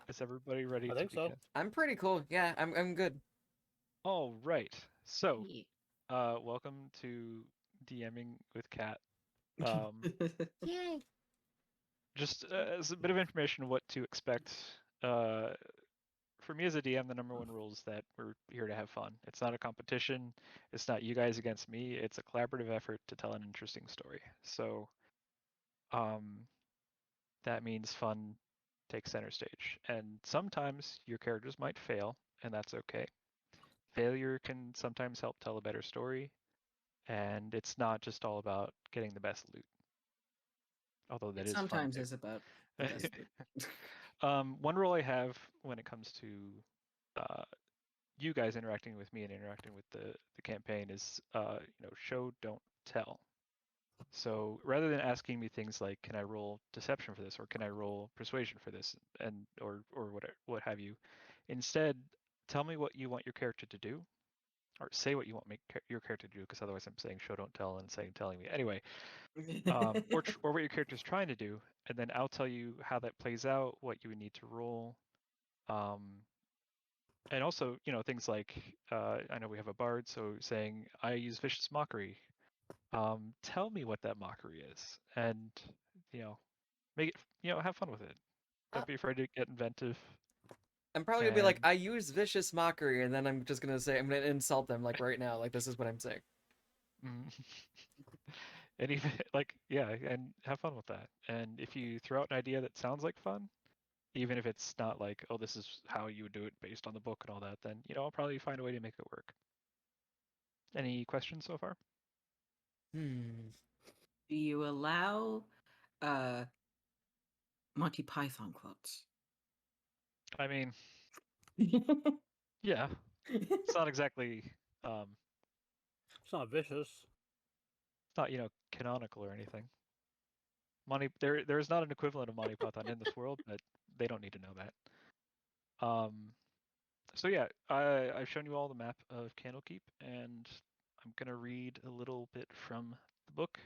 Is everybody ready I to think so. begin? I'm pretty cool. Yeah, I'm good. All right. So, Yeah. welcome to DMing with Kat. Yay. Just as a bit of information on what to expect. For me as a DM, the number one rule is that we're here to have fun. It's not a competition. It's not you guys against me. It's a collaborative effort to tell an interesting story. So, that means fun takes center stage. And sometimes your characters might fail, and that's okay. Failure can sometimes help tell a better story, and it's not just all about getting the best loot. Although that It is fun sometimes too. is about the best. One rule I have when it comes to you guys interacting with me and interacting with the campaign is show, don't tell. So rather than asking me things like, can I roll deception for this, or can I roll persuasion for this, and or what have you, instead tell me what you want your character to do, or say what you want your character to do, because otherwise I'm saying show, don't tell, and telling me anyway, or what your character's trying to do, and then I'll tell you how that plays out, what you would need to roll, and also things like I know we have a bard, so saying I use vicious mockery. Tell me what that mockery is, and make it, have fun with it. Don't be afraid to get inventive. I'm probably gonna be like, I use vicious mockery, and then I'm just gonna say I'm gonna insult them like right now, like this is what I'm saying. And even and have fun with that. And if you throw out an idea that sounds like fun, even if it's not like, oh, this is how you would do it based on the book and all that, then I'll probably find a way to make it work. Any questions so far? Do you allow Monty Python quotes? I mean, yeah. It's not exactly It's not vicious. It's not, canonical or anything. There is not an equivalent of Monty Python in this world, but they don't need to know that. So yeah, I've shown you all the map of Candlekeep, and I'm gonna read a little bit from the book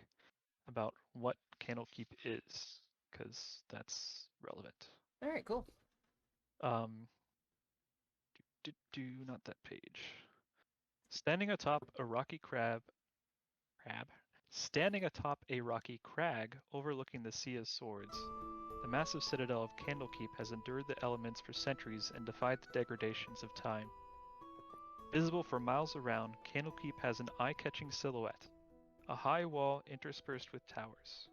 about what Candlekeep is, because that's relevant. All right, cool. Not that page. Standing atop a rocky Standing atop a rocky crag overlooking the Sea of Swords, the massive citadel of Candlekeep has endured the elements for centuries and defied the degradations of time. Visible for miles around, Candlekeep has an eye-catching silhouette, a high wall interspersed with towers.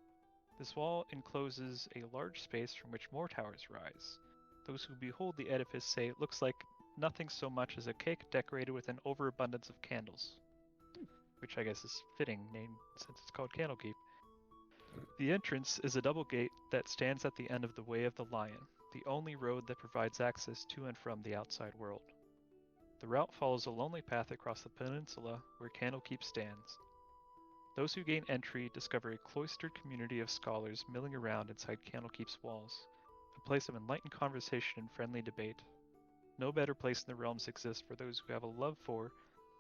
This wall encloses a large space from which more towers rise. Those who behold the edifice say it looks like nothing so much as a cake decorated with an overabundance of candles, which I guess is fitting name since it's called Candlekeep. The entrance is a double gate that stands at the end of the Way of the Lion, the only road that provides access to and from the outside world. The route follows a lonely path across the peninsula where Candlekeep stands. Those who gain entry discover a cloistered community of scholars milling around inside Candlekeep's walls, a place of enlightened conversation and friendly debate. No better place in the realms exists for those who have a love for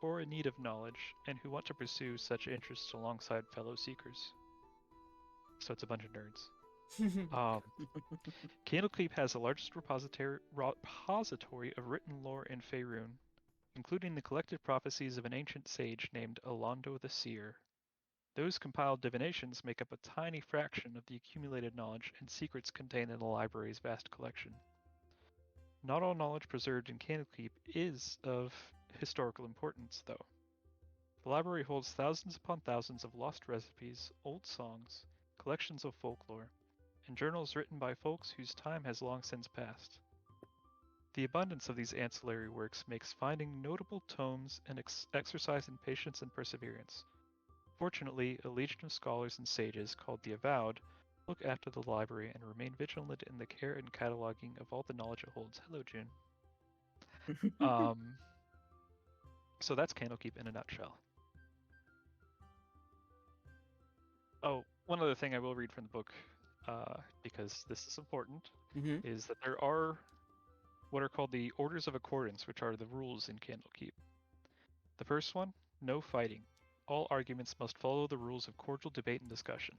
or a need of knowledge, and who want to pursue such interests alongside fellow seekers. So it's a bunch of nerds. Candlekeep has the largest repository of written lore in Faerun, including the collected prophecies of an ancient sage named Alondo the Seer. Those compiled divinations make up a tiny fraction of the accumulated knowledge and secrets contained in the library's vast collection. Not all knowledge preserved in Candlekeep is of historical importance, though. The library holds thousands upon thousands of lost recipes, old songs, collections of folklore, and journals written by folks whose time has long since passed. The abundance of these ancillary works makes finding notable tomes an exercise in patience and perseverance. Fortunately, a legion of scholars and sages called the Avowed look after the library and remain vigilant in the care and cataloging of all the knowledge it holds. Hello, June. So that's Candlekeep in a nutshell. Oh, one other thing I will read from the book, because this is important, is that there are what are called the Orders of Accordance, which are the rules in Candlekeep. The first one, no fighting. All arguments must follow the rules of cordial debate and discussion.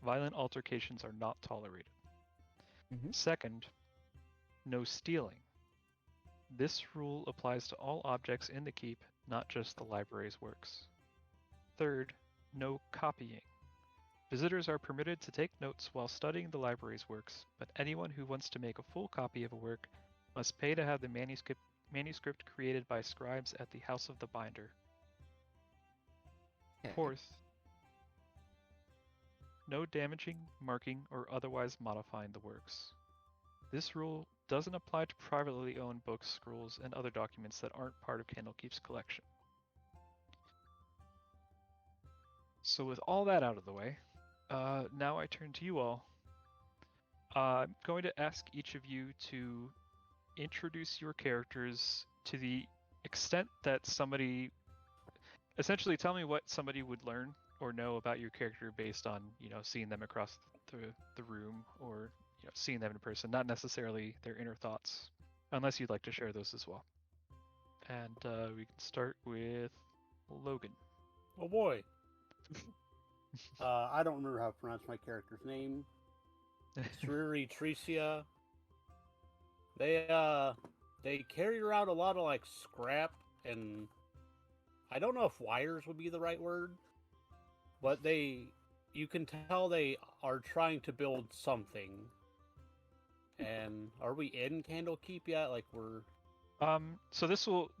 Violent altercations are not tolerated. Second, no stealing. This rule applies to all objects in the keep, not just the library's works. Third, no copying. Visitors are permitted to take notes while studying the library's works, but anyone who wants to make a full copy of a work must pay to have the manuscript created by scribes at the House of the Binder. Okay. Fourth, no damaging, marking, or otherwise modifying the works. This rule doesn't apply to privately owned books, scrolls, and other documents that aren't part of Candlekeep's collection. So with all that out of the way, now I turn to you all. I'm going to ask each of you to introduce your characters to the extent that somebody... Essentially, tell me what somebody would learn or know about your character based on, seeing them across the room or seeing them in person, not necessarily their inner thoughts, unless you'd like to share those as well. And we can start with Logan. Oh boy. I don't remember how to pronounce my character's name. Creriy Trecia. They carry around a lot of like scrap, and I don't know if wires would be the right word, but you can tell they are trying to build something. And are we in Candlekeep yet? Like we're... So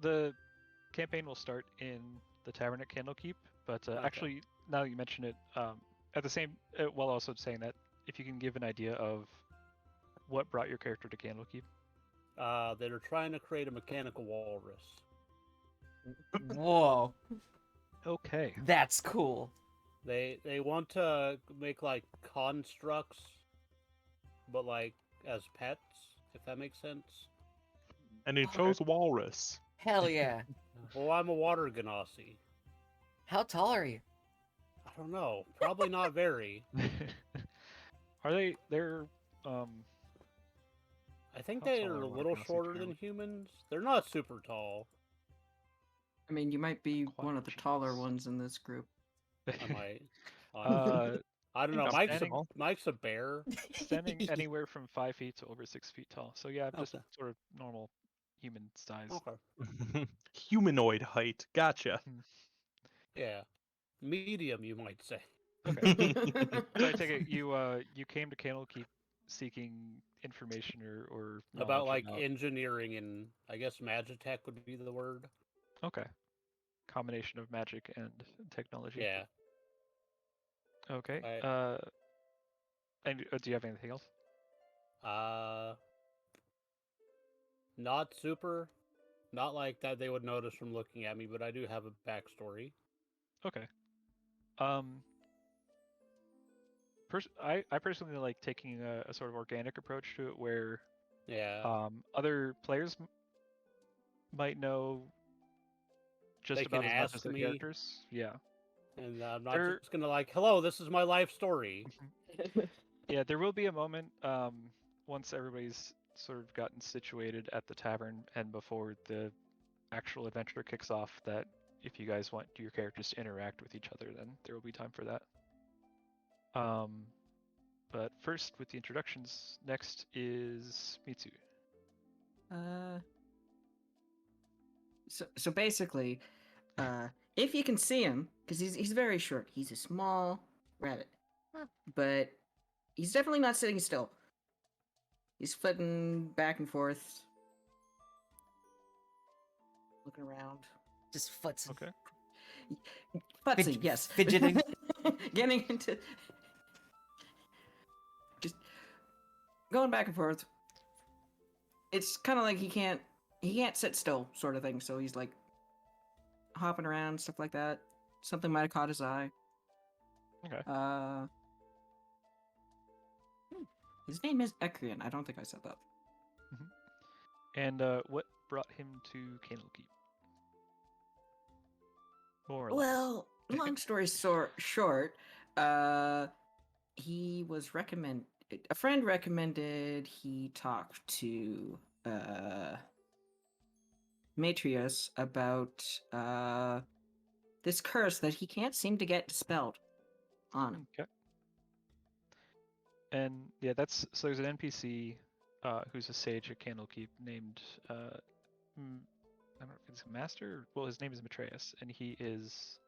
the campaign will start in the tavern at Candlekeep, but Okay. actually, now that you mention it, while also saying that, if you can give an idea of what brought your character to Candlekeep. They're trying to create a mechanical walrus. Whoa, Okay. that's cool. They want to make like constructs, but like as pets, if that makes sense. And he chose walrus. Hell yeah. Well, I'm a water genasi. How tall are you? I don't know. Probably not very. They're I think How they tall are are a water little genasi shorter than generally? humans. They're not super tall. I mean, you might be Quite one of the taller genius. ones in this group. I might. I don't think know. standing- Mike's a bear. standing anywhere from 5 feet to over 6 feet tall. So yeah, just Okay. sort of normal human size. Okay. Humanoid height. Gotcha. Yeah. Medium, you might say. Okay. So I take it you came to Candlekeep seeking information or About knowledge like engineering and I guess magitech would be the word. Okay. Combination of magic and technology. Yeah. Okay. I- And do you have anything else? Not super. Not like that they would notice from looking at me, but I do have a backstory. Okay. I personally like taking a sort of organic approach to it, where Yeah. other players might know just They about can as much ask as their me. characters. Yeah. And I'm not There- just gonna like, hello, this is my life story. Yeah, there will be a moment once everybody's sort of gotten situated at the tavern and before the actual adventure kicks off, that if you guys want your characters to interact with each other, then there will be time for that. But first, with the introductions, next is Mitsu. So basically, if you can see him, because he's very short, he's a small rabbit, but he's definitely not sitting still. He's flitting back and forth, looking around. Just futz. Okay. Futzing, yes. Fidgeting. Getting into... Just going back and forth. It's kind of like he can't sit still, sort of thing, so he's like hopping around, stuff like that. Something might have caught his eye. Okay. His name is Ekrian. I don't think I said that. And what brought him to Candlekeep? More or less. Well, long story short, he was a friend recommended he talk to Matrius about this curse that he can't seem to get dispelled on him. Okay. And yeah, so there's an NPC who's a sage at Candlekeep named I don't know if it's a master. Well, his name is Matreus, and he is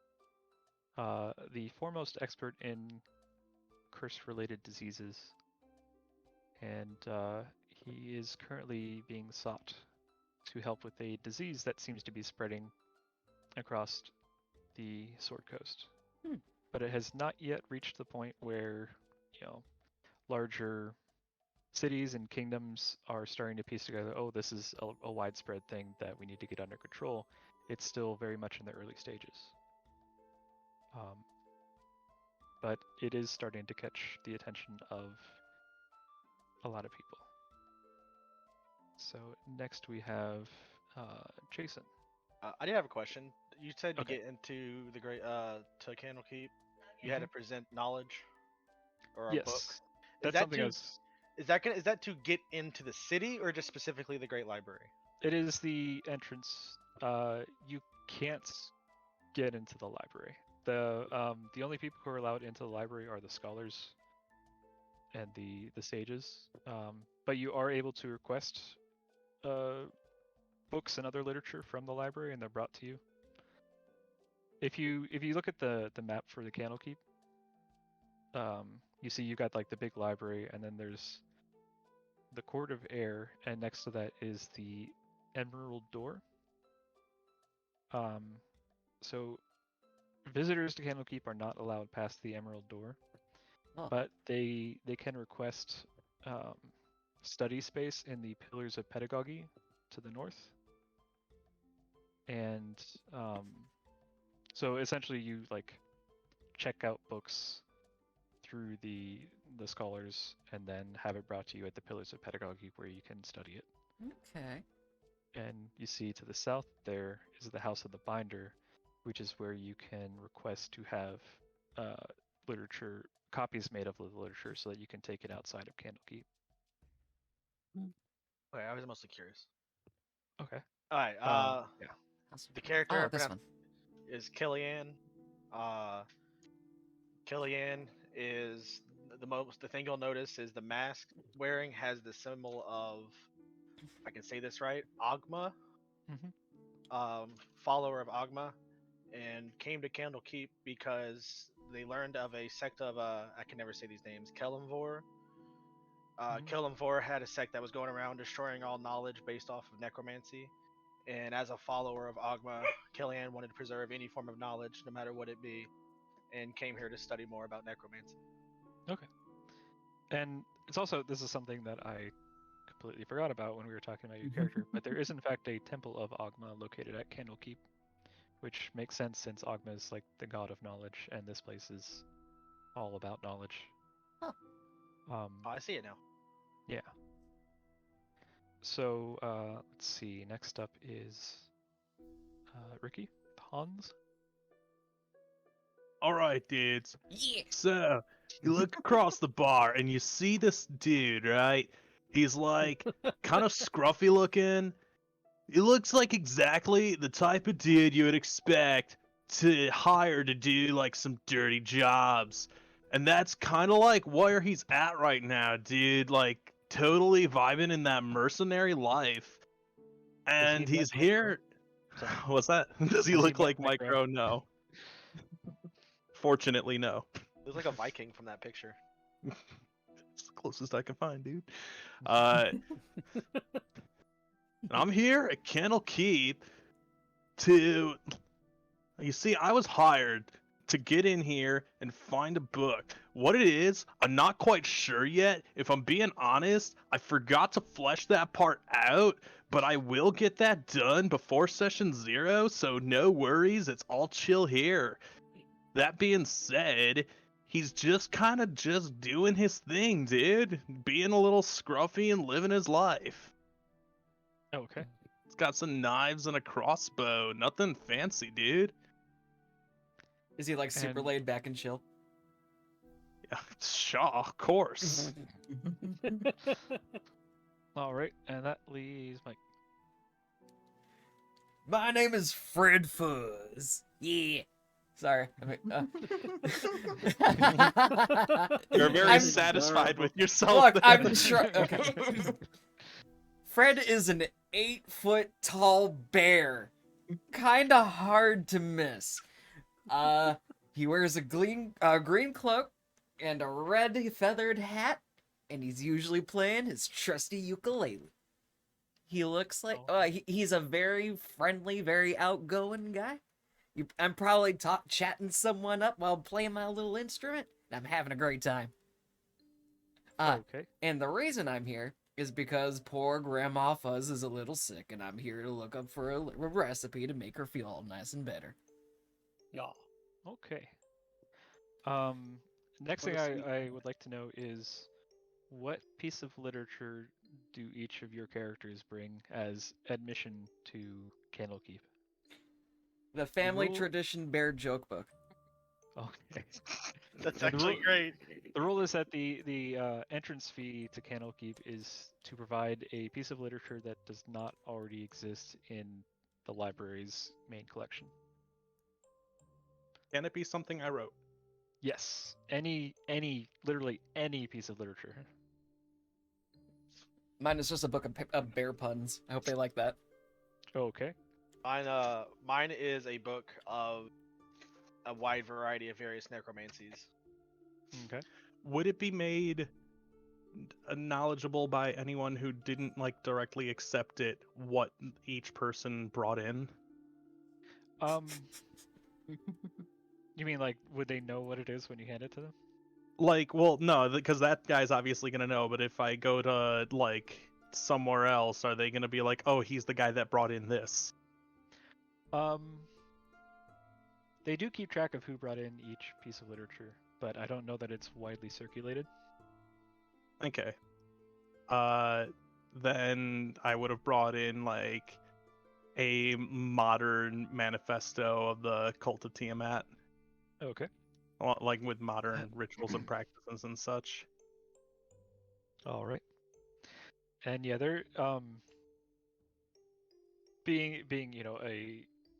the foremost expert in curse-related diseases, and he is currently being sought to help with a disease that seems to be spreading across the Sword Coast. But it has not yet reached the point where, larger cities and kingdoms are starting to piece together, oh, this is a widespread thing that we need to get under control. It's still very much in the early stages. But it is starting to catch the attention of a lot of people. So next we have Jason. I do have a question. You said you Okay. get into the great to Candlekeep, you had to present knowledge or a Yes, book. Is that's that something to, I was. is that to get into the city or just specifically the Great Library? It is the entrance. You can't get into the library. The only people who are allowed into the library are the scholars and the sages. But you are able to request books and other literature from the library, and they're brought to you. If you look at the map for the Candlekeep, you see you got like the big library, and then there's the Court of Air, and next to that is the Emerald Door. So visitors to Candlekeep are not allowed past the Emerald Door, but they can request study space in the Pillars of Pedagogy to the north. And so essentially you like check out books through the scholars and then have it brought to you at the Pillars of Pedagogy where you can study it. Okay. And you see to the south there is the House of the Binder, which is where you can request to have literature, copies made of the literature so that you can take it outside of Candlekeep. Okay, I was mostly curious. Okay. All right. Yeah. The character Oh, I this pronoun- one. is Caleiane. Caleiane is the thing you'll notice is the mask wearing has the symbol of, if I can say this right, Ogma. Follower of Ogma, and came to Candlekeep because they learned of a sect of I can never say these names, Kelemvor. Kelemvor had a sect that was going around destroying all knowledge based off of necromancy, and as a follower of Ogma, Caleiane wanted to preserve any form of knowledge, no matter what it be, and came here to study more about necromancy. Okay. And it's also, this is something that I completely forgot about when we were talking about your character, but there is in fact a temple of Ogma located at Candlekeep, which makes sense since Ogma is like the god of knowledge, and this place is all about knowledge. Huh. Oh, I see it now. Yeah. So let's see. Next up is Ricky, Hans. All right, dudes. Yeah. So you look across the bar and you see this dude, right? He's like kind of scruffy looking. He looks like exactly the type of dude you would expect to hire to do like some dirty jobs. And that's kind of like where he's at right now, dude. Like totally vibing in that mercenary life. And he he's like here. Sorry. What's that? Does he Does he look like like Micro? Micro? No. Fortunately, no. Looks like a Viking from that picture. It's the closest I can find, dude. I'm here at Candlekeep to... You see, I was hired to get in here and find a book. What it is, I'm not quite sure yet. If I'm being honest, I forgot to flesh that part out, but I will get that done before session 0, so no worries, it's all chill here. That being said, he's just kind of just doing his thing, dude. Being a little scruffy and living his life. Okay. He's got some knives and a crossbow. Nothing fancy, dude. Is he like super And- laid back and chill? Yeah, sure, of course. All right, and that leaves Mike. My name is Fred Fuzz. Yeah. Sorry. I mean, You're very I'm- satisfied with yourself. Look, there. I'm trying. Okay. Fred is an 8-foot tall bear. Kinda hard to miss. He wears a green cloak and a red feathered hat, and he's usually playing his trusty ukulele. He looks like he's a very friendly, very outgoing guy. I'm probably chatting someone up while playing my little instrument, and I'm having a great time. Okay. And the reason I'm here is because poor Grandma Fuzz is a little sick, and I'm here to look up for a recipe to make her feel all nice and better. Yeah. Okay. Next What thing a sweet I would like to know is what piece of literature do each of your characters bring as admission to Candlekeep? The family rule- tradition bear joke book. Okay. That's And the actually rule- great. The rule is that the entrance fee to Candlekeep is to provide a piece of literature that does not already exist in the library's main collection. Can it be something I wrote? Yes, literally any piece of literature. Mine is just a book of bear puns. I hope they like that. Okay. Mine is a book of a wide variety of various necromancies. Okay. Would it be made knowledgeable by anyone who didn't like directly accept it what each person brought in? You mean like would they know what it is when you hand it to them? Like, well, no, because that guy's obviously gonna know. But if I go to like somewhere else, are they gonna be like, oh, he's the guy that brought in this? They do keep track of who brought in each piece of literature, but I don't know that it's widely circulated. Okay. Then I would have brought in like a modern manifesto of the cult of Tiamat, Okay. like with modern rituals and practices and such. All right. And yeah, they're being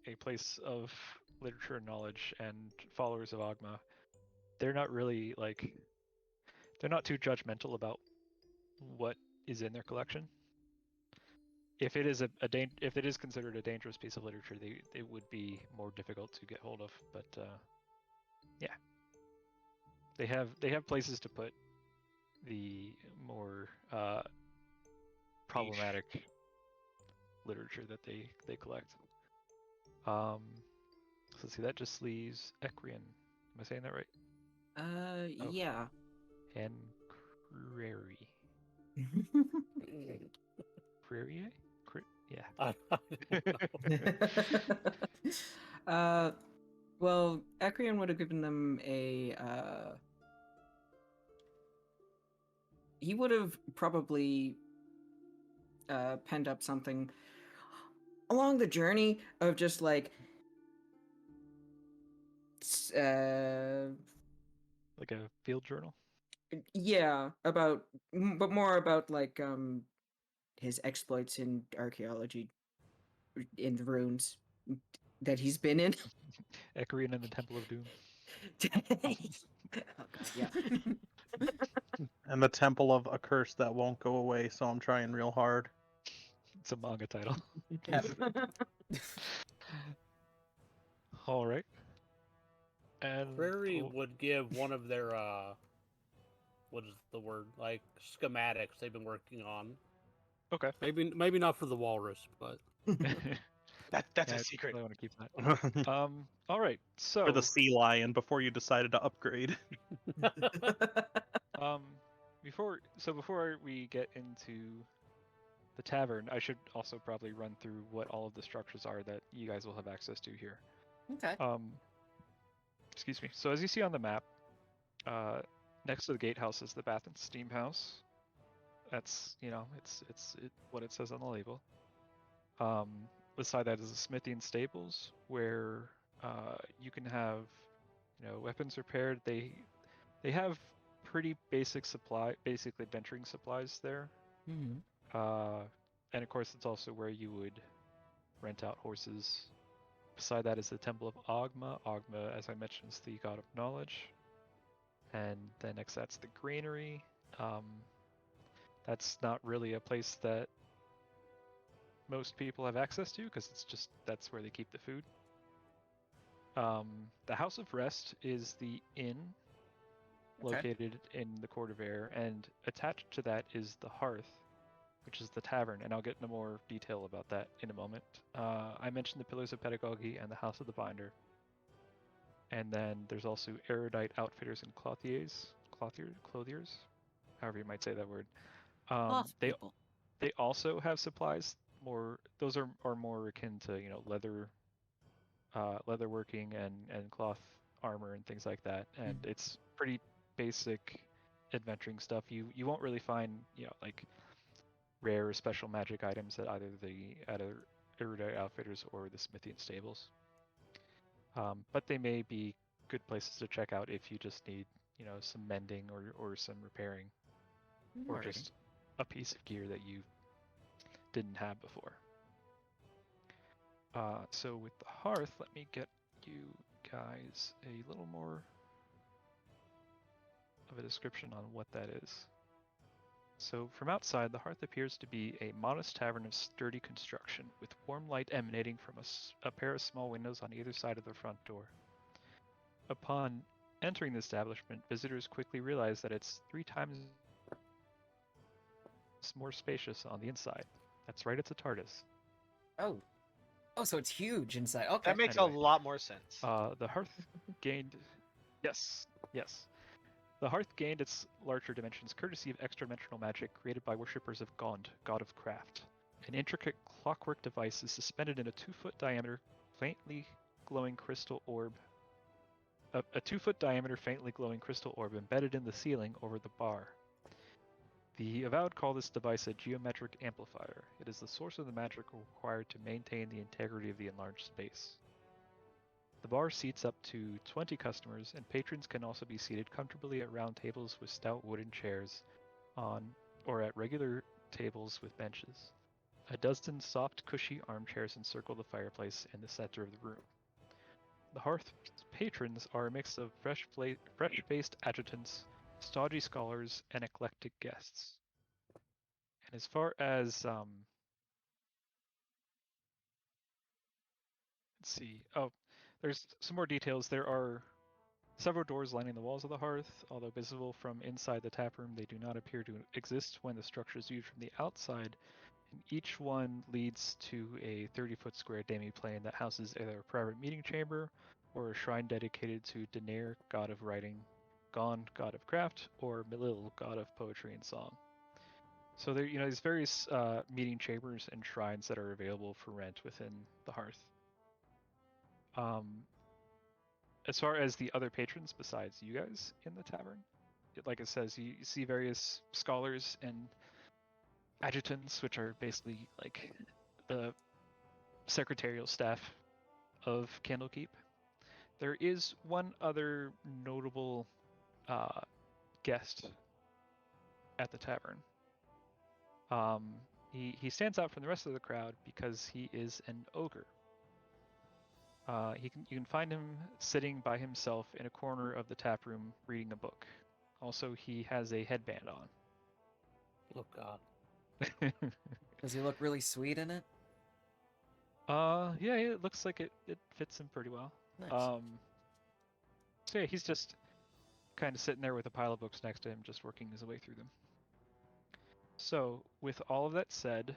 a place of literature and knowledge and followers of Agma, they're not really they're not too judgmental about what is in their collection. If it is if it is considered a dangerous piece of literature, it would be more difficult to get hold of. But yeah, they have places to put the more problematic literature that they collect. So let's see, that just leaves Ekrian. Am I saying that right? Oh. Yeah. And Creriy. Creriy? Yeah. Well, Ekrian would have given them a, he would have probably, penned up something along the journey of just like, Like a field journal? yeah, but more about like, his exploits in archaeology in the ruins that he's been in. Ekrian and the Temple of Doom. Oh god, yeah. And the Temple of a Curse that won't go away, so I'm trying real hard. It's a manga title. All right. And Creriy would give one of their what is the word, like schematics they've been working on. Okay. Maybe not for the walrus, but That's Yeah, a secret. I want to keep that. All right. So For the sea lion before you decided to upgrade. before we get into the tavern, I should also probably run through what all of the structures are that you guys will have access to here. Okay. Excuse me. So as you see on the map, next to the gatehouse is the bath and steam house. That's it's what it says on the label. Beside that is a smithy and stables where you can have weapons repaired. They have pretty basic adventuring supplies there. Mm-hmm. And of course, it's also where you would rent out horses Beside that is the Temple of Ogma. Ogma, as I mentioned, is the god of knowledge. And then next that's the granary. That's not really a place that most people have access to because it's just that's where they keep the food. The House of Rest is the inn located in the Court of Air, and attached to that is the Hearth, which is the tavern, and I'll get into more detail about that in a moment. I mentioned the Pillars of Pedagogy and the House of the Binder. And then there's also erudite outfitters and clothiers, however you might say that word. Cloth people. They also have supplies. Those are more akin to leather working and cloth armor and things like that. And it's pretty basic adventuring stuff. You won't really find like rare or special magic items at either the erudite outfitters or the smithy and stables. But they may be good places to check out if you just need some mending or some repairing, or just a piece of gear that you didn't have before. So with the Hearth, let me get you guys a little more of a description on what that is. So from outside, the Hearth appears to be a modest tavern of sturdy construction, with warm light emanating from a pair of small windows on either side of the front door. Upon entering the establishment, visitors quickly realize that it's 3 times more spacious on the inside. That's right, it's a TARDIS. Oh, so it's huge inside. Okay. That makes Anyway. a lot more sense. The Hearth gained... Yes. The Hearth gained its larger dimensions courtesy of extra-dimensional magic created by worshippers of Gond, god of craft. An intricate clockwork device is suspended in a 2-foot diameter, faintly glowing crystal orb. A 2-foot diameter, faintly glowing crystal orb embedded in the ceiling over the bar. The Avowed call this device a geometric amplifier. It is the source of the magic required to maintain the integrity of the enlarged space. The bar seats up to 20 customers, and patrons can also be seated comfortably at round tables with stout wooden chairs or at regular tables with benches. A dozen soft, cushy armchairs encircle the fireplace in the center of the room. The Hearth's patrons are a mix of fresh-faced adjutants, stodgy scholars, and eclectic guests. And as far as let's see. Oh, there's some more details. There are several doors lining the walls of the Hearth. Although visible from inside the taproom, they do not appear to exist when the structure is viewed from the outside. And each one leads to a 30-foot square demi-plane that houses either a private meeting chamber or a shrine dedicated to Denair, god of writing, Gon, god of craft, or Milil, god of poetry and song. So there, there's various meeting chambers and shrines that are available for rent within the Hearth. As far as the other patrons besides you guys in the tavern, like it says, you see various scholars and adjutants, which are basically like the secretarial staff of Candlekeep. There is one other notable guest at the tavern. He stands out from the rest of the crowd because he is an ogre. You can find him sitting by himself in a corner of the tap room reading a book. Also, he has a headband on. Oh God. Does he look really sweet in it? Yeah, it looks like it fits him pretty well. Nice. So yeah, he's just kind of sitting there with a pile of books next to him, just working his way through them. So, with all of that said,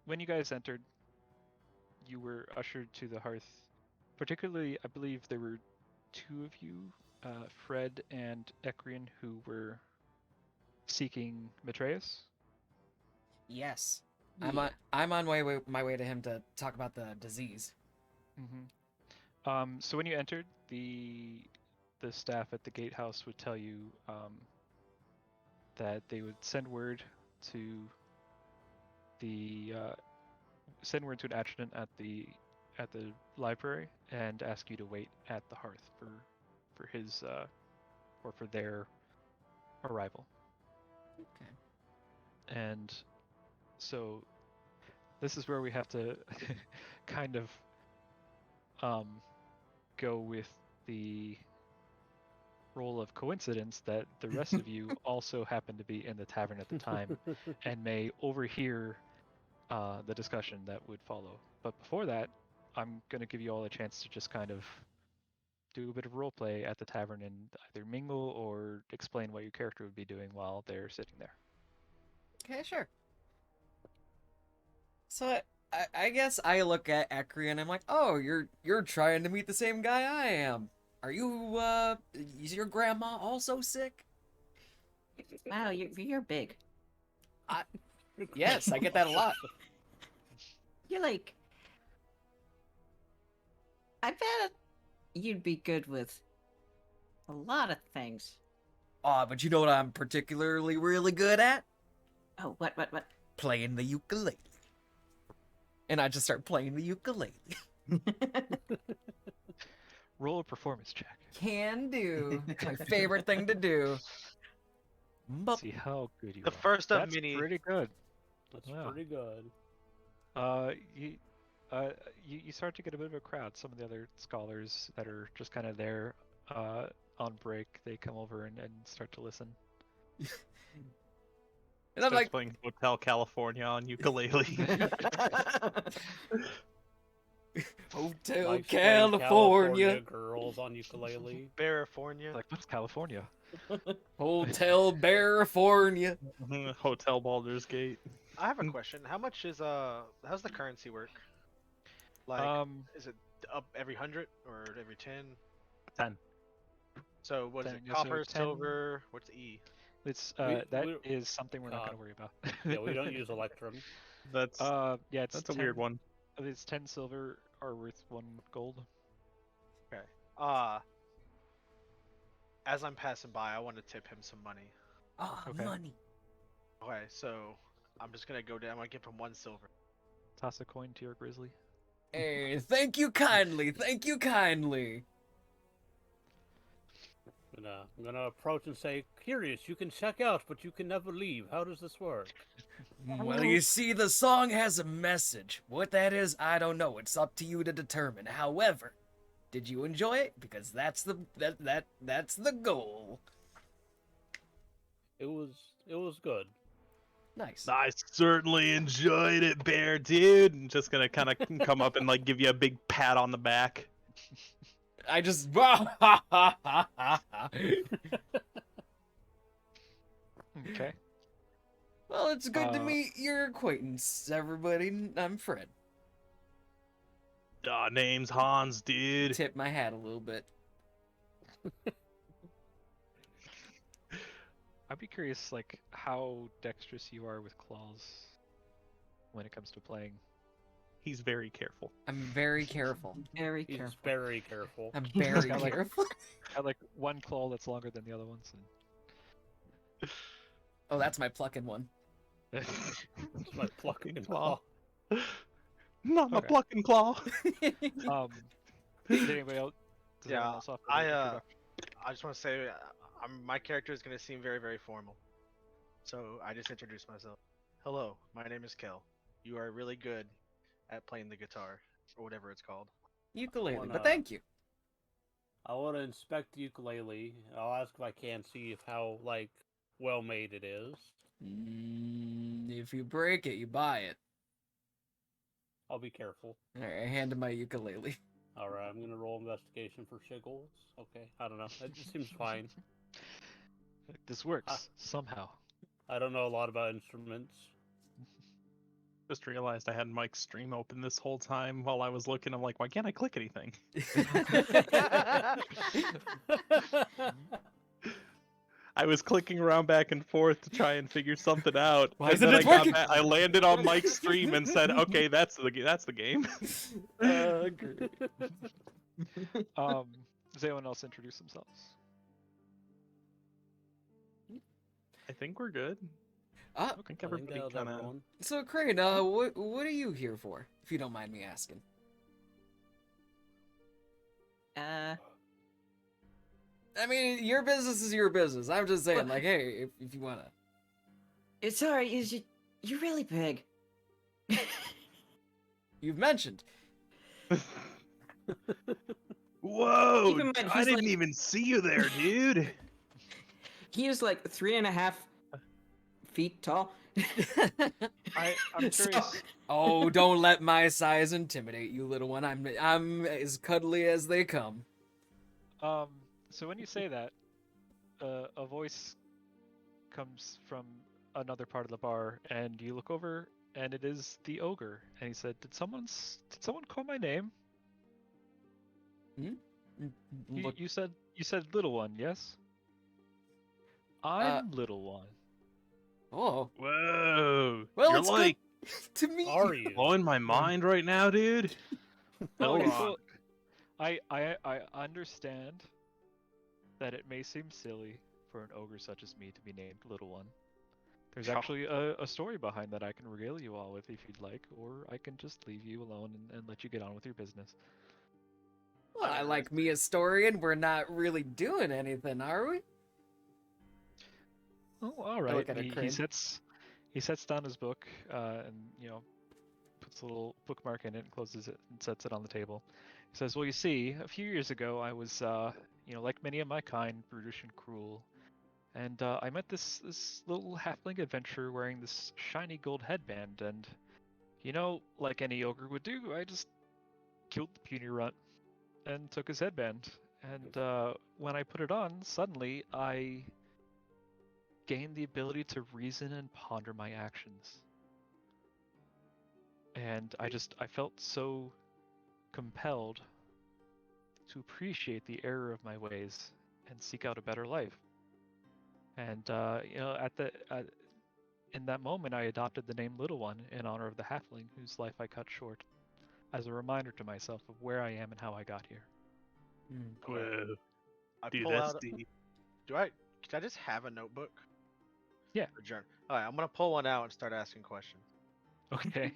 when you guys entered, you were ushered to the Hearth. Particularly, I believe there were 2 of you, Fred and Ekrian, who were seeking Matreus. Yes. Yeah. I'm on my way to him to talk about the disease. Mm-hmm. So when you entered, the staff at the gatehouse would tell you that they would send word to an adjutant at the library and ask you to wait at the Hearth for his or for their arrival. Okay. And So this is where we have to kind of go with the role of coincidence that the rest of you also happen to be in the tavern at the time and may overhear the discussion that would follow. But before that, I'm going to give you all a chance to just kind of do a bit of roleplay at the tavern and either mingle or explain what your character would be doing while they're sitting there. Okay, sure. So I guess I look at Ekrian and I'm like, oh, you're trying to meet the same guy I am. Are you is your grandma also sick? Wow, you're big. Yes, I get that a lot. You're like, I bet you'd be good with a lot of things. But you know what I'm particularly really good at? Oh, what? Playing the ukulele. And I just start playing the ukulele. Roll a performance check. Can do. My favorite thing to do. Let's see how good you The are. first of That's many. pretty good. That's Wow. pretty good. You start to get a bit of a crowd. Some of the other scholars that are just kind of there on break, they come over and start to listen. And I'm Starts like, playing Hotel California on ukulele. Hotel Like playing California. girls on ukulele. California. Like, what's California? Hotel California. Hotel Baldur's Gate. I have a question. How much is how's the currency work? Like, is it up every 100 or every 10? 10. So what is 10, it? yeah, so Copper, 10 silver. What's E? It's We- that we- is something we're not going to worry about. Yeah, we don't use Electrum. That's Yeah, it's that's a 10, weird one. It's 10 silver are worth 1 gold. Okay. As I'm passing by, I want to tip him some money. Ah, Okay. money. Okay, so I'm just gonna go down. I'm gonna give him 1 silver. Toss a coin to your grizzly. Hey, thank you kindly. Thank you kindly. I'm gonna approach and say, "Curious, you can check out, but you can never leave. How does this work?" Well, you see, the song has a message. What that is, I don't know. It's up to you to determine. However, did you enjoy it? Because that's that's the goal. It was good. Nice. I certainly enjoyed it, Bear dude. I'm just gonna kind of come up and like give you a big pat on the back. I just. Okay. Well, it's good to Uh, meet your acquaintance, everybody. I'm Fred. Name's Hans, dude. Tip my hat a little bit. I'd be curious, like, how dexterous you are with claws when it comes to playing. He's very careful. I'm very careful. Very He's careful. very careful. I'm very got, like- careful. Got like one claw that's longer than the other ones. Oh, that's my plucking one. And... It's my plucking Claw. claw. Not my Okay. plucking claw. Did anybody else? Does anyone Yeah, else offer an introduction? I just want to say, my character is gonna seem very, very formal. So I just introduced myself. Hello, my name is Kel. You are really good at playing the guitar, or whatever it's called. Ukulele, Wanna- but thank you. I want to inspect the ukulele. I'll ask if I can see if how like well made it is. If you break it, you buy it. I'll be careful. Alright, I hand him my ukulele. All right, I'm gonna roll investigation for shiggles. Okay, I don't know. That just seems fine. This works somehow. I don't know a lot about instruments. Just realized I had Mike's stream open this whole time while I was looking. I'm like, why can't I click anything? I was clicking around back and forth to try and figure something out. Why and isn't then it I got working? back- I landed on Mike's stream and said, "Okay, that's the game." Great. Does anyone else introduce themselves? I think we're good. Ah, I think I think everybody that was kind of. everyone. so Crane, what are you here for? If you don't mind me asking. I mean, your business is your business. I'm just saying, like, hey, if you wanna. It's alright. You're really big. You've mentioned. Whoa! Keep in mind, I he's didn't like- even see you there, dude. He is like 3.5 feet tall. I'm So- curious. Oh, don't let my size intimidate you, little one. I'm as cuddly as they come. So when you say that, a voice comes from another part of the bar, and you look over, and it is the ogre. And he said, "Did someone call my name? Look, You said little one, yes? I'm little one." oh, Whoa! well, You're it's like good to meet Are you. you? blowing my mind right now, dude. Hold Okay, on. so I understand that it may seem silly for an ogre such as me to be named Little One. There's Yeah. actually a story behind that I can regale you all with if you'd like, or I can just leave you alone and let you get on with your business. Well, I like me a story, and we're not really doing anything, are we? Oh, all right. look at a He crane. sets down his book, and puts a little bookmark in it and closes it and sets it on the table. He says, "Well, you see, a few years ago, I was, like many of my kind, brutish and cruel, and I met this little halfling adventurer wearing this shiny gold headband, and, like any ogre would do, I just killed the puny runt and took his headband. And when I put it on, suddenly I gained the ability to reason and ponder my actions. And I felt so compelled to appreciate the error of my ways and seek out a better life. And in that moment, I adopted the name Little One in honor of the halfling whose life I cut short, as a reminder to myself of where I am and how I got here." Whoa, I dude, pull that's out. deep. Can I just have a notebook? Yeah. Or journal? All right, I'm gonna pull one out and start asking questions. Okay.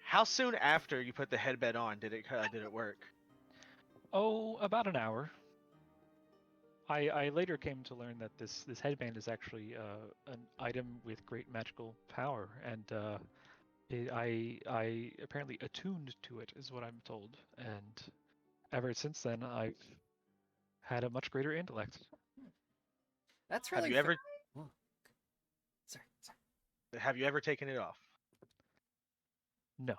How soon after you put the headband on did it work? Oh, about an hour. I later came to learn that this headband is actually an item with great magical power, and I apparently attuned to it, is what I'm told. And ever since then, I've had a much greater intellect. That's Have really. you ever Whoa. Sorry. have you ever taken it off? No.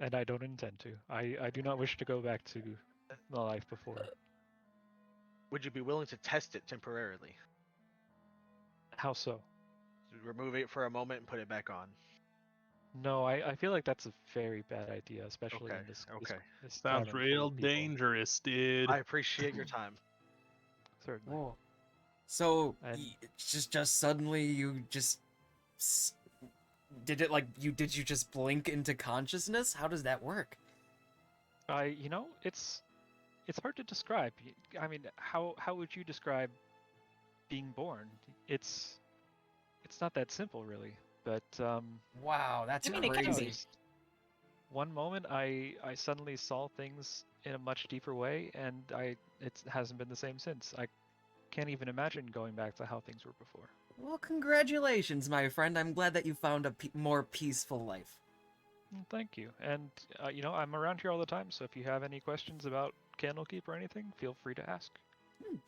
And I don't intend to. I do not wish to go back to the life before. Would you be willing to test it temporarily? How so? Remove it for a moment and put it back on. No, I feel like that's a very bad idea, especially Okay, in this okay. this Sounds tavern full real of people. dangerous, dude. I appreciate your time. Certainly. Whoa. So And- it's just suddenly you just did it like did you just blink into consciousness? How does that work? It's hard to describe. I mean, how would you describe being born? It's not that simple, really. But Wow, that's I mean, it can crazy. be. one moment I suddenly saw things in a much deeper way, and it hasn't been the same since. I can't even imagine going back to how things were before. Well, congratulations, my friend. I'm glad that you found a more peaceful life. Thank you. And I'm around here all the time, so if you have any questions about Candlekeep or anything, feel free to ask.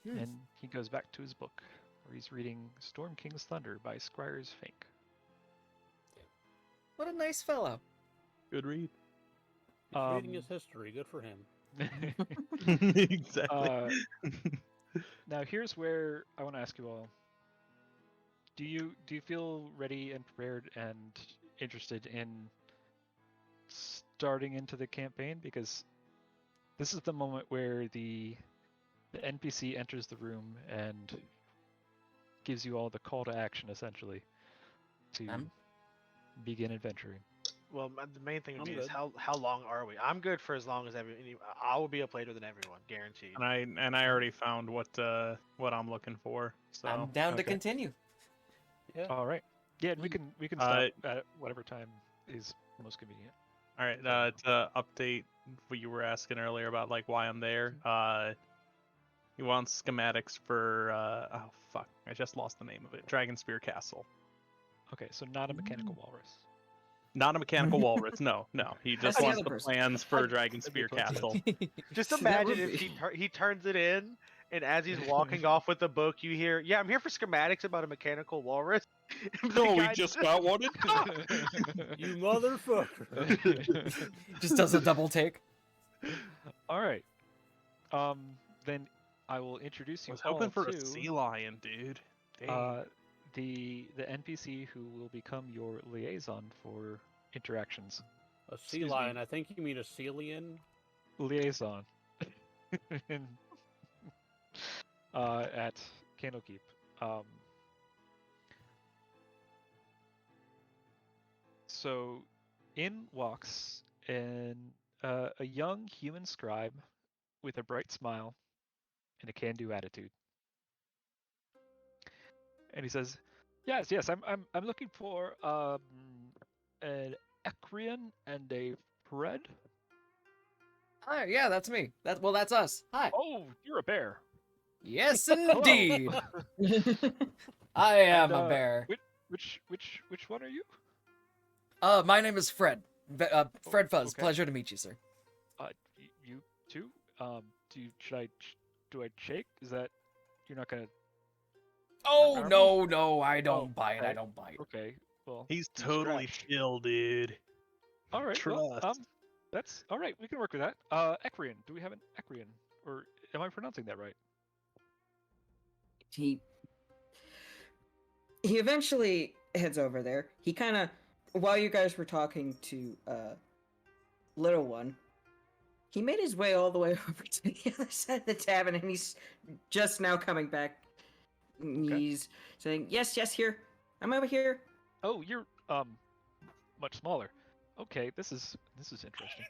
Hmm. And he goes back to his book, where he's reading Storm King's Thunder by Squires Fink. What a nice fellow. Good read. He's reading Um, his history. Good for him. Exactly. Now here's where I want to ask you all. Do you feel ready and prepared and interested in starting into the campaign? Because this is the moment where the NPC enters the room and gives you all the call to action, essentially, to begin adventuring. Well, the main thing would I'm be is good. how long are we? I'm good for as long as I will be up later than everyone, guaranteed. And I already found what I'm looking for. So I'm down to okay. continue. Yeah. All right. Yeah, and we can stop at whatever time is most convenient. All right, to update what you were asking earlier about like why I'm there. He wants schematics for oh fuck, I just lost the name of it. Dragonspear Castle. Okay, so not a mechanical walrus. Not a mechanical walrus. No. He just That's the wants other the person. plans for I- Dragon That'd be Spear a coincidence. Castle. Just That imagine would if be. he turns it in, and as he's walking off with the book, you hear, "Yeah, I'm here for schematics about a mechanical walrus." And the No, we guy just got one. You motherfucker. Just does a double take. All right. Then I will introduce I you was hoping all for to a sea lion, dude. Dang. the NPC who will become your liaison for interactions. A sea Excuse me. lion. I think you mean a Celian. Liaison. At Candlekeep. So in walks a young human scribe with a bright smile and a can-do attitude. And he says, "Yes, I'm looking for an Ekrian and a Fred." Oh, yeah, that's me. That's us. Hi. Oh, you're a bear. Yes, indeed. I am And, a bear. Which one are you? My name is Fred. Fred Fuzz. okay. Pleasure to meet you, sir. You too? Do I shake? Is that you're not gonna? Oh, Normal? no, I don't Oh, bite. I okay. don't bite. Okay, well, He's you totally stretch. chill, dude. All right. Well, Trust. that's all right. We can work with that. Ekrian. Do we have an Ekrian, or am I pronouncing that right? He eventually heads over there. He kind of, while you guys were talking to little one, he made his way all the way over to the other side of the tavern, and he's just now coming back. He's saying, "Yes, here. I'm over here." Oh, you're much smaller. Okay, this is interesting.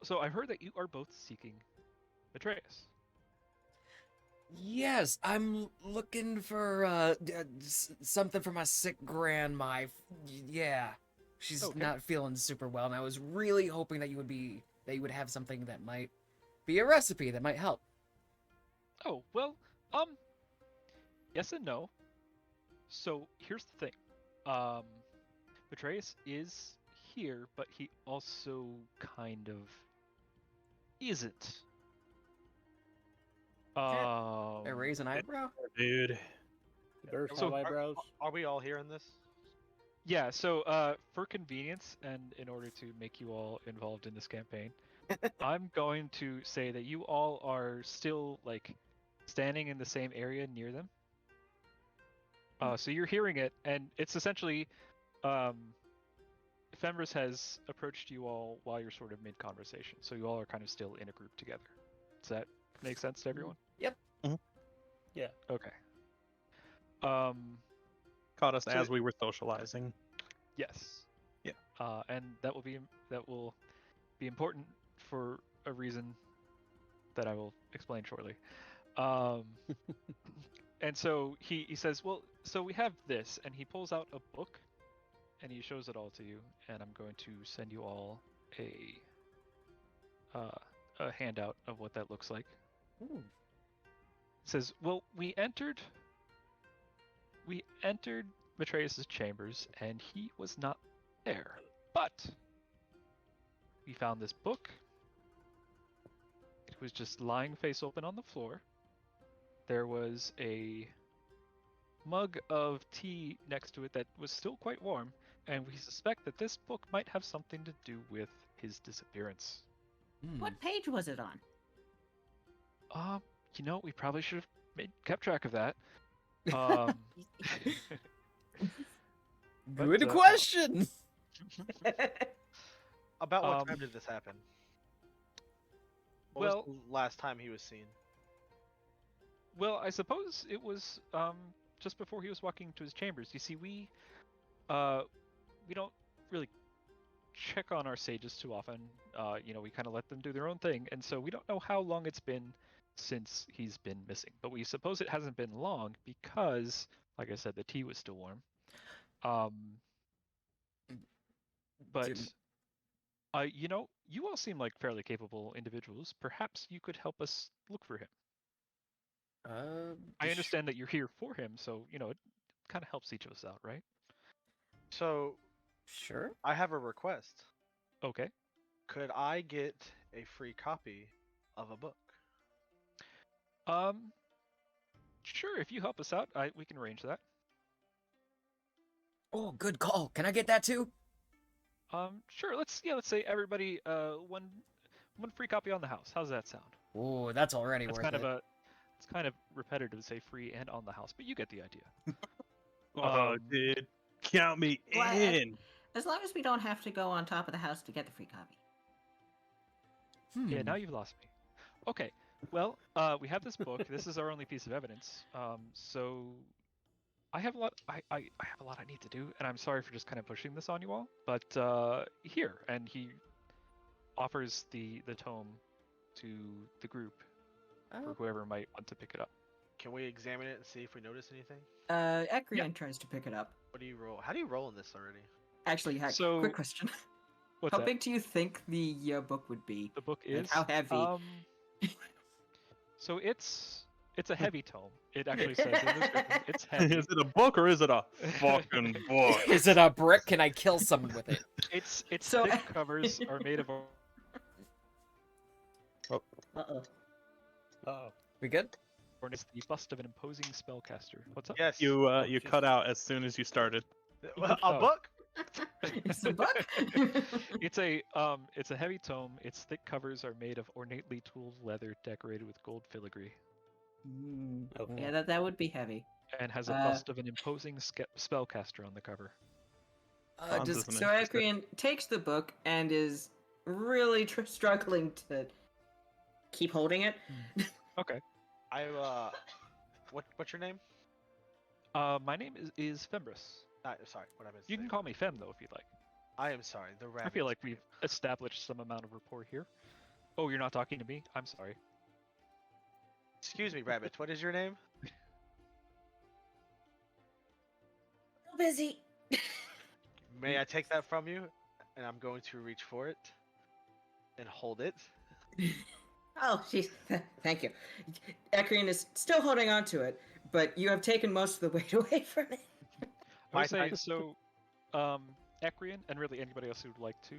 So I've heard that you are both seeking Atreus. Yes, I'm looking for something for my sick grandma. Yeah, she's Okay. not feeling super well, and I was really hoping that you would have something that might be a recipe that might help. Oh, well, yes and no. So here's the thing. Atreus is here, but he also kind of isn't. I raise an eyebrow. Dude. Bears So- have eyebrows. Are we all hearing this? Yeah, so for convenience and in order to make you all involved in this campaign, I'm going to say that you all are still like standing in the same area near them. So you're hearing it, and it's essentially Fenris has approached you all while you're sort of mid-conversation, so you all are kind of still in a group together. Does that make sense to everyone? Yep. Mhm. Yeah. Okay. Caught us So- as we were socializing. Yes. Yeah. And that will be important for a reason that I will explain shortly. And so he says, "Well, so we have this," and he pulls out a book, and he shows it all to you. And I'm going to send you all a handout of what that looks like. Ooh. It says, "Well, we entered Matreus's chambers, and he was not there. But we found this book. It was just lying face open on the floor. There was a mug of tea next to it that was still quite warm, and we suspect that this book might have something to do with his disappearance." What page was it on? We probably should have kept track of that. Um, Good but, question. About what Um, time did this happen? What well- was the last time he was seen? Well, I suppose it was just before he was walking to his chambers. You see, we don't really check on our sages too often. We kind of let them do their own thing, and so we don't know how long it's been since he's been missing. But we suppose it hasn't been long because, like I said, the tea was still warm. But you all seem like fairly capable individuals. Perhaps you could help us look for him. I understand that you're here for him, so it kind of helps each of us out, right? So Sure. I have a request. Okay. Could I get a free copy of a book? Sure. If you help us out, we can arrange that. Oh, good call. Can I get that too? Sure. Let's say everybody one free copy on the house. How's that sound? Oh, that's already It's worth kind it. of it's kind of repetitive to say free and on the house, but you get the idea. Oh, dude, count me Well, in. as long as we don't have to go on top of the house to get the free copy. Yeah, now you've lost me. Okay. Well, we have this book. This is our only piece of evidence. So I have a lot. I have a lot I need to do, and I'm sorry for just kind of pushing this on you all. But here, and he offers the tome to the group for whoever might want to pick it up. Can we examine it and see if we notice anything? Ekrian tries to pick it up. What do you roll? How do you roll in this already? Actually, heck, So- quick question. What's How that? big do you think the book would be? The book Like, is how heavy? So it's a heavy tome. It actually says in the description it's heavy. Is it a book or is it a fucking book? Is it a brick? Can I kill someone with it? Its So- thick covers are made of Uh-oh. Uh-oh. We good? ornaments, the bust of an imposing spellcaster. What's up? Yes. You Oh, cut out as soon as you started. A Oh. book? It's a book? It's a heavy tome. Its thick covers are made of ornately tooled leather decorated with gold filigree, Mm, Okay. yeah, that would be heavy. and has a Uh, bust of an imposing spellcaster on the cover. Sounds Does, isn't So interested. Ekrian takes the book and is really struggling to keep holding it. Okay. What's your name? My name is Fembris. Sorry, what I meant to You say. can call me Fem though if you'd like. I am sorry. The I rabbit. feel like we've established some amount of rapport here. Oh, you're not talking to me? I'm sorry. Excuse me, rabbit. What is your name? Busy. May I take that from you? And I'm going to reach for it and hold it. Oh, jeez. Thank you. Ekrian is still holding on to it, but you have taken most of the weight away from it. I My would say type- so. Ekrian and really anybody else who would like to.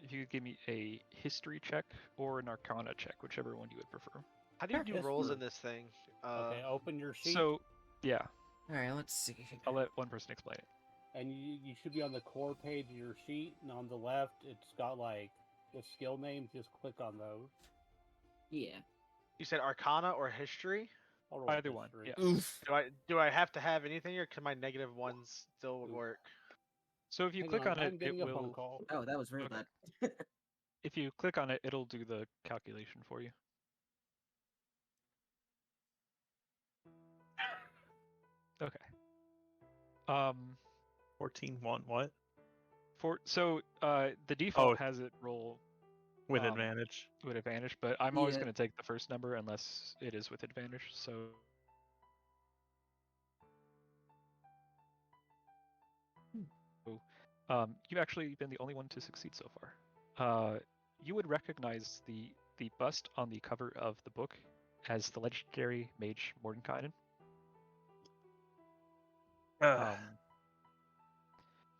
If you could give me a history check or an arcana check, whichever one you would prefer. How do you do Yes, rolls sir. in this thing? Okay, open your sheet, So, yeah, Alright, let's see. I'll let one person explain it. and you should be on the core page of your sheet, and on the left, it's got like the skill names. Just click on those. Yeah. You said Arcana or History? I'll roll Either one, history. yeah. Oof. Do I have to have anything, or can my negative ones still work? So if you Hang click on I'm it, getting it a phone will. call. Oh, that was real Okay. bad. If you click on it, it'll do the calculation for you. Okay. 14 1 what? The default Oh. has it roll With Um, advantage. with advantage, but I'm always Yeah. going to take the first number unless it is with advantage. So you've actually been the only one to succeed so far. You would recognize the bust on the cover of the book as the legendary mage Mordenkainen. To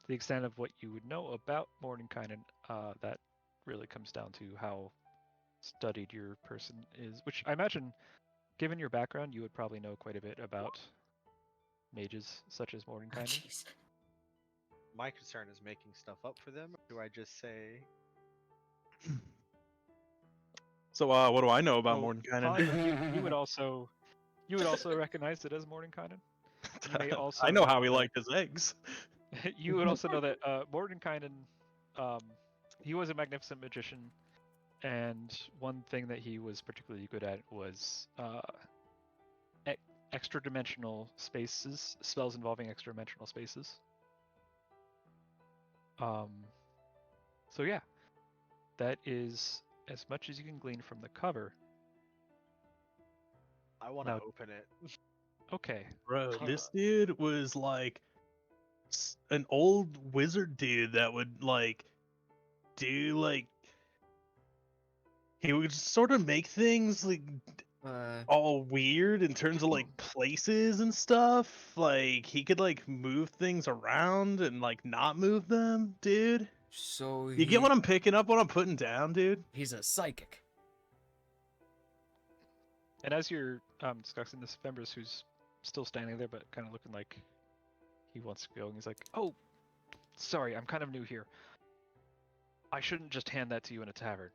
the extent of what you would know about Mordenkainen, that really comes down to how studied your person is, which I imagine, given your background, you would probably know quite a bit about mages such as Oh, Mordenkainen. jeez. My concern is making stuff up for them. Or do I just say So what do I know about Oh, Mordenkainen? you would also recognize it as Mordenkainen. You may also I know how know he that- liked his eggs. You would also know that Mordenkainen, he was a magnificent magician, and one thing that he was particularly good at was extra-dimensional spaces, spells involving extra-dimensional spaces. So yeah, that is as much as you can glean from the cover. I want to Now- open it? Okay, Bro, Huh. this dude was like an old wizard dude that would like do like he would sort of make things like all weird in terms of like places and stuff. Like he could like move things around and like not move them, dude. So You get what I'm picking up, what I'm putting down, dude? He's a psychic. And as you're discussing this, Fembris, who's still standing there but kind of looking like he wants to go, and he's like, "Oh, sorry, I'm kind of new here. I shouldn't just hand that to you in a tavern.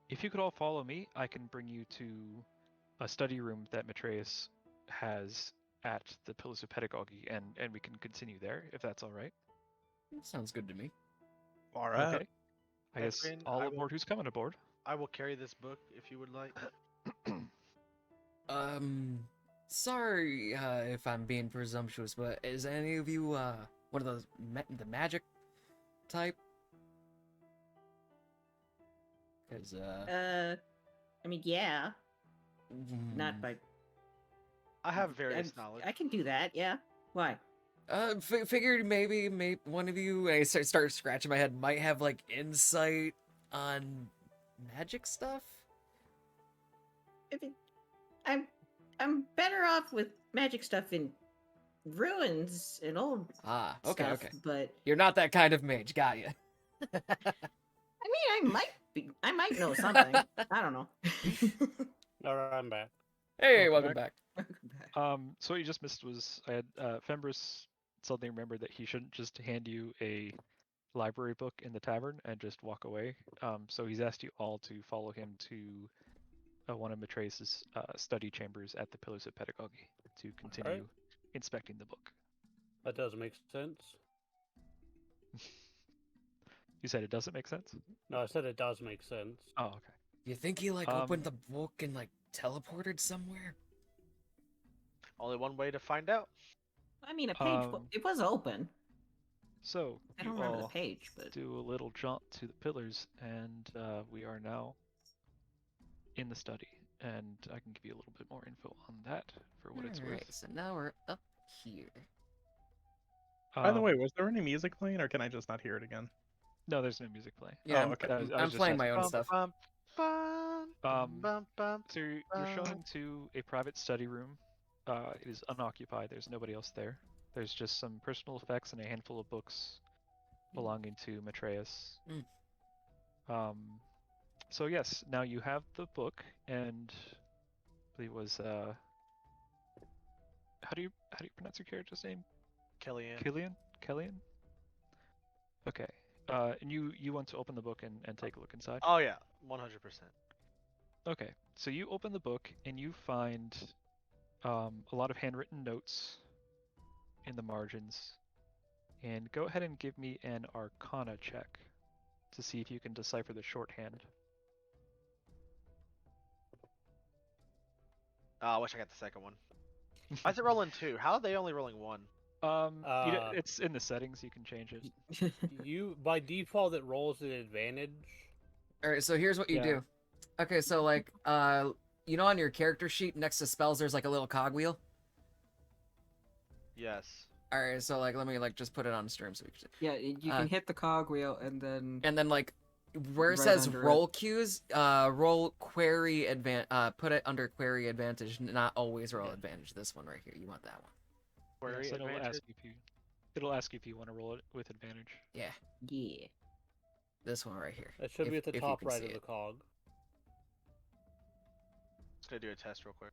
If you could all follow me, I can bring you to a study room that Matreus has at the Pillars of Pedagogy, and we can continue there, if that's all right." Sounds good to me. All right. Okay. I guess Ekrian, all I aboard who's coming aboard. I will carry this book if you would like. Sorry if I'm being presumptuous, but is any of you one of those the magic type? Because I mean, yeah, not by. I have various knowledge. I can do that. Yeah. Why? Figured maybe one of you. I start scratching my head. Might have like insight on magic stuff. I mean, I'm better off with magic stuff in ruins and old Okay, stuff, okay. but You're not that kind of mage, got you? I mean, I might know something. I don't know. All right, I'm back. Hey, Welcome welcome back. So what you just missed was I had Fembris suddenly remembered that he shouldn't just hand you a library book in the tavern and just walk away. So he's asked you all to follow him to one of Matreus' study chambers at the Pillars of Pedagogy to continue inspecting the book. That does make sense. You said it doesn't make sense? No, I said it does make sense. Oh, okay. You think he like opened the book and like teleported somewhere? Only one way to find out. I mean, a page. It was open. So I don't you remember the all page, but do a little jaunt to the pillars, and we are now in the study. And I can give you a little bit more info on that for what it's Alright, worth. so now we're up here. By the way, was there any music playing, or can I just not hear it again? No, there's no music playing. Yeah, okay. I was I'm just playing my asking. own stuff. So you're shown into a private study room. It is unoccupied. There's nobody else there. There's just some personal effects and a handful of books belonging to Matreus. So yes, now you have the book, and I believe it was how do you pronounce your character's name? Caleiane. Caleiane? Okay. And you want to open the book and take a look inside? Oh yeah, 100%. Okay. So you open the book and you find a lot of handwritten notes in the margins. And go ahead and give me an Arcana check to see if you can decipher the shorthand. Oh, I wish I got the second one. Why is it rolling 2? How are they only rolling 1? It's in the settings. You can change it. You by default it rolls at advantage. Alright, so here's what you Yeah. do. Okay, so like you know on your character sheet next to spells there's like a little cogwheel? Yes. Alright, so like let me like just put it on stream so we can yeah, you can hit the cogwheel and then like where it Right says under roll cues, roll query put it under query advantage, not always roll advantage. This one right here. You want that one. Query So it'll advantage? ask you if you want to roll it with advantage. Yeah, yeah. this one right here. That should be If- at the if you top can right see of the it. cog. Just gonna do a test real quick.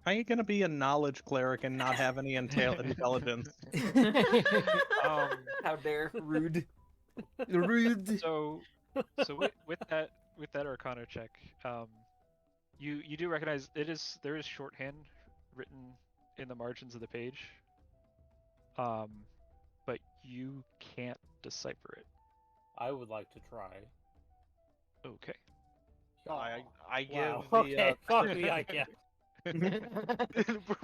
How you gonna be a knowledge cleric and not have any intelligence? How dare, rude. Rude. So with that Arcana check, you do recognize there is shorthand written in the margins of the page, but you can't decipher it. I would like to try. Okay. I give Wow. the. Okay, fuck me, I can't.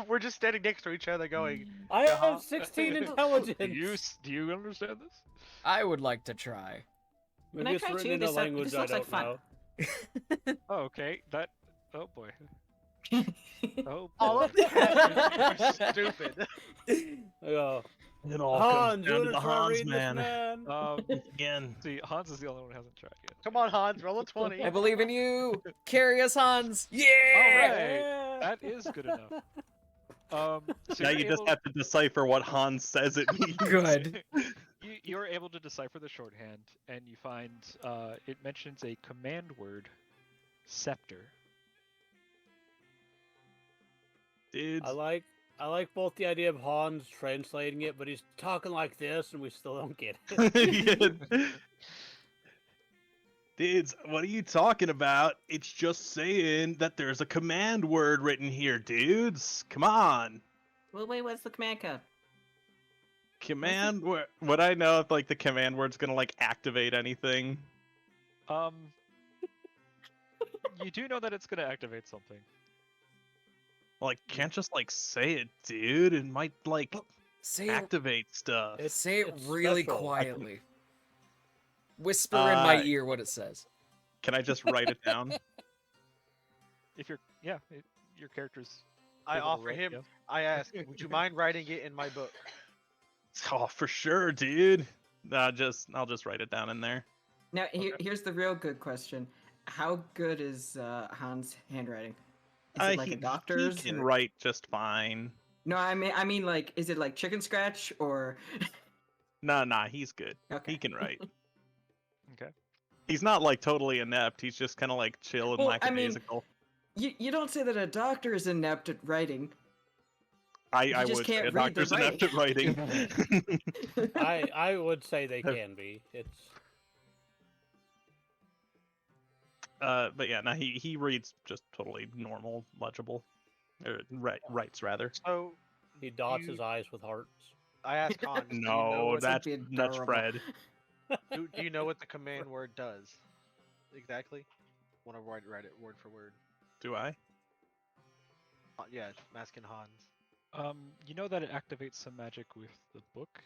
We're just standing next to each other going. I have 16 intelligence. Do you understand this? I would like to try. Can Maybe I it's try written too? in a This language I looks like don't fun. know. Oh, okay. Oh boy. Oh All boy. of that is stupid. Oh, It all Hans, comes you down to wanna the try Hans, reading this, man. man? Again. See, Hans is the only one who hasn't tried yet. Come on, Hans, roll a 20. I believe in you. Carry us, Hans. Yeah. Alright, that is good enough. So Now you're you just able- have to decipher what Hans says it means. Good. You're able to decipher the shorthand, and you find it mentions a command word, scepter. Dude. I like both the idea of Hans translating it, but he's talking like this, and we still don't get it. Yeah. Dudes, what are you talking about? It's just saying that there's a command word written here, dudes. Come on. Well, wait, what's the command code? Command word. Would I know if like the command word's gonna like activate anything? You do know that it's going to activate something. Like, can't just like say it, dude. It might like Say it, activate stuff. say it it's really special. quietly. Whisper in my Uh, ear what it says. Can I just write it down? If your character's I able to offer write, him. yeah. I ask, would you mind writing it in my book? Oh, for sure, dude. I'll just write it down in there. Now, here's the real good question: how good is Hans' handwriting? Is it like a doctor's? He can or- write just fine. No, I mean, like, is it like chicken scratch or? Nah, he's good. Okay. He can write. Okay. He's not like totally inept. He's just kind of like chill and Well, I mean- lackadaisical. You don't say that a doctor is inept at writing. I just would say can't a read the doctor's inept at writing. I would say they can be. It's But yeah, no, he reads just totally normal, legible, or writes rather. So he dots You- his eyes with hearts. I ask Hans, do you know No, what, that's That'd be that's adorable. Fred. do you know what the command word does? Exactly. Want to write it word for word? Do I? Yeah, I'm asking Hans. You know that it activates some magic with the book.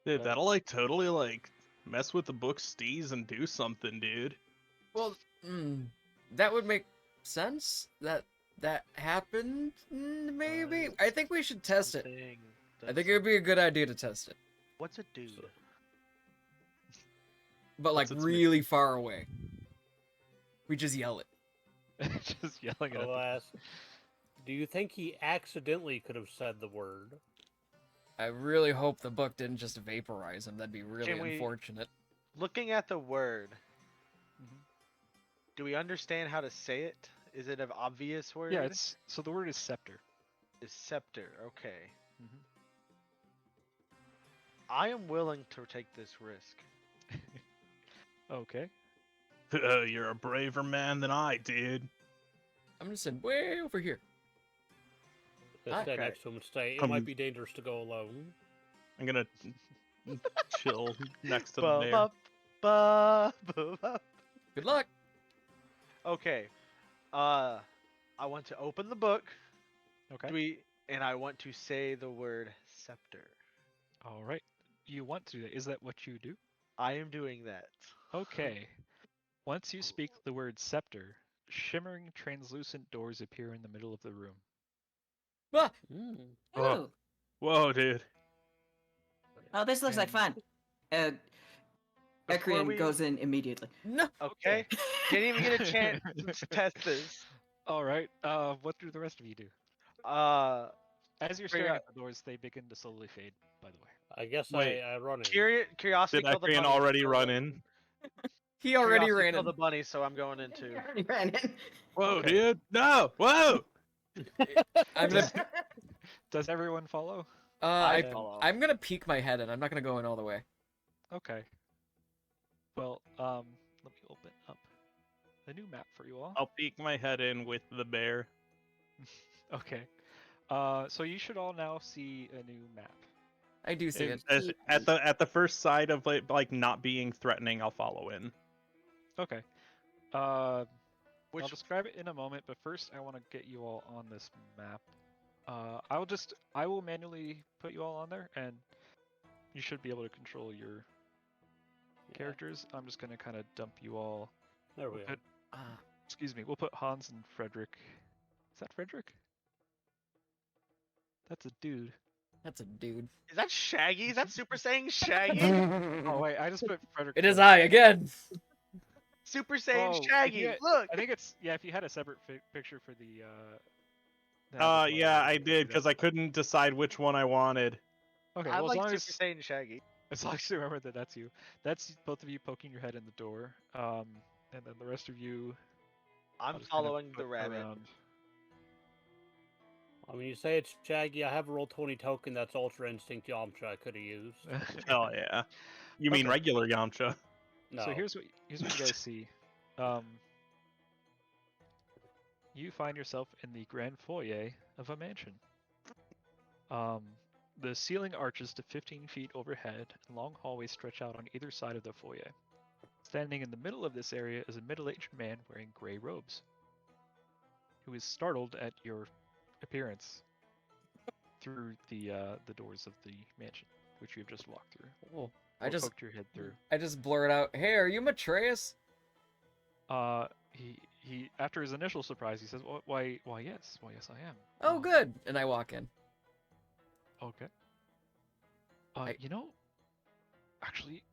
Dude, that'll like totally like mess with the book steez and do something, dude. Well, that would make sense. That happened. Maybe. I think we should test it. Something I does think it would be a good idea to test it, What's it do? but like What's its really far away. We just yell it. Just yelling at I'll it. ask, do you think he accidentally could have said the word? I really hope the book didn't just vaporize him. That'd be really Can we- unfortunate. Looking at the word, Mhm. do we understand how to say it? Is it an obvious word? Yeah, so the word is scepter. It's scepter. Okay. Mhm. I am willing to take this risk. Okay. You're a braver man than I, dude. I'm gonna send way over here. Just stay Okay. next to him and say, it Um, might be dangerous to go alone. I'm gonna chill next to the Ba- bear. ba- ba- ba- ba. Good luck. Okay. I want to open the book. Okay. And I want to say the word scepter. All right. You want to do that? Is that what you do? I am doing that. Okay. Once you speak the word scepter, shimmering translucent doors appear in the middle of the room. Ah, Oh. Ooh. Whoa, dude. Oh, this looks like fun. Before Ekrian we- goes in immediately. no. Okay. Didn't even get a chance to test this. All right. What do the rest of you do? As you're staring Curios- at the doors, they begin to slowly fade. By the way. I guess Wait. I run in. Curiosity Did killed the Ekrian bunny. already so run the- in? He already Curiosity ran killed in. the bunny, so I'm going into. He already ran in. Whoa, Okay. dude. No. Whoa. I'm gonna. Does everyone follow? I I, follow. I'm gonna peek my head in. I'm not gonna go in all the way. Okay. Well, let me open up the new map for you all. I'll peek my head in with the bear. Okay. So you should all now see a new map. I do see it. At the first sight of like not being threatening, I'll follow in. Okay. I'll Which describe it in a moment, but first I want to get you all on this map. I will manually put you all on there, and you should be able to control your characters. I'm just gonna kind of dump you all. There we go. Excuse me. We'll put Hans and Frederick. Is that Frederick? That's a dude. That's a dude. Is that Shaggy? Is that Super Saiyan Shaggy? Oh wait, I just put Frederick. It is first. I again. Super Saiyan Oh, if Shaggy. you had- Look. I think it's if you had a separate picture for the. avatar, Yeah, I would do did that. because I couldn't decide which one I wanted. Okay, I well like as Super long Saiyan Shaggy. as long as you remember that that's you. That's both of you poking your head in the door. And then the rest of you. I'm I'll just kinda following the put rabbit. around. When you say it's Shaggy, I have a roll 20 token that's Ultra Instinct Yamcha I could have used. Oh yeah. You mean Okay. regular Yamcha? No. So here's what you guys see. You find yourself in the grand foyer of a mansion. The ceiling arches to 15 feet overhead, and long hallways stretch out on either side of the foyer. Standing in the middle of this area is a middle-aged man wearing gray robes, who is startled at your appearance through the doors of the mansion, which you have just walked through. Oh, Or poked your head through. I just blurt out, "Hey, are you Matreus?" He after his initial surprise, he says, why yes, I am." Oh, good. And I walk in. Okay. I- Actually,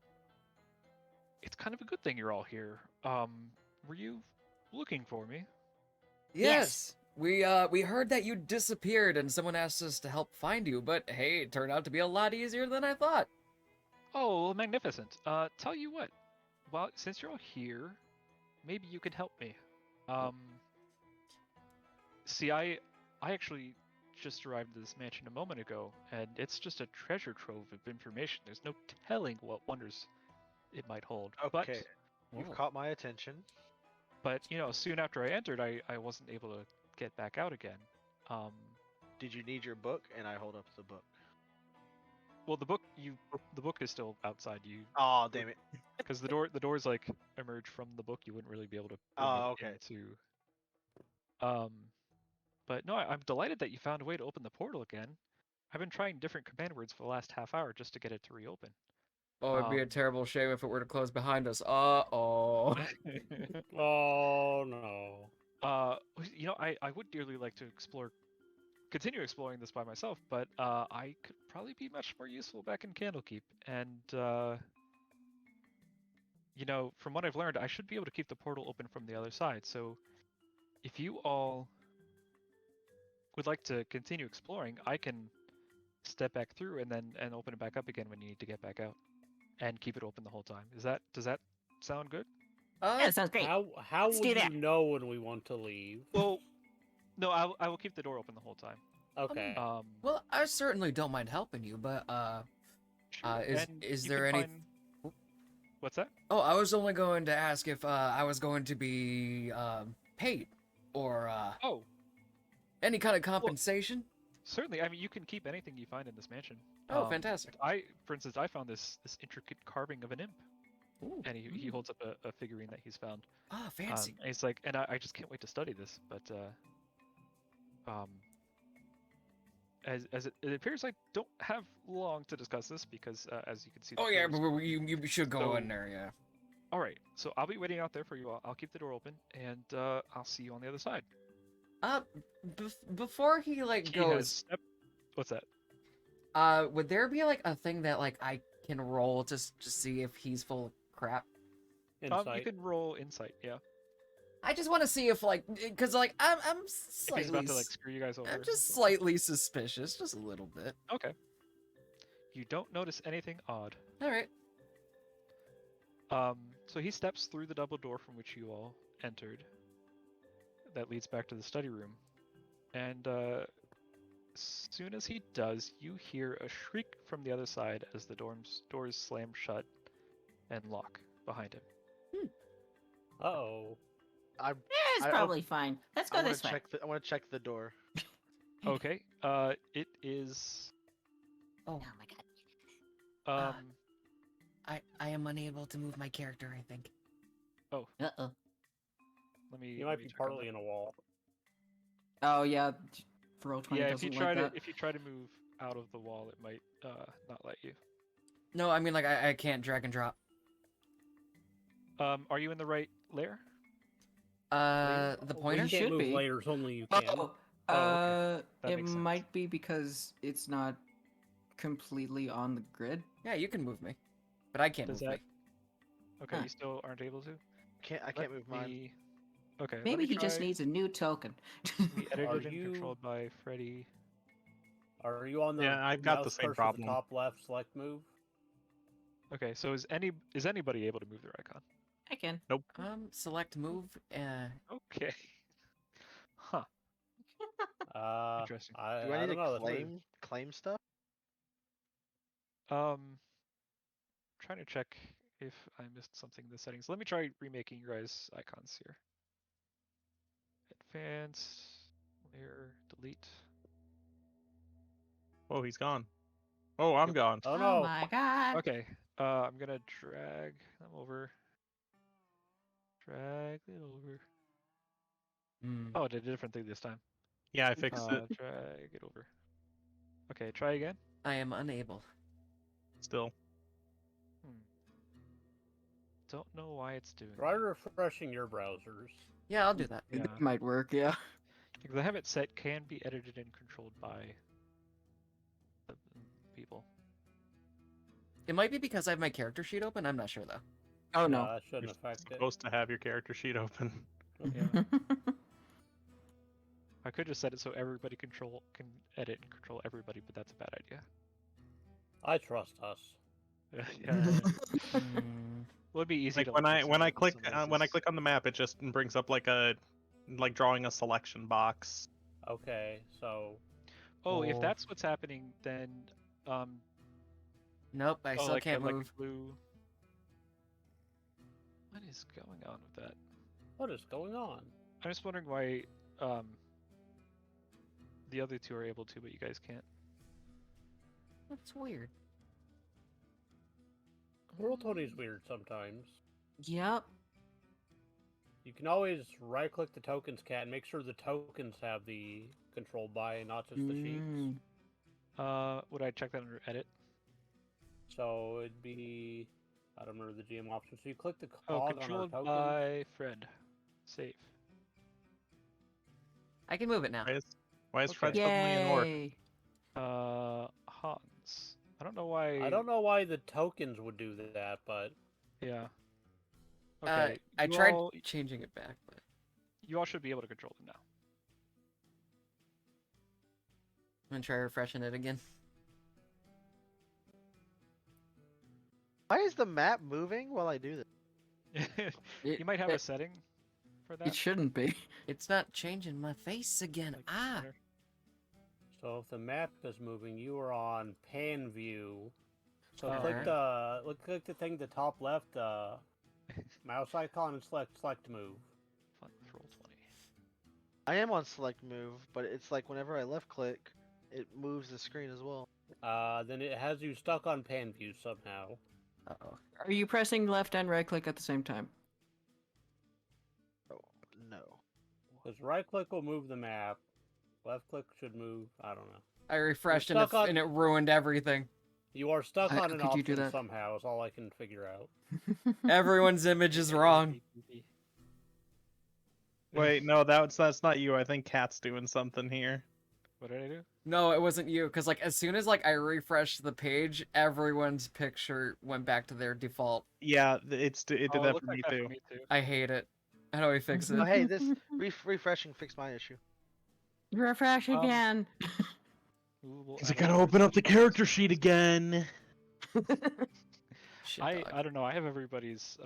it's kind of a good thing you're all here. Were you looking for me? Yes. We heard that you disappeared and someone asked us to help find you, but hey, it turned out to be a lot easier than I thought. Oh, well, magnificent. Tell you what. Well, since you're all here, maybe you could help me. See, I actually just arrived at this mansion a moment ago, and it's just a treasure trove of information. There's no telling what wonders it might hold. Okay. You've Oh. caught my attention. But soon after I entered, I wasn't able to get back out again. Did you need your book? And I hold up the book. Well, the book is still outside you, Oh, damn it. because the doors like emerge from the book. You wouldn't really be able to. bring Oh, it okay. Into. But no, I'm delighted that you found a way to open the portal again. I've been trying different command words for the last half hour just to get it to reopen. Oh, it'd be a terrible shame if it were to close behind us. Uh-oh. Oh no. I would dearly like to continue exploring this by myself, but I could probably be much more useful back in Candlekeep. And from what I've learned, I should be able to keep the portal open from the other side. So, if you all would like to continue exploring, I can step back through and open it back up again when you need to get back out, and keep it open the whole time. Does that sound good? Yeah, that sounds great. How Let's would do you that. know when we want to leave? Well, no, I will keep the door open the whole time. Okay. Well, I certainly don't mind helping you, but Sure. is And is you there can any? find- What's that? Oh, I was only going to ask if I was going to be paid or Oh, any kind of compensation. certainly. I mean, you can keep anything you find in this mansion. Oh, fantastic. For instance, I found this intricate carving of an imp, Ooh. and he holds up a figurine that he's found. Ah, fancy. And he's like, and I just can't wait to study this. But as it appears, I don't have long to discuss this because as you can see. the Oh yeah, doors- but you should go in So- there, yeah. All right, so I'll be waiting out there for you all. I'll keep the door open, and I'll see you on the other side. Before he like He goes, has what's that? would there be like a thing that like I can roll to see if he's full of crap? You Insight. can roll insight. Yeah. I just want to see if like, cause like I'm If he's slightly, about to like screw you guys over. I'm just slightly suspicious, just a little bit. Okay. You don't notice anything odd. All right. So he steps through the double door from which you all entered. That leads back to the study room, and as soon as he does, you hear a shriek from the other side as the doors slam shut and lock behind him. Uh-oh. I It's I- probably fine. Let's go want this to way. check I want to check the door. Okay. It is. Oh, Oh my god. Um. I am unable to move my character, I think. Uh-oh. Let me. You let might me be check on partly that. in a wall. Oh yeah. Roll 20 Yeah, if you doesn't try like to that. if you try to move out of the wall, it might not let you. No, I mean like I can't drag and drop. Are you in the right layer? The We pointer? You can't should move be. layers, only you can. Oh, Oh, okay. That it makes sense. might be because it's not completely on the grid? Yeah, you can move me, but I can't Does move that? me. Okay, Huh. you still aren't able to. I Let can't move mine. me- Okay, let Maybe me he just try. needs a new token. Be Are edited and you- controlled by Freddy. Are you on the Yeah, I've got the mouse same cursor problem. at the top left select move? Okay, so is anybody able to move their icon? I can. Select move. Okay. Huh. Interesting. Do I need don't to know. That's weird. claim stuff? Trying to check if I missed something in the settings. Let me try remaking your guys' icons here. Advanced, layer, delete. Oh, he's gone. Oh, I'm gone. Oh no! my god. Okay, I'm gonna drag them over. Drag it over. Oh, I did a different thing this time. Yeah, I fixed it. Drag it over. Okay, try again. I am unable. Still. Don't know why it's doing Try that. refreshing your browsers. Yeah, I'll do that. Yeah. That might work, yeah. Because I have it set can be edited and controlled by the people. It might be because I have my character sheet open. I'm not sure though. Oh No, no. that shouldn't You're affect it. supposed to have your character sheet open. Yeah. I could just set it so everybody can edit and control everybody, but that's a bad idea. I trust us. Yeah. Well, it'd be easy Like to when I listen to click somebody when I else's- click on the map, it just brings up like drawing a selection box. Okay, so Oh, if Oh. that's what's happening, then Nope, I still like can't like move. blue. What is going on with that? what is going on? I'm just wondering why the other two are able to, but you guys can't. That's weird. World Tony's weird sometimes. Yep. You can always right-click the tokens cat and make sure the tokens have the controlled by and not just the sheets. Would I check that under edit? So it'd be, I don't remember the GM option. So you click the Oh, cog on our controlled token. by Fred. Save. I can move it now. Why is Okay. Fred suddenly an orc? Yay. Hans. I don't know why. I don't know why the tokens would do that, but Yeah. Okay. I you tried all- changing it back, but You all should be able to control them now. I'm gonna try refreshing it again. Why is the map moving while I do this? You might have a setting for that. It shouldn't be. It's not changing my face again. like Ah! center. so if the map is moving, you are on pan view. So Oh, click alright. click the thing at the top left mouse icon and select move. Fun, roll 20. I am on select move, but it's like whenever I left click, it moves the screen as well. Then it has you stuck on pan view somehow. Uh-oh. Are you pressing left and right click at the same time? Oh, no. Because right click will move the map, left click should move. I don't know. I refreshed and stuck on- and it ruined everything. You are stuck on an could you do option that? somehow. Is all I can figure out. Everyone's image is wrong. Wait, no, that's not you. I think Cat's doing something here. What did I do? No, it wasn't you, because like as soon as like I refreshed the page, everyone's picture went back to their default. Yeah, it did Oh, it that looked for like me that too. for me too. I hate it. How do I fix it? Oh, hey, this refreshing fixed my issue. Refresh again. Movable Cause I and gotta other open up the settings. character sheet again. Shit, I dog. don't know. I have everybody's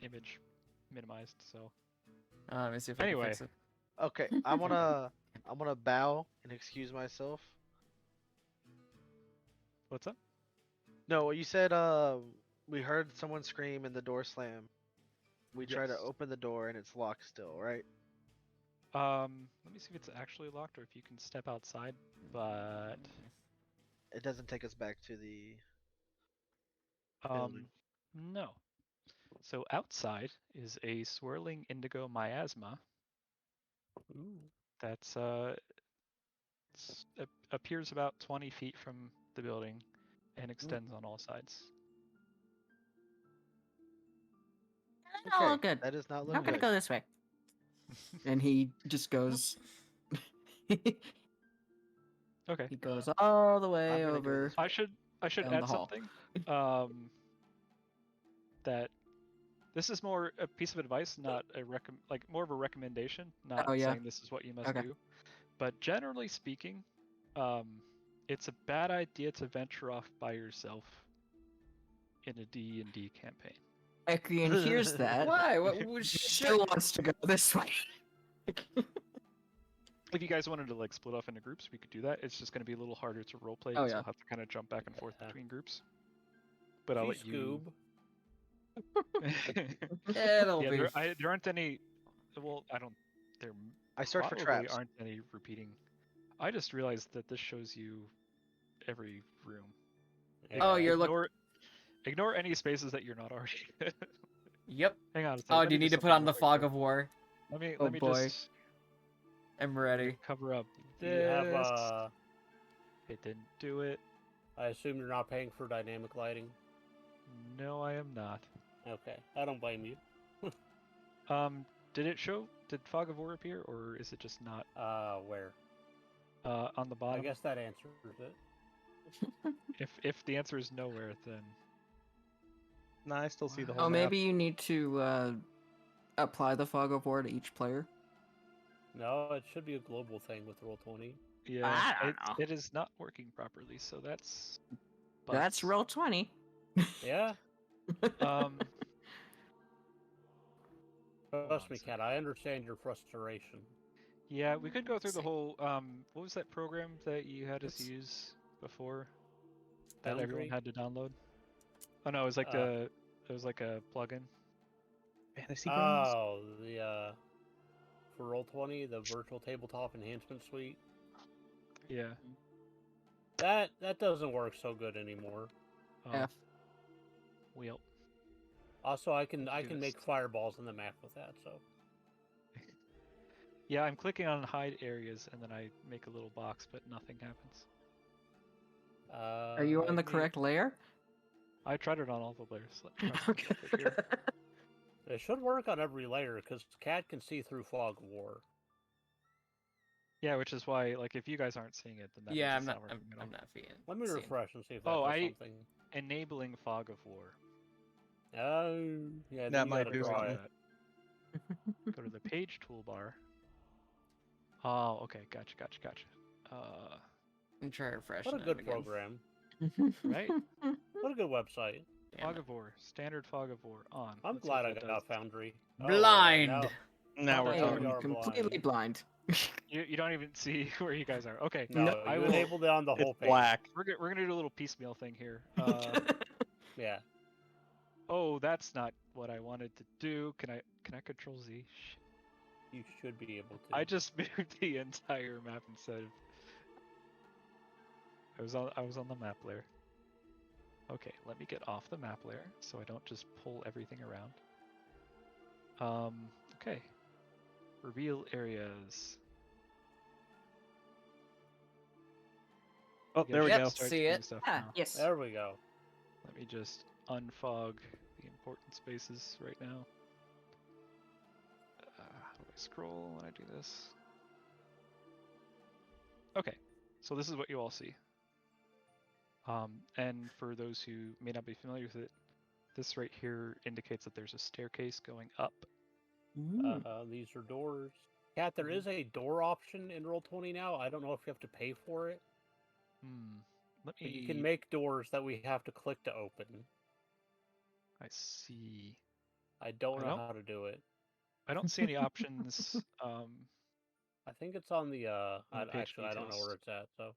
image minimized, so Let me see if I Anyway. can fix it. Okay, I'm gonna bow and excuse myself. what's up? No, you said we heard someone scream and the door slam. We try to Yes. open the door and it's locked still, right? Let me see if it's actually locked or if you can step outside. But It doesn't take us back to the um, building. no. So outside is a swirling indigo miasma. Ooh. That's appears about 20 feet from the building and extends on all sides. Oh, good. That does not I'm look gonna good. go this way. And he just goes. Okay. He goes all the I'm way gonna go over. this way. I should Down add the hall. something. That this is more a piece of advice, not a more of a recommendation, not Oh, yeah. saying this is what you must Okay. do. But generally speaking, it's a bad idea to venture off by yourself in a D&D campaign. Ekrian hears that. Why? What was Still wants to go this way. If you guys wanted to like split off into groups, we could do that. It's just going to be a little harder to roleplay Oh, because yeah. we'll have to kind of jump back and forth Yeah. between groups. But I'll let Scoob. It'll yeah, be. there aren't any. Well, I don't. There I search for probably traps. aren't any repeating. I just realized that this shows you every room. Oh, you're looking. Ignore any spaces that you're not already. Yep. Hang on a second. Oh, let do you me need to do put on something the real quick fog here. of war? Let me boy. just I'm ready. cover up Do this. you have It didn't do it. I assume you're not paying for dynamic lighting. No, I am not. Okay, I don't blame you. Did it show? Did Fog of War appear, or is it just not Where? on the bottom? I guess that answers it. If the answer is nowhere, then Nah, I still see the whole Oh, map. maybe you need to apply the fog of war to each player. No, it should be a global thing with Roll20. yeah, I don't know. it is not working properly. So that's That's butts. roll 20. Yeah, Um, trust on me, a Cat. I understand your frustration. yeah, we could go through the see. whole. What was that program that you had us It's- use before? That everyone Foundry? had to download. Oh no, it was like it was like a plugin. Fantasy Grounds? Oh, the for Roll20, the virtual tabletop enhancement suite. Yeah. That doesn't work so good anymore. Yeah. Well, Also, I can Do make this. fireballs in the map with that. So yeah, I'm clicking on hide areas and then I make a little box, but nothing happens. Are you on the me- correct layer? I tried it on all the layers. Let me try something real quick here. It should work on every layer because Cat can see through Fog of War. Yeah, which is why, like, if you guys aren't seeing it, then that Yeah, means I'm it's not. working at all. I'm not feeling. Let me seeing. refresh and see if that Oh, does something. Enabling Fog of War. Oh, yeah, That then you might gotta do draw something. it. Go to the page toolbar. Oh, okay, gotcha. I'm trying to refresh. What a that good again. program. Right? What a good website. Damn Fog it. of War, standard Fog of War on. I'm Let's see glad I what that got does. Foundry. Blind. Oh, Now we're Hey, I talking. we am are completely blind. You don't even see where you guys are. Okay, no, No, I you will. enabled it on the whole It's page. black. We're gonna do a little piecemeal thing here. Yeah. Oh, that's not what I wanted to do. Can I Control Z? Shit. You should be able to. I just moved the entire map instead of. I was on the map layer. Okay, let me get off the map layer so I don't just pull everything around. Okay. Reveal areas. Oh, You guys there we should go. start See seeing it? Stuff Ah, now. yes. There we go. Let me just unfog the important spaces right now. How do I scroll when I do this? Okay, so this is what you all see. And for those who may not be familiar with it, this right here indicates that there's a staircase going up. These are doors. Cat, there is a door option in Roll20 now. I don't know if you have to pay for it. Let But me. you can make doors that we have to click to open. I see. I don't I know don't- how to do it. I don't see any options. I think it's on the On the page actually I don't know details. where it's at, so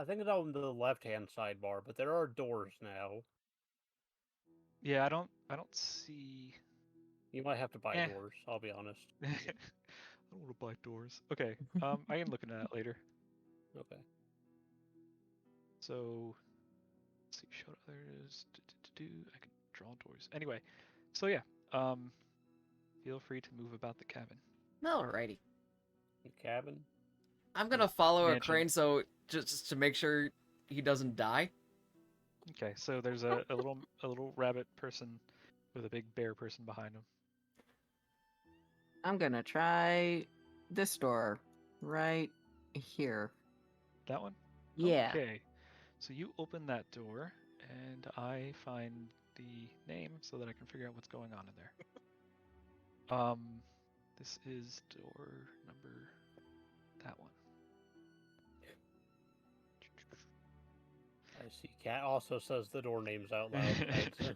I think it's on the left-hand sidebar, but there are doors now. Yeah, I don't see. You might have to buy Eh. doors, I'll be honest. I don't want to buy doors. Okay, I can look into that later. Okay. So, let's see, show others. I can draw doors. Anyway, so yeah, feel free to move about the cabin. Alrighty. The cabin. I'm gonna follow a Mansion. crane so just to make sure he doesn't die. Okay, so there's a little rabbit person with a big bear person behind him. I'm gonna try this door right here. That one? Yeah. Okay. So you open that door, and I find the name so that I can figure out what's going on in there. This is door number that one. I see. Cat also says the door names out loud.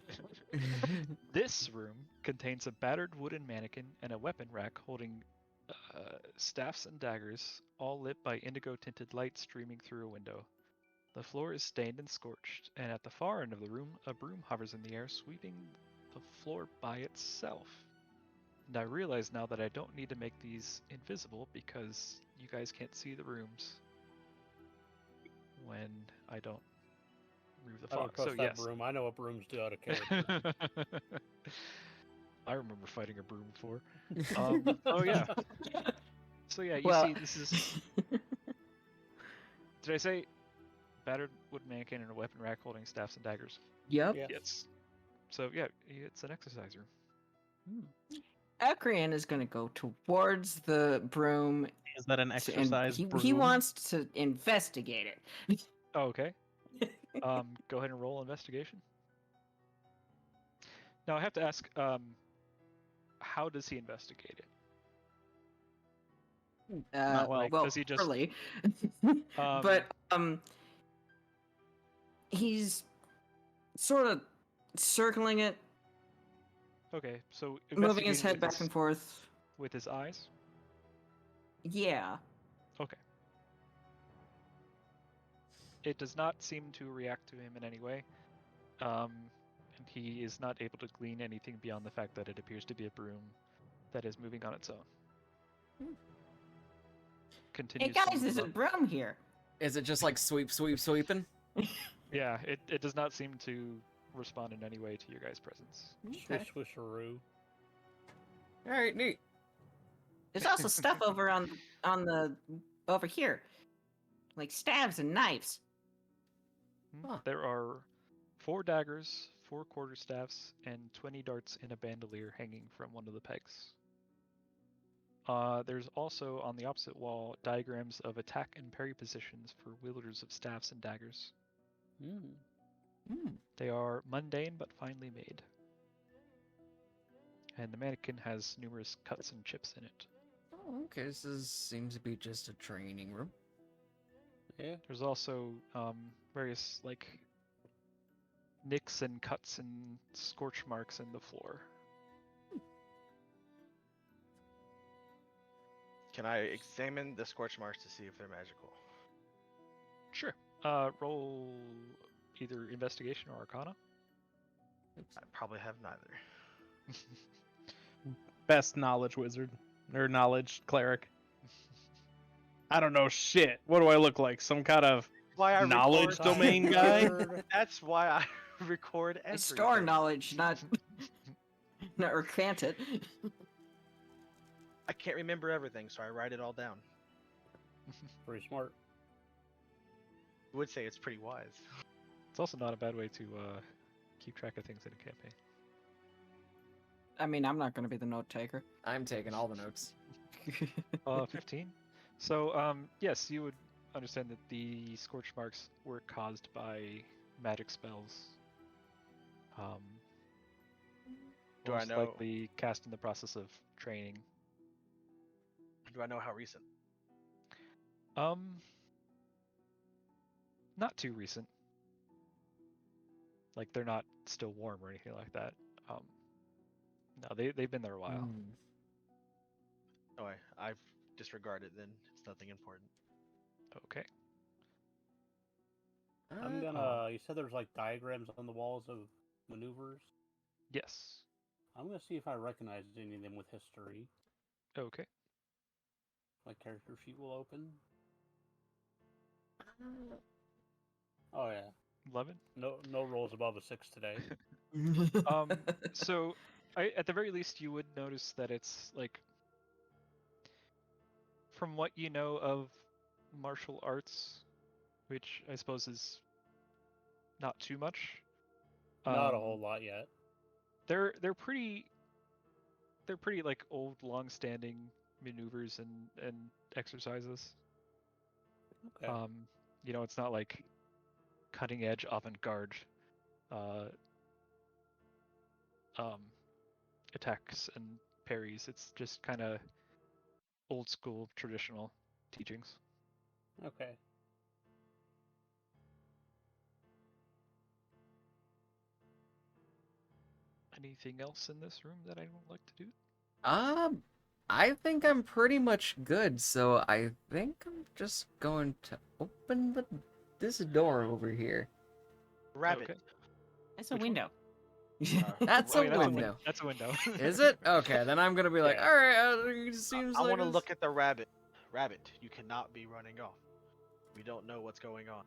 This room contains a battered wooden mannequin and a weapon rack holding staffs and daggers, all lit by indigo-tinted light streaming through a window. The floor is stained and scorched, and at the far end of the room, a broom hovers in the air, sweeping the floor by itself. And I realize now that I don't need to make these invisible because you guys can't see the rooms when I don't remove the I don't fog. trust So that yes. broom. I know what brooms do out of character. I remember fighting a broom before. Oh yeah. So yeah, you Well- see, this is. Did I say battered wood mannequin and a weapon rack holding staffs and daggers? Yep. Yeah. Yes. So yeah, it's an exercise room. Ekrian is going to go towards the broom. Is that an and exercise? he broom? wants to investigate it. Oh, okay. Go ahead and roll investigation. Now I have to ask, how does he investigate it? Not well. Does he just- poorly. Um, But he's sort of circling it, Okay, so moving his investigating head with back and forth. with his eyes. Yeah. Okay. It does not seem to react to him in any way, and he is not able to glean anything beyond the fact that it appears to be a broom that is moving on its own. Hey Continues. guys, to there's move a up. broom here. Is it just like sweeping? Yeah, it does not seem to respond in any way to your guys' presence. Swish swisheroo. All right, neat. There's also stuff over on the over here, like stabs and knives. Huh. There are 4 daggers, 4 quarterstaffs, and 20 darts in a bandolier hanging from one of the pegs. There's also on the opposite wall diagrams of attack and parry positions for wielders of staffs and daggers. They are mundane but finely made. And the mannequin has numerous cuts and chips in it. Oh, okay. Seems to be just a training room. Yeah. There's also various like nicks and cuts and scorch marks in the floor. Can I examine the scorch marks to see if they're magical? Sure. Roll either investigation or arcana. I probably have neither. Best knowledge wizard or knowledge cleric. I don't know shit. What do I look like? Some kind of Why I knowledge record- domain guy? That's why I record I everything. store knowledge, not not recant it. I can't remember everything, so I write it all down. Pretty smart. I would say it's pretty wise. It's also not a bad way to keep track of things in a campaign. I mean, I'm not going to be the note taker. I'm taking all the notes. 15. So, yes, you would understand that the scorch marks were caused by magic spells. Do I Most know- likely cast in the process of training. Do I know how recent? Not too recent. Like they're not still warm or anything like that. No, they've been there a while. Oh, I've disregarded then. It's nothing important. Okay. I'm gonna. You said there's like diagrams on the walls of maneuvers. Yes. I'm gonna see if I recognize any of them with history. Okay. My character sheet will open. Oh yeah. 11. No rolls above a 6 today. So, at the very least, you would notice that it's like, from what you know of martial arts, which I suppose is not too much. Not a whole lot yet. They're pretty like old, long-standing maneuvers and exercises. Okay. You know, it's not like cutting edge avant-garde attacks and parries. It's just kind of old school traditional teachings. Okay. Anything else in this room that I don't like to do? I think I'm pretty much good, so I think I'm just going to open this door over here. Rabbit. Okay. It's a Which one? window. That's Oh, a yeah, window. That's a window. Is it? Okay, then I'm gonna be like, Yeah. alright, it seems I like want to it's- look at the rabbit. Rabbit, you cannot be running off. We don't know what's going on.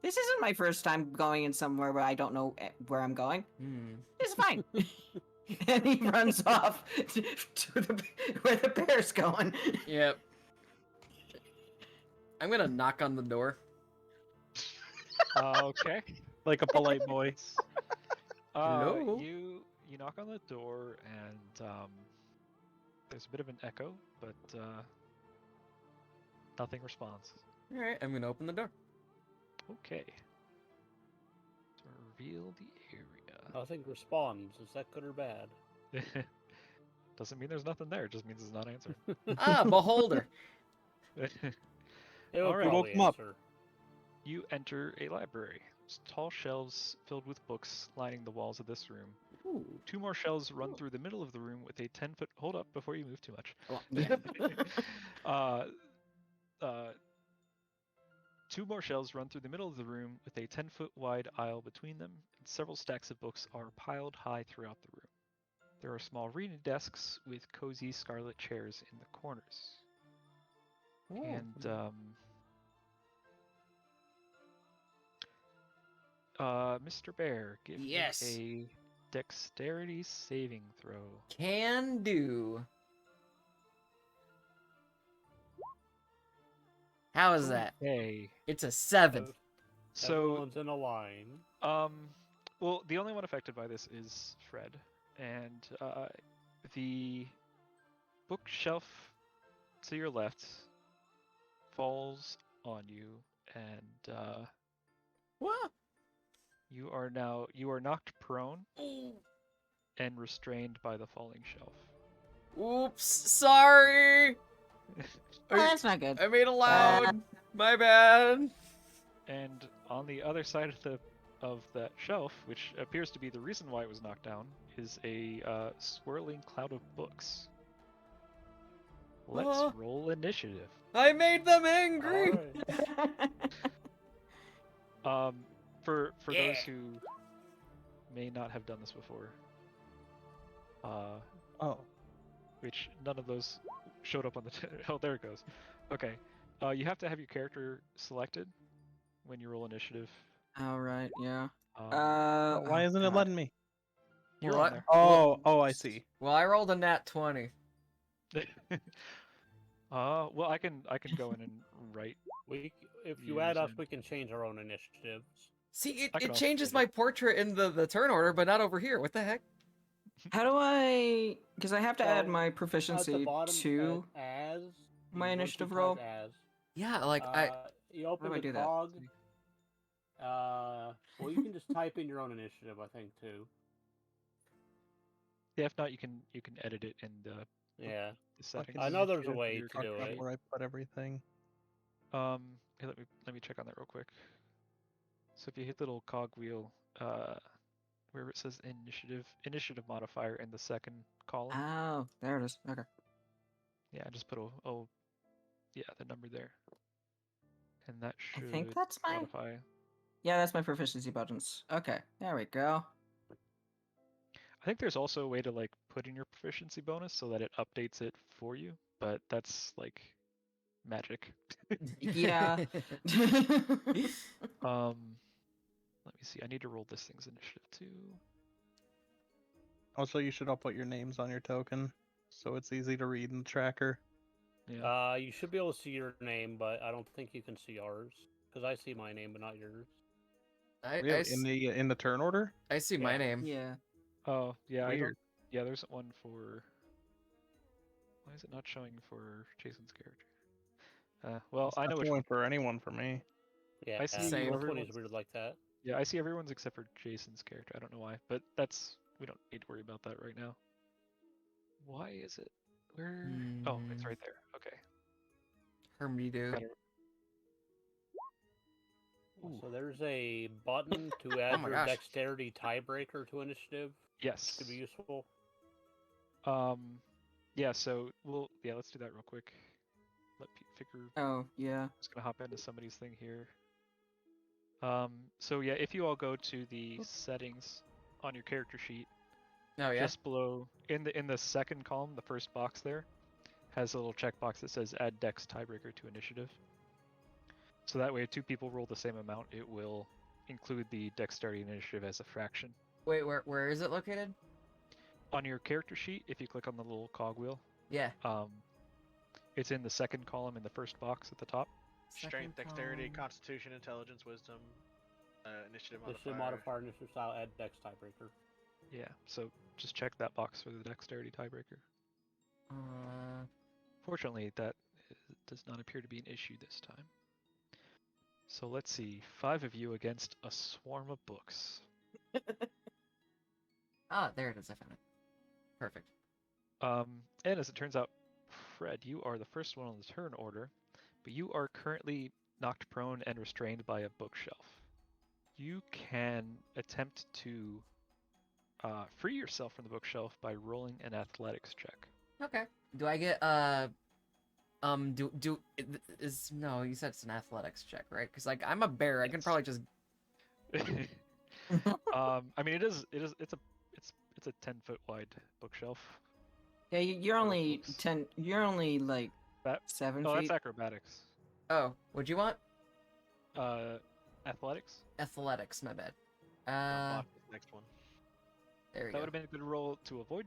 This isn't my first time going in somewhere where I don't know where I'm going. It's fine. And he runs off to where the bear's going. Yep. I'm gonna knock on the door. Okay. Like a polite boy. Hello? You knock on the door and there's a bit of an echo, but nothing responds. Alright, I'm gonna open the door. Okay. So reveal the Nothing responds. Is that good or bad? area. Doesn't mean there's nothing there. It just means it's not answered. Ah, beholder. It would Alright. You woke probably him up. answer. You enter a library. There's tall shelves filled with books lining the walls of this room. Ooh. 2 more shelves run through the middle of the room with a 10-foot. Hold up before you move too much. Well, yeah. 2 more shelves run through the middle of the room with a 10-foot wide aisle between them, and several stacks of books are piled high throughout the room. There are small reading desks with cozy scarlet chairs in the corners. And Mr. Bear, give Yes. me a dexterity saving throw. Can do. How is that? Okay. It's a 7. So, Everyone's in a line. well, the only one affected by this is Fred, and the bookshelf to your left falls on you, and What? you are knocked prone and restrained by the falling shelf. Oops, sorry. Oh, that's not good. I made a loud. My bad. And on the other side of that shelf, which appears to be the reason why it was knocked down, is a swirling cloud of books. Let's Oh. roll initiative. I made them angry. Alright. For those Yeah. who may not have done this before, Oh. which none of those showed up on the. Oh, there it goes. Okay. You have to have your character selected when you roll initiative. All right, yeah. Why isn't it God. letting me? You're Well, on there. Oh, I see. Well, I rolled a nat 20. Well, I can go in and write. If you add us, Using- we can change our own initiatives. See, I can it also changes change my it. portrait in the turn order, but not over here. What the heck? How do I? Because I have to add So, my At the proficiency bottom, to as my once you initiative type roll. As, Yeah, like you open do I the do that? cog. Well, you can just type in your own initiative, I think, too. Yeah, if not, you can edit it in the Yeah. settings. I know there's a Initiative way you're to talking do about it. Where I put everything. Here, let me check on that real quick. So if you hit the little cog wheel, where it says initiative modifier in the second column, Oh, there it is. Okay. yeah, just put the number there, and that I should think that's my. modify. Yeah, that's my proficiency buttons. Okay, there we go. I think there's also a way to like put in your proficiency bonus so that it updates it for you, but that's like magic. Yeah. Let me see. I need to roll this thing's initiative too. Also, you should all put your names on your token, so it's easy to read in the tracker. Yeah. You should be able to see your name, but I don't think you can see ours because I see my name, but not yours. Really? In the turn order? I see my Yeah. name. Yeah. Oh, yeah. I don't, Weird. yeah, there's one for. Why is it not showing for Jason's character? Well, I know That's which one one. for anyone for me. Yeah, I see Same. 120 is everyone's- weird like that. Yeah, I see everyone's except for Jason's character. I don't know why, but we don't need to worry about that right now. Why is it? Where? Oh, it's right there. Okay. Hermido. Got it. Ooh, So there's a button to add my your gosh. dexterity tiebreaker to initiative. yes. Could be useful. Yeah. So let's do that real quick. Let Pete figure. Oh, yeah. I'm just gonna hop into somebody's thing here. So yeah, if you all go to the settings on your character sheet, Oh yeah. just below in the second column, the first box there has a little checkbox that says add dex tiebreaker to initiative. So that way, if two people roll the same amount, it will include the dexterity initiative as a fraction. Wait, where is it located? On your character sheet, if you click on the little cogwheel, Yeah. it's in the second column in the first box at the top. Strength, dexterity, column. constitution, intelligence, wisdom, initiative Initiative modifier. modifier, initiative style, add dex tiebreaker. Yeah, so just check that box for the dexterity tiebreaker. Fortunately, that does not appear to be an issue this time. So let's see, 5 of you against a swarm of books. Ah, there it is. I found it. Perfect. And as it turns out, Fred, you are the first one on the turn order, but you are currently knocked prone and restrained by a bookshelf. You can attempt to free yourself from the bookshelf by rolling an athletics check. Okay. Do I get no? You said it's an athletics check, right? Because like I'm a bear, I can Yes. probably just. I mean, it's a 10-foot wide bookshelf. Yeah, you're Or only books. 10. You're only like That 7 Oh, feet. that's acrobatics. Oh, what'd you want? Athletics. Athletics. My bad. Block this next one. There we That would go. have been a good roll to avoid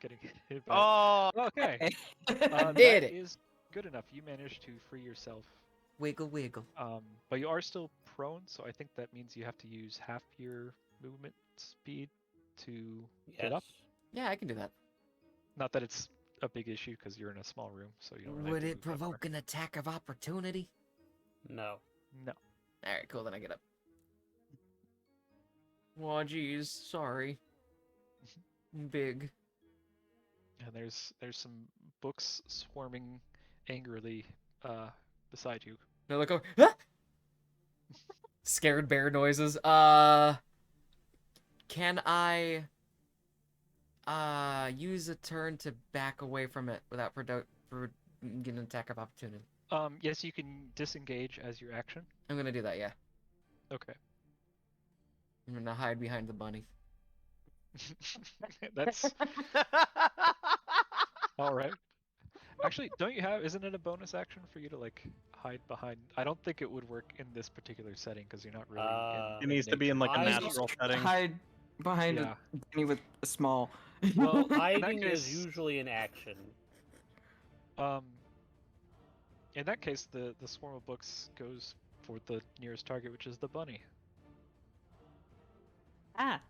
getting hit. By Oh, okay. Did That it. is good enough. You managed to free yourself. Wiggle, wiggle. But you are still prone, so I think that means you have to use half your movement speed to get up. Yeah, I can do that. Not that it's a big issue because you're in a small room, so you don't really Would have to it move that far. provoke an attack of opportunity? No. No. All right, cool. Then I get up. Oh, geez, sorry. Big. And there's some books swarming angrily beside you. No, look over. Ah! Scared bear noises. Can I use a turn to back away from it without getting an attack of opportunity? Yes, you can disengage as your action. I'm gonna do that. Yeah, Okay. I'm gonna hide behind the bunny. That's all right. Actually, isn't it a bonus action for you to like hide behind? I don't think it would work in this particular setting because you're not really. It It needs to be in like a I- natural setting. Hide behind Yeah. a bunny with a small. Well, Hiding case- is usually an action. In that case, the swarm of books goes for the nearest target, which is the bunny. Ah.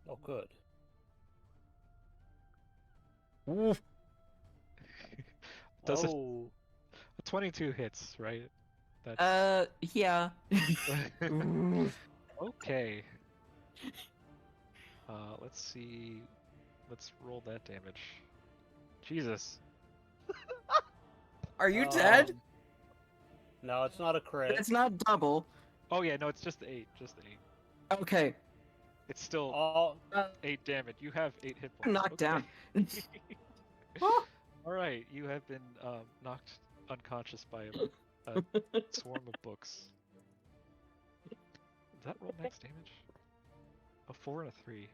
Oh, good. Oof. Does a Oh, 22 hits, right? That's Yeah. okay. Let's see. Let's roll that damage. Jesus. Are you dead? No, it's not a crit. It's not double. Oh yeah, no, it's just the 8. Just the 8. Okay. It's still All, 8 damage. You have 8 hit points. I'm knocked down. All right, you have been knocked unconscious by a swarm of books. Does that roll max damage? A 4 and a 3.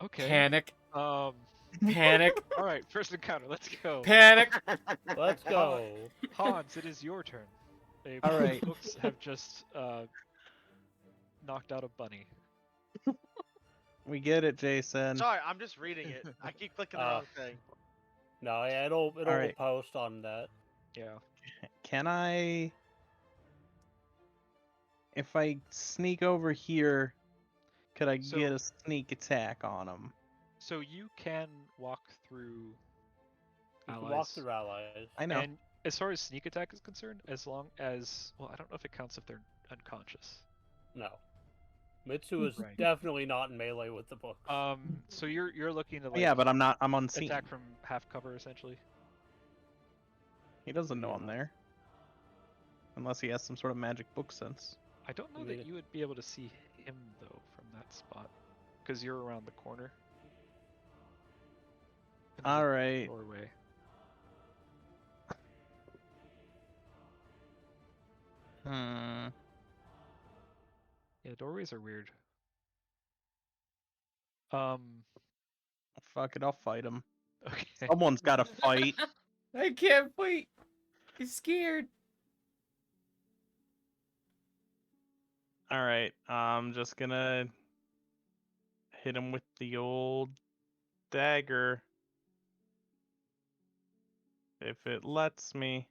Okay. Panic. Um. Panic. All right, first encounter. Let's go. Panic. let's go. Hans, it is your turn. A All right. Books have just knocked out a bunny. We get it, Jason. sorry, I'm just reading it. I keep clicking the wrong thing. No, yeah, it'll right. post on that. Yeah. Can I, if I sneak over here, could I So- get a sneak attack on him? So you can walk through You can walk allies. through allies. I know. And as far as sneak attack is concerned, as long as I don't know if it counts if they're unconscious. No. Mitsu is Right. definitely not in melee with the books. So you're looking to like Yeah, but I'm not. I'm unseen. attack from half cover essentially. He doesn't know I'm there. Unless he has some sort of magic book sense. I don't know Yeah. that you would be able to see him though from that spot, because you're around the corner. In the Alright. Doorway. Hmm. Yeah, doorways are weird. Fuck it, I'll fight him. Okay. Someone's gotta fight. I can't wait. I'm scared. Alright, I'm just gonna hit him with the old dagger. If it lets me.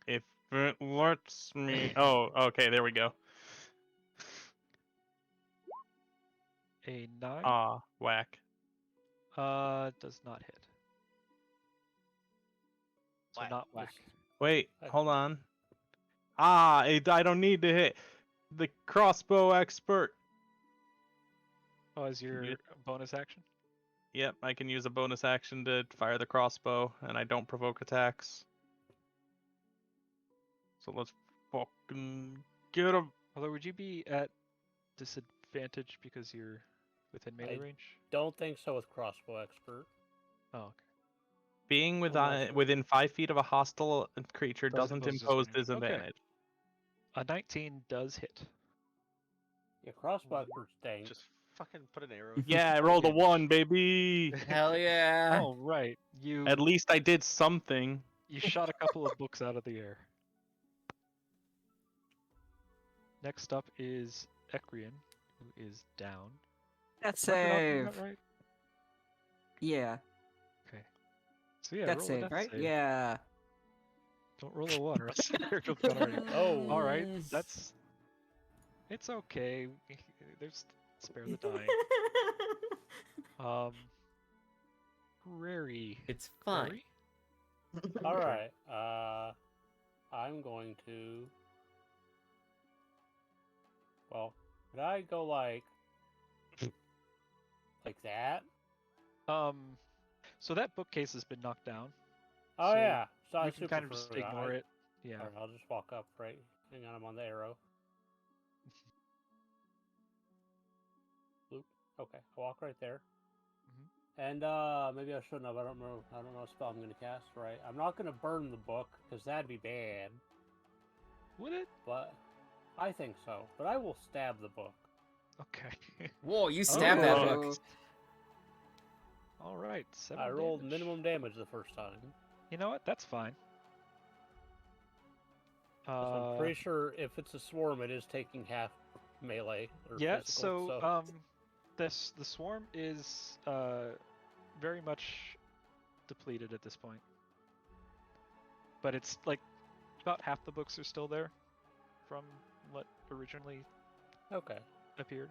If it lets me. Oh, okay, there we go. A 9. Ah, whack. Does not hit. So Whack. not whack. Wait, I- hold on. Ah, I don't need to hit the crossbow expert. Oh, as your you- bonus action? Yep, I can use a bonus action to fire the crossbow, and I don't provoke attacks. So let's fucking get him. Although, would you be at disadvantage because you're within melee I- range? Don't think so with crossbow expert. Oh, okay. Being I'm not sure. within 5 feet of a hostile creature Doesn't doesn't impose impose disadvantage. Okay. disadvantage. A 19 does hit. Yeah, crossbow expert's dang. Just fucking put an arrow. Yeah, I rolled a 1, baby. Hell yeah. Oh, right. You At least I did something. you shot a couple of books out of the air. Next up is Ekrian, who is down. That's Am I pronouncing save. that right? Yeah, Okay. So yeah, that roll a save, death right? save. Yeah. Don't roll a 1 or else there goes one already. Oh. All right, it's okay. There's spare the dying. Creriy. It's fine. Creriy? All Okay. right. I'm going to. Well, could I go like that? So that bookcase has been knocked down. Oh So yeah. So I You can super kind of just forgot. ignore it. Yeah. Alright, I'll just walk up. Right. Hang on, I'm on the arrow. Loop. Okay, I'll walk right there. And maybe I shouldn't have. I don't know what spell I'm gonna cast. Right. I'm not gonna burn the book because that'd be bad. Would it? But I think so. But I will stab the book. Okay. Whoa, you stabbed that Oh. book. All right. 7 I rolled damage. minimum damage the first time. You know what? That's fine. So I'm pretty sure if it's a swarm, it is taking half melee. Or Yeah. physical, So the swarm is very much depleted at this point. But it's like about half the books are still there from what originally okay. appeared.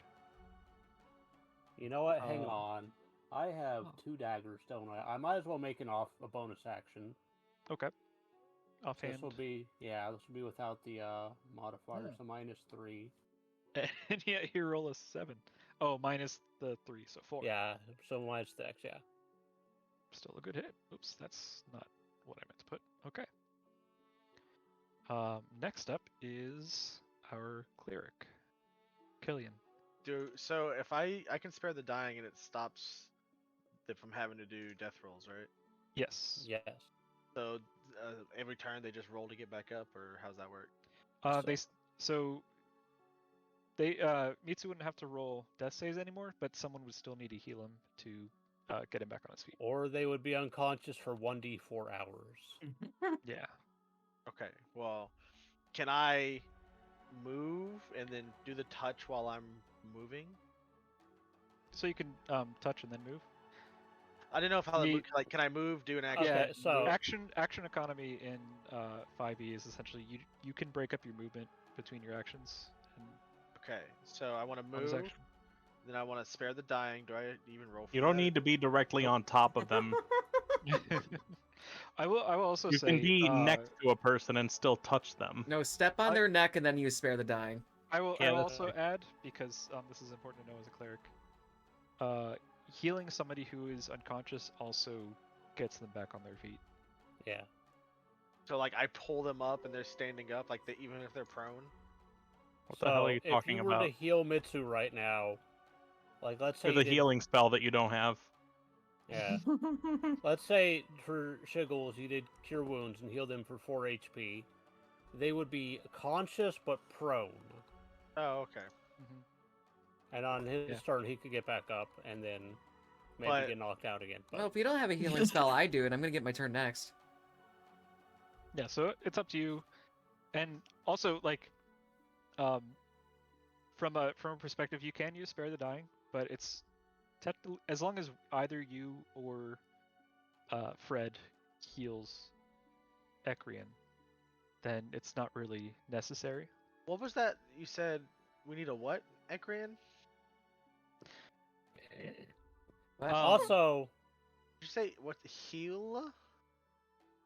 You know what? Hang Um, on. I have oh. 2 daggers, don't I? I might as well make a bonus action. Okay. This Offhand. will be this will be without the modifier, so -3. And yet you roll a 7. Oh, minus the 3, so 4. Yeah, so -6, yeah. Still a good hit. Oops, that's not what I meant to put. Okay. Next up is our cleric, Caleiane. So if I can spare the dying and it stops them from having to do death rolls, right? Yes. Yes. So every turn they just roll to get back up, or how's that work? Mitsu wouldn't have to roll death saves anymore, but someone would still need to heal him to get him back on his feet. Or they would be unconscious for 1d4 hours. Yeah. Okay. Well, can I move and then do the touch while I'm moving? So you can touch and then move. I didn't know if how Me- like can I move, do an action? Okay, Yeah. so- Action economy in 5e is essentially you can break up your movement between your actions and Okay, so I want to bonus move. action. Then I want to spare the dying. Do I even roll for You don't that? need to be directly on top of them. I will also You say can be next to a person and still touch them. No, step on I- their neck and then you spare the dying. I will Yeah, that's also fine. add, because this is important to know as a cleric, healing somebody who is unconscious also gets them back on their feet. Yeah. So like I pull them up and they're standing up, like even if they're prone. What the hell are you if talking you were about? to heal Mitsu right now, like let's say There's you a did- healing spell that you don't have. Yeah. Let's say for Shiggles you did cure wounds and heal them for 4 HP. They would be conscious but prone. Oh, okay. And on his Yeah. turn he could get back up and then maybe But- get knocked out again. But Well, if you don't have a healing spell, I do, and I'm gonna get my turn next. Yeah, so it's up to you. And also, like, from a perspective, you can use spare the dying, but it's technically, as long as either you or Fred heals Ekrian, then it's not really necessary. What was that? You said we need a what, Ekrian? What? also, Did you say what heal?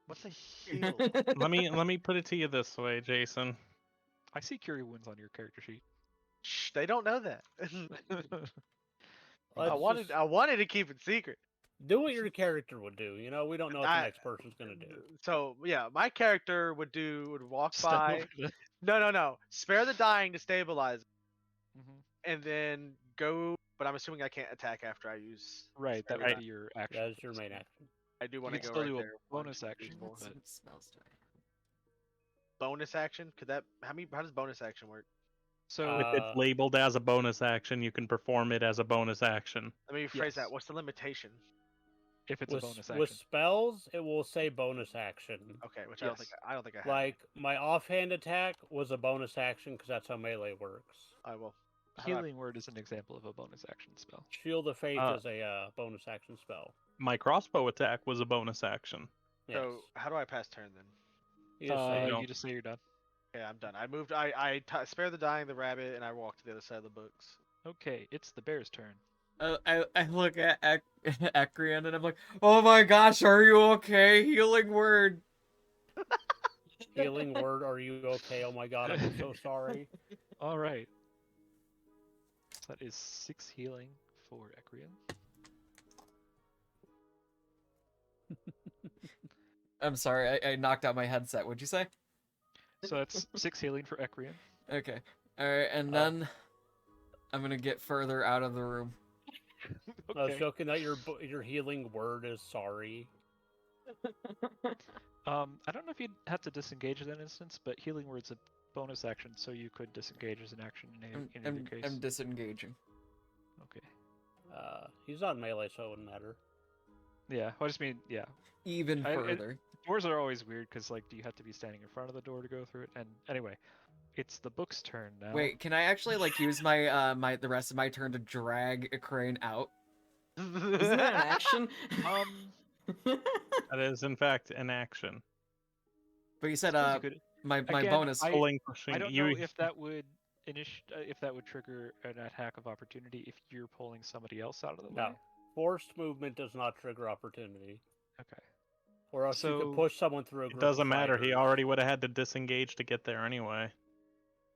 What's a heal? let me put it to you this way, Jason. I see cure wounds on your character sheet. Shh, they don't know that. I let's wanted just I wanted to keep it secret. do what your character would do. You know, we don't know what the next person's gonna do. So yeah, my character would walk Step by. over the- No. Spare the dying to stabilize it, Mhm. and then go. But I'm assuming I can't attack after I use. Right, spare that the would dying. be your action. That is for your this main one. action. I do want You to can go still right do a there. One, bonus two, three, action, four. What but- smells do I have? Bonus action? Could that? How does bonus action work? So If it's labeled as a bonus action, you can perform it as a bonus action. Let me rephrase Yes. that. What's the limitation? if it's with, a bonus with action, spells, it will say bonus action. Okay, which I don't think Yes. I don't think I have. Like my offhand attack was a bonus action because that's how melee works. I will. How do I- healing word is an example of a bonus action spell. Shield of Faith Uh, is a bonus action spell. My crossbow attack was a bonus action. Yes. So how do I pass turn then? You just say, no. You just say you're done. Okay, I'm done. I moved. I spare the dying, the rabbit, and I walked to the other side of the books. Okay, it's the bear's turn. I look at Ekrian and I'm like, oh my gosh, are you okay? Healing word. healing word, are you okay? Oh my god, I'm so sorry. All right. So that is 6 healing for Ekrian. I'm sorry, I knocked out my headset. What'd you say? So that's 6 healing for Ekrian. Okay. Alright, and then I'm gonna get further out of the room. I was Okay. joking that your healing word is sorry. I don't know if you'd have to disengage in that instance, but healing word's a bonus action, so you could disengage as an action in either case. I'm disengaging. Okay. He's not melee, so it wouldn't matter. Yeah, I just mean, yeah. Even I- further. Doors are always weird because, like, do you have to be standing in front of the door to go through it? And anyway, it's the book's turn now. Wait, can I actually like use my the rest of my turn to drag a crane out? Isn't that an action? That is, in fact, an action. But you said Suppose you could- my Again, bonus. Pulling, pushing. I don't you, know if that would if that would trigger an attack of opportunity if you're pulling somebody else out of the way. No. Forced movement does not trigger opportunity. Okay. Or else you So- could push someone through a It group doesn't of matter. He fighters. already would have had to disengage to get there anyway.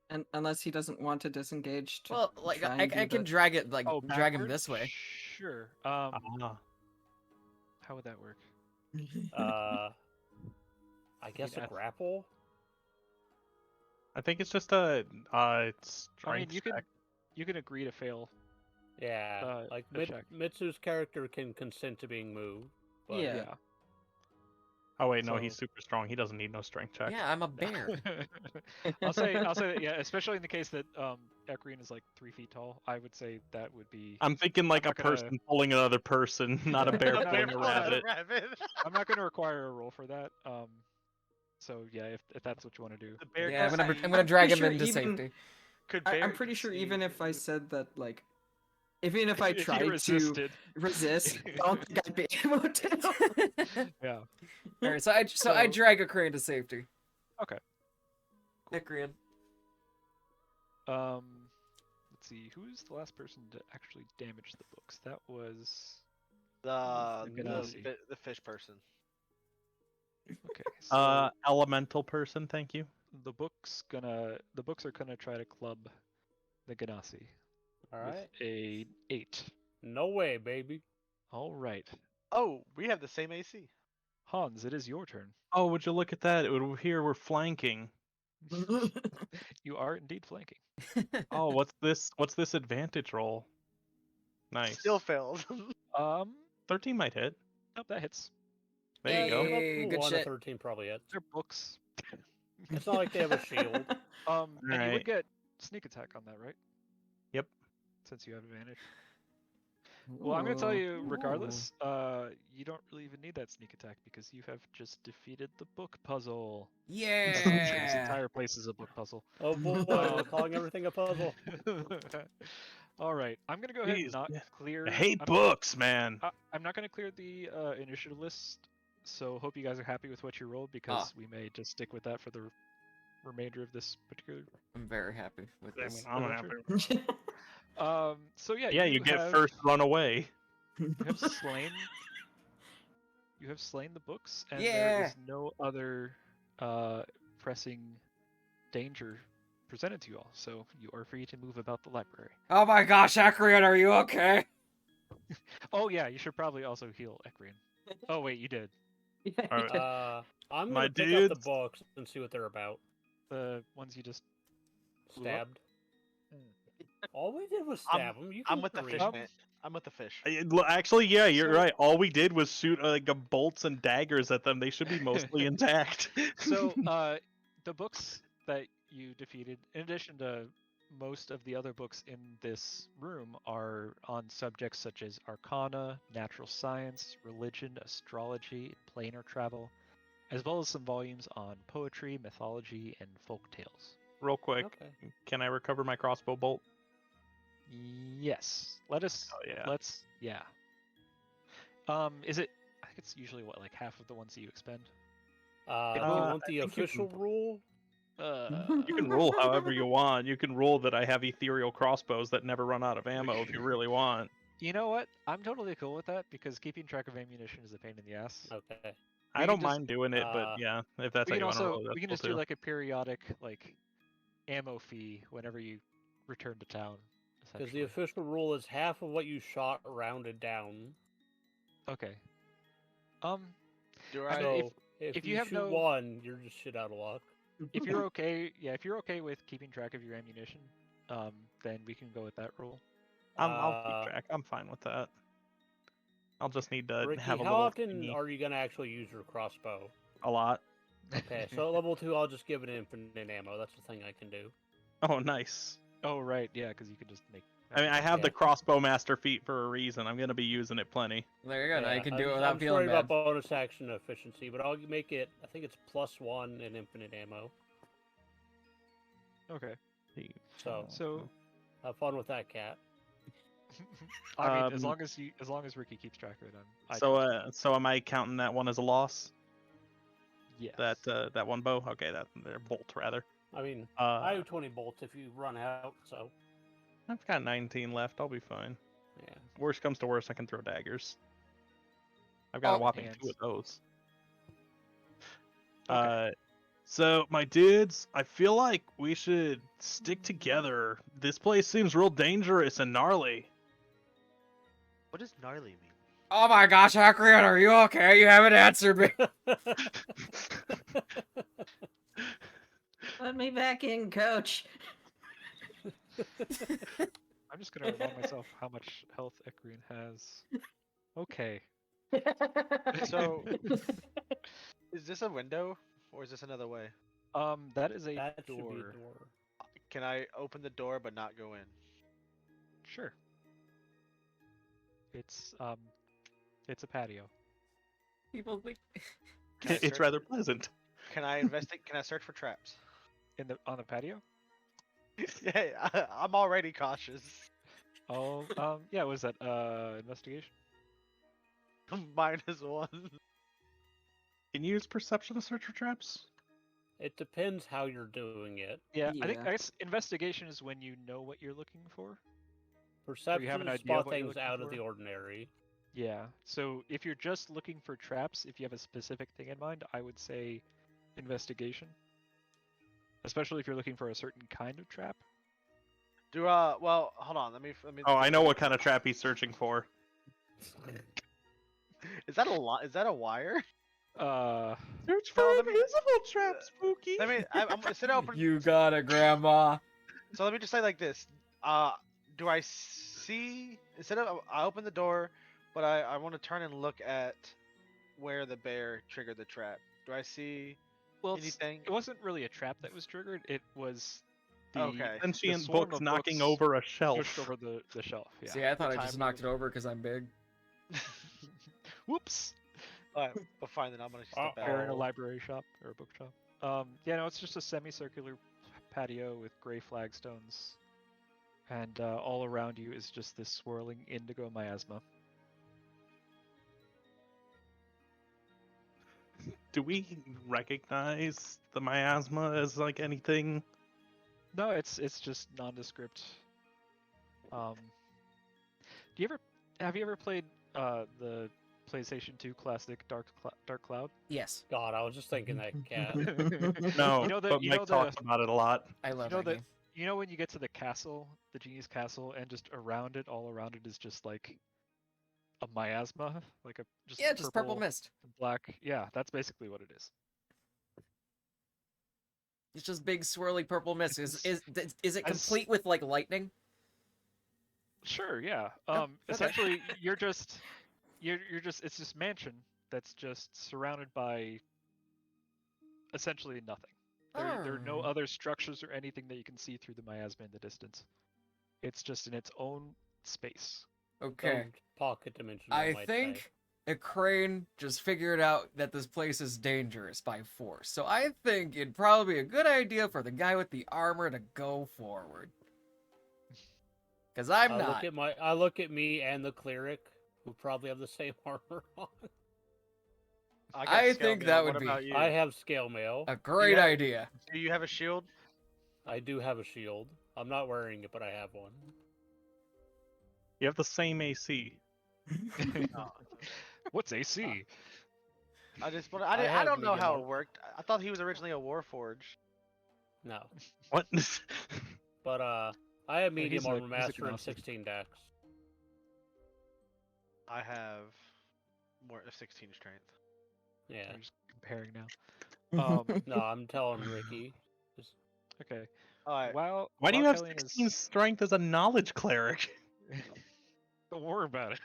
And unless he doesn't want to disengage. To Well, like try I and do can the- drag it like Oh, drag him backward? this way. Sure. Ah. How would that work? I guess a ath- grapple. I think it's just a strength I mean, you check. you can agree to fail. Yeah, like a check. Mitsu's character can consent to being moved. But Yeah. Yeah. Oh wait, no, so- he's super strong. He doesn't need no strength check. Yeah, I'm a bear. I'll say that, yeah, especially in the case that Ekrian is like 3 feet tall. I would say that would be. I'm thinking like I'm a not gonna- person pulling another person, not a bear A bear pulling a pulling a rabbit. I'm not going to require a roll for that. So yeah, if that's what you want to do. The bear Yeah, can I'm see- gonna drag him sure into even- safety. Could I'm bear pretty sure see- even if I said that, like, even if I If you tried to resisted, resist, I don't think I'd be able to. yeah. Alright, so I So- drag a crane to safety. Okay. Ekrian. Let's let's see, who's the last person to actually damage the books? That was The genasi. the fish person. Okay. So Elemental person, thank you. the books are gonna try to club the genasi All with right. a 8. No way, baby. All right, Oh, we have the same AC. Hans, it is your turn. Oh, would you look at that? Here we're flanking. You are indeed flanking. Oh, what's this? What's this advantage roll? Nice. Still failed. 13 might hit. Nope, that hits. There you go. Hey, good One shit. of 13 probably hits. They're books. It's not like they have a shield. And you would Alright. get sneak attack on that, right? Yep. Since you have advantage. Well, I'm gonna tell you, Ooh. regardless, you don't really even need that sneak attack because you have just defeated the book puzzle. This Yeah. entire place is a book puzzle. Oh boy, we're calling everything a puzzle. All right, I'm gonna go ahead and Jeez, not yeah. clear. I hate I'm, books, man. I'm not gonna clear the initiative list. So hope you guys are happy with what you rolled because we may just stick with that for the remainder of this particular. I'm very happy with I this. mean, I'm adventure. happy. So yeah. Yeah, you get have, first run away. You have slain. You have slain the books, and there Yeah. is no other pressing danger presented to you all. So you are free to move about the library. Oh my gosh, Ekrian, are you okay? Oh yeah, you should probably also heal Ekrian. Oh wait, you did. Alright. I'm My gonna pick up the dudes. books and see what they're about. The ones you just blew up? Stabbed. All we did was stab them. You I'm can with the read fish, them. man. I'm with the fish. Actually, yeah, you're So- right. All we did was shoot bolts and daggers at them. They should be mostly intact. So the books that you defeated, in addition to most of the other books in this room, are on subjects such as arcana, natural science, religion, astrology, planar travel, as well as some volumes on poetry, mythology, and folk tales. Real quick, Okay. can I recover my crossbow bolt? Yes. Let's. Yeah. Is it? I think it's usually what, like half of the ones that you expend. You I want the think you official can- rule? You can roll however you want. You can roll that I have ethereal crossbows that never run out of ammo if you really want. You know what? I'm totally cool with that because keeping track of ammunition is a pain in the ass. Okay. I can don't just- mind doing it, but yeah, if that's We how can you want to also roll, we can that's just cool do too. like a periodic like ammo fee whenever you return to town. Because the essentially. official rule is half of what you shot rounded down. Okay. Do I I? mean, So if if you you have shoot no- one, you're just shit out of luck. if you're okay, if you're okay with keeping track of your ammunition, then we can go with that rule. I'll keep track. I'm fine with that. I'll just need to Ricky, have a how little often thingy. are you gonna actually use your crossbow? A lot. Okay, so at level 2, I'll just give it infinite ammo. That's the thing I can do. Oh, nice. Oh right, yeah, because you can just make. I mean, I have the Yeah. crossbow master feat for a reason. I'm gonna be using it plenty. There you go. Now Yeah, you can do it I'm without feeling sorry bad. about bonus action efficiency, but I'll make it. I think it's +1 in infinite ammo. Okay. So- Have fun with that, cat. I mean, as Um, long as Ricky keeps track of it, I So am I counting that one as a loss? yes. That one bow? Okay, that their bolt rather. I mean, I Uh, have 20 bolts if you run out, so I've got 19 left. I'll be fine. yeah. Worst comes to worst, I can throw daggers. I've got a Oh, whopping hands. 2 of those. Okay. So my dudes, I feel like we should stick together. This place seems real dangerous and gnarly. What does gnarly mean? Oh my gosh, Ekrian, are you okay? You haven't answered me. Let me back in, coach. I'm just gonna remind myself how much health Ekrian has. Okay. So, is this a window or is this another way? That is a That should door. be a door. Can I open the door but not go in? Sure. It's a patio. People think. Can I It's search- rather pleasant. Can I investigate? Can I search for traps? On the patio? Yeah, I'm already cautious. Oh, yeah. Was that investigation? -1. Can you use perception to search for traps? It depends how you're doing it. Yeah, I Yeah. guess investigation is when you know what you're looking for. Perception an is idea of spot what you're things looking out of for? the ordinary. Yeah. So if you're just looking for traps, if you have a specific thing in mind, I would say investigation. Especially if you're looking for a certain kind of trap. Well, hold on. Let me. Oh, I know what kind of trap he's searching for. Is that a lot? Is that a wire? Search for No, let me- invisible trap, Spooky. Let me. I'm sit open. You got it, Grandma. So let me just say like this. Do I see instead of I open the door, but I want to turn and look at where the bear triggered the trap. Do I see Well, anything? it wasn't really a trap that was triggered. It was the Okay. Sentient swarm books of knocking books over a pushed shelf. over the shelf. Yeah. See, I thought I time just we knocked were- it over because I'm big. Whoops. Alright, but fine then. I'm gonna step Uh-oh. back. Bear in a library shop or a bookshop. Yeah, no, it's just a semicircular patio with gray flagstones, and all around you is just this swirling indigo miasma. Do we recognize the miasma as like anything? No, it's just nondescript. Have you ever played the PlayStation 2 classic Dark Cloud? Yes, God, I was just thinking that cat. No, You know but Mike the talks about it a lot. I love You know that that game. you know when you get to the castle, the genie's castle, and just around it, all around it is just like a miasma, like a just Yeah, just purple mist. and black. Yeah, that's basically what it is. It's just big swirly purple mist. Is it I s- complete with like lightning? Sure, yeah. okay. Essentially, you're just it's this mansion that's just surrounded by essentially nothing. There are no Oh. other structures or anything that you can see through the miasma in the distance. It's just in its own space. Okay. Some pocket dimension. I might think Ekrian just figured out that this place is dangerous by force. So I think it'd probably be a good idea for the guy with the armor to go forward. Because I'm I not. look at me and the cleric, who probably have the same armor on. got I scale think mail. that What would be about you? I have scale mail. a great Yeah. idea. Do you have a shield? I do have a shield. I'm not wearing it, but I have one. You have the same AC. No. What's AC? I just want. I I have don't know medium how armor. it worked. I thought he was originally a warforged. No, What? but I have medium he's a- armor he's a master on currency. 16 dex. I have more 16 strength. Yeah. I'm just comparing now. No, I'm telling Ricky. Okay. All right. While Why do you while have Caleiane 16 is- strength as a knowledge cleric? Don't worry about it.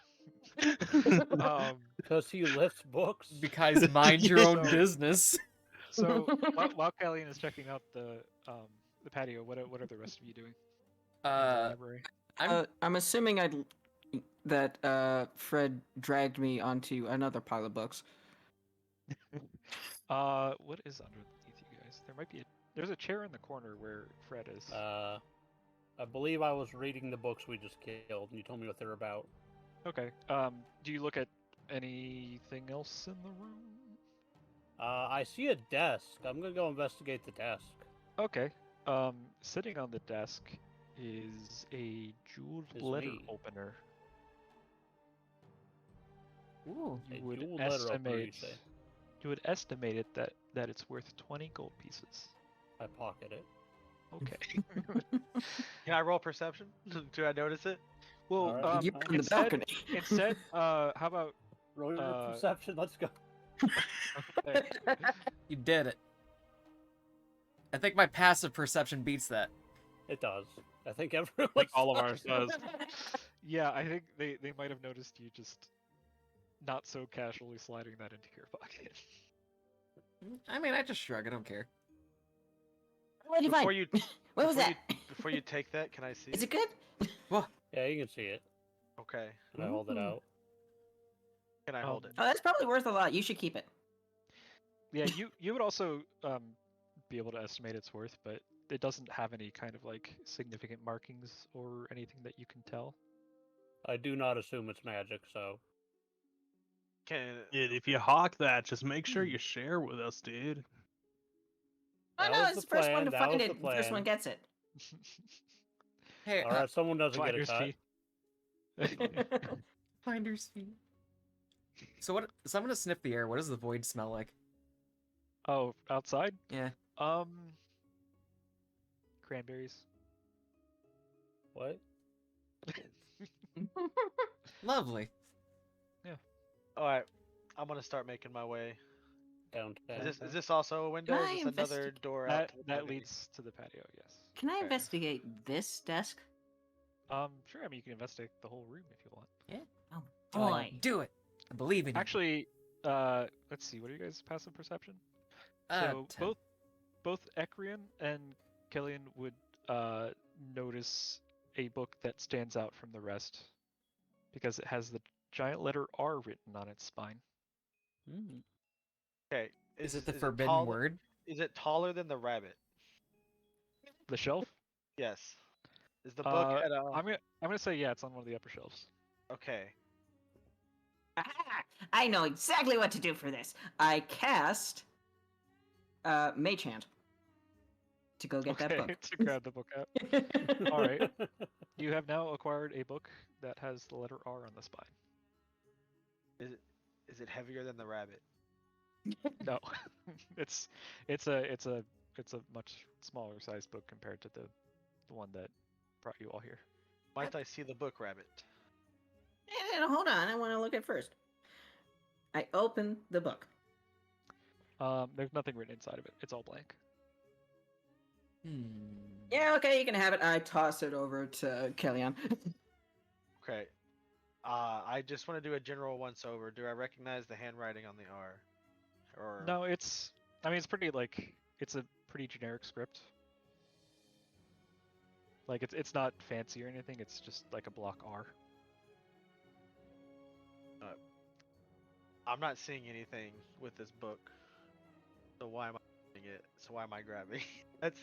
Because he lifts books. Because mind your own So- business. So while Caleiane is checking out the patio, what are the rest of you doing in the library? I'm assuming that Fred dragged me onto another pile of books. What is underneath you guys? There's a chair in the corner where Fred is. I believe I was reading the books we just killed, and you told me what they're about. Okay. Do you look at anything else in the room? I see a desk. I'm gonna go investigate the desk. Okay. Sitting on the desk is a jeweled Is letter me. opener. Ooh. A You would jeweled letter opener, you estimate. say? You would estimate it that it's worth 20 gold pieces. I pocket it. Okay. Can I roll perception? Do I notice it? Well, Alright. You're on the instead, balcony. instead, how about Roll your Uh, perception. Let's go. okay, You did it. I think my passive perception beats that. It does. I think everyone. Like all of ours does. yeah, I think they might have noticed you just not so casually sliding that into your pocket. I mean, I just shrug. I don't care. What do you Before find? you What was before that? before you take that, can I see? Is it? it good? Yeah, you can see it. Okay. And I hold it Ooh. out. Can I hold it? Oh, that's probably worth a lot. You should keep it. Yeah, you would also be able to estimate its worth, but it doesn't have any kind of like significant markings or anything that you can tell. I do not assume it's magic, so Can Dude, if you hawk that, just make sure you share with us, dude. Oh That no, was it's the the first one plan, to that find was it. the First one plan. gets it. Hey, Alright, someone doesn't get a Finder's cut. fee. finder's fee. So what? So I'm gonna sniff the air. What does the void smell like? Oh, outside? Yeah. Cranberries. What? Lovely. All right, I'm gonna start making my way. Downtown. Is this also a window? Or I is this another investigate- door out? That to the that patio? leads to the patio. Yes. Can I Okay. investigate this desk? Sure. I mean, you can investigate the whole room if you want. Oh Go boy. on, do it. I believe in you. Actually, let's see. What are you guys' passive perception? So 10. both Ekrian and Caleiane would notice a book that stands out from the rest because it has the giant letter R written on its spine. Okay. Is it the forbidden taller- word? Is it taller than the rabbit? The shelf? Yes. Is the book at a? I'm gonna say yeah. It's on one of the upper shelves. Okay. Aha! I know exactly what to do for this. I cast Mage Hand to go get that Okay, book. to grab the book out. All right. You have now acquired a book that has the letter R on the spine. Is it heavier than the rabbit? No, it's a much smaller sized book compared to the one that brought you all here. Might I see the book, rabbit? Hold on, I want to look at first. I open the book. There's nothing written inside of it. It's all blank. Yeah, okay, you can have it. I toss it over to Caleiane. Okay. I just want to do a general once over. Do I recognize the handwriting on the R? Or No, it's pretty it's a pretty generic script. Like it's not fancy or anything. It's just like a block R. I'm not seeing anything with this book. So why am I reading it? So why am I grabbing? That's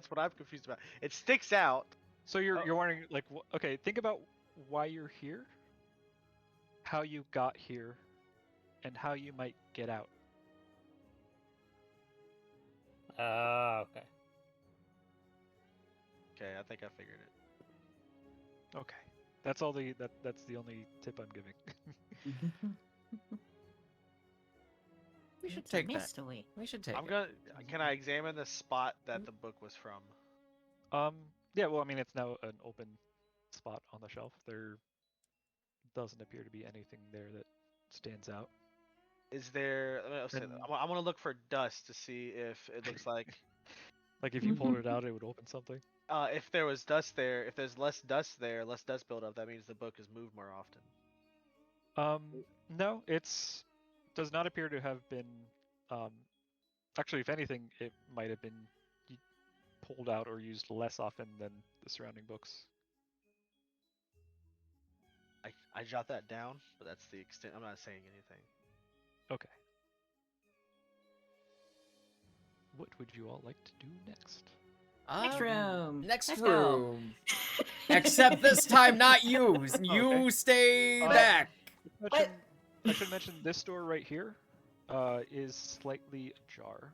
what I'm confused about. It sticks out. So you're Oh. you're wondering like okay, think about why you're here, how you got here, and how you might get out. Okay. Okay, I think I figured it. Okay. That's all that's the only tip I'm giving. We should It's a take that. mystery. We should take I'm it. gonna. Can I examine the spot that the book was from? Yeah, well, I mean, it's now an open spot on the shelf. There doesn't appear to be anything there that stands out. Is there? I'm gonna look for dust to see if it looks like. Like if you pulled it out, it would open something. If there was dust there, if there's less dust there, less dust buildup, that means the book is moved more often. No, does not appear to have been. Actually, if anything, it might have been pulled out or used less often than the surrounding books. I jot that down, but that's the extent. I'm not saying anything. Okay. What would you all like to do next? Next room. Next Let's go. room. Except this time, not you. You Okay. stay What? back. I should mention this door right here is slightly ajar.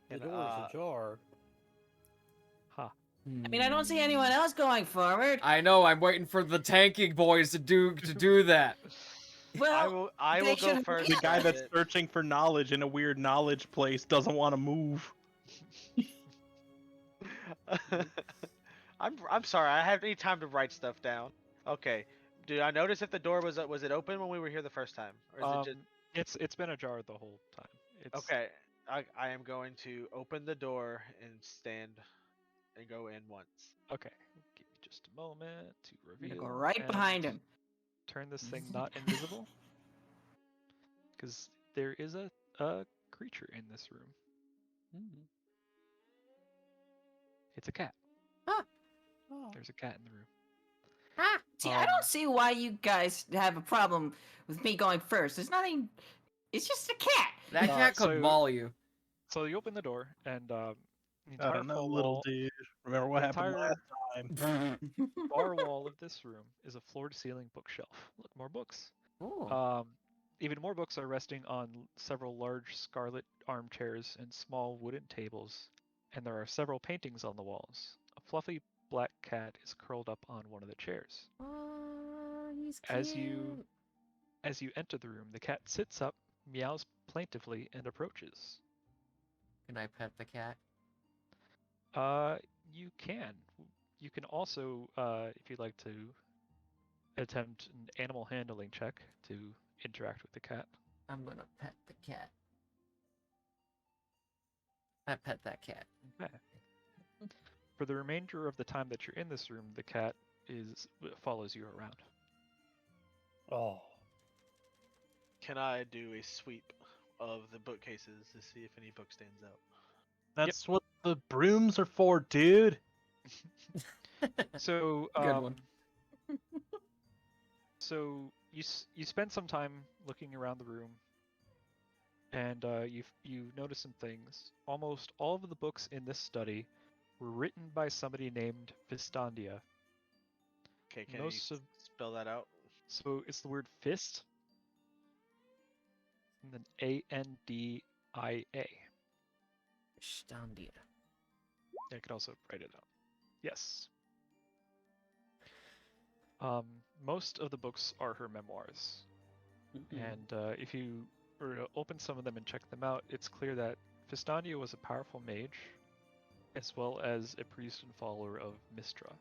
The And, door's ajar. Ha. I mean, I don't see anyone else going forward. I know. I'm waiting for the tanking boys to do that. Well, I they will go should've- first. The guy that's Rabbit. searching for knowledge in a weird knowledge place doesn't want to move. I'm sorry. I have any time to write stuff down. Okay. Did I notice if the door was it open when we were here the first time, or is it just It's been ajar the whole time. It's, okay? I am going to open the door and stand and go in once. Okay. Give me just a moment to I'm reveal. gonna go right behind and him. Turn this thing not invisible. Because there is a creature in this room. It's a cat. Ah. There's a cat in the room. See, I Um, don't see why you guys have a problem with me going first. There's nothing. It's just a cat. That cat could so- maul you. So you open the door, and the I entire don't know, far little wall, dude. Remember what the happened entire- last time? far wall of this room is a floor-to-ceiling bookshelf. Look, more books. Ooh. Even more books are resting on several large scarlet armchairs and small wooden tables, and there are several paintings on the walls. A fluffy black cat is curled up on one of the chairs. Oh, he's As cute. you enter the room, the cat sits up, meows plaintively, and approaches. Can I pet the cat? You can. You can also, if you'd like to, attempt an animal handling check to interact with the cat. I'm gonna pet the cat. I pet that cat. Okay. For the remainder of the time that you're in this room, the cat follows you around. Oh, Can I do a sweep of the bookcases to see if any book stands out? That's what the brooms are for, dude. So, Good one. So you spend some time looking around the room, and you notice some things. Almost all of the books in this study were written by somebody named Fistandia. Okay, can Most you of spell that out? So it's the word fist, and then Andia. Standia. I could also write it out. Yes. Most of the books are her memoirs, and if you were to open some of them and check them out, it's clear that Fistandia was a powerful mage, as well as a priest and follower of Mistra.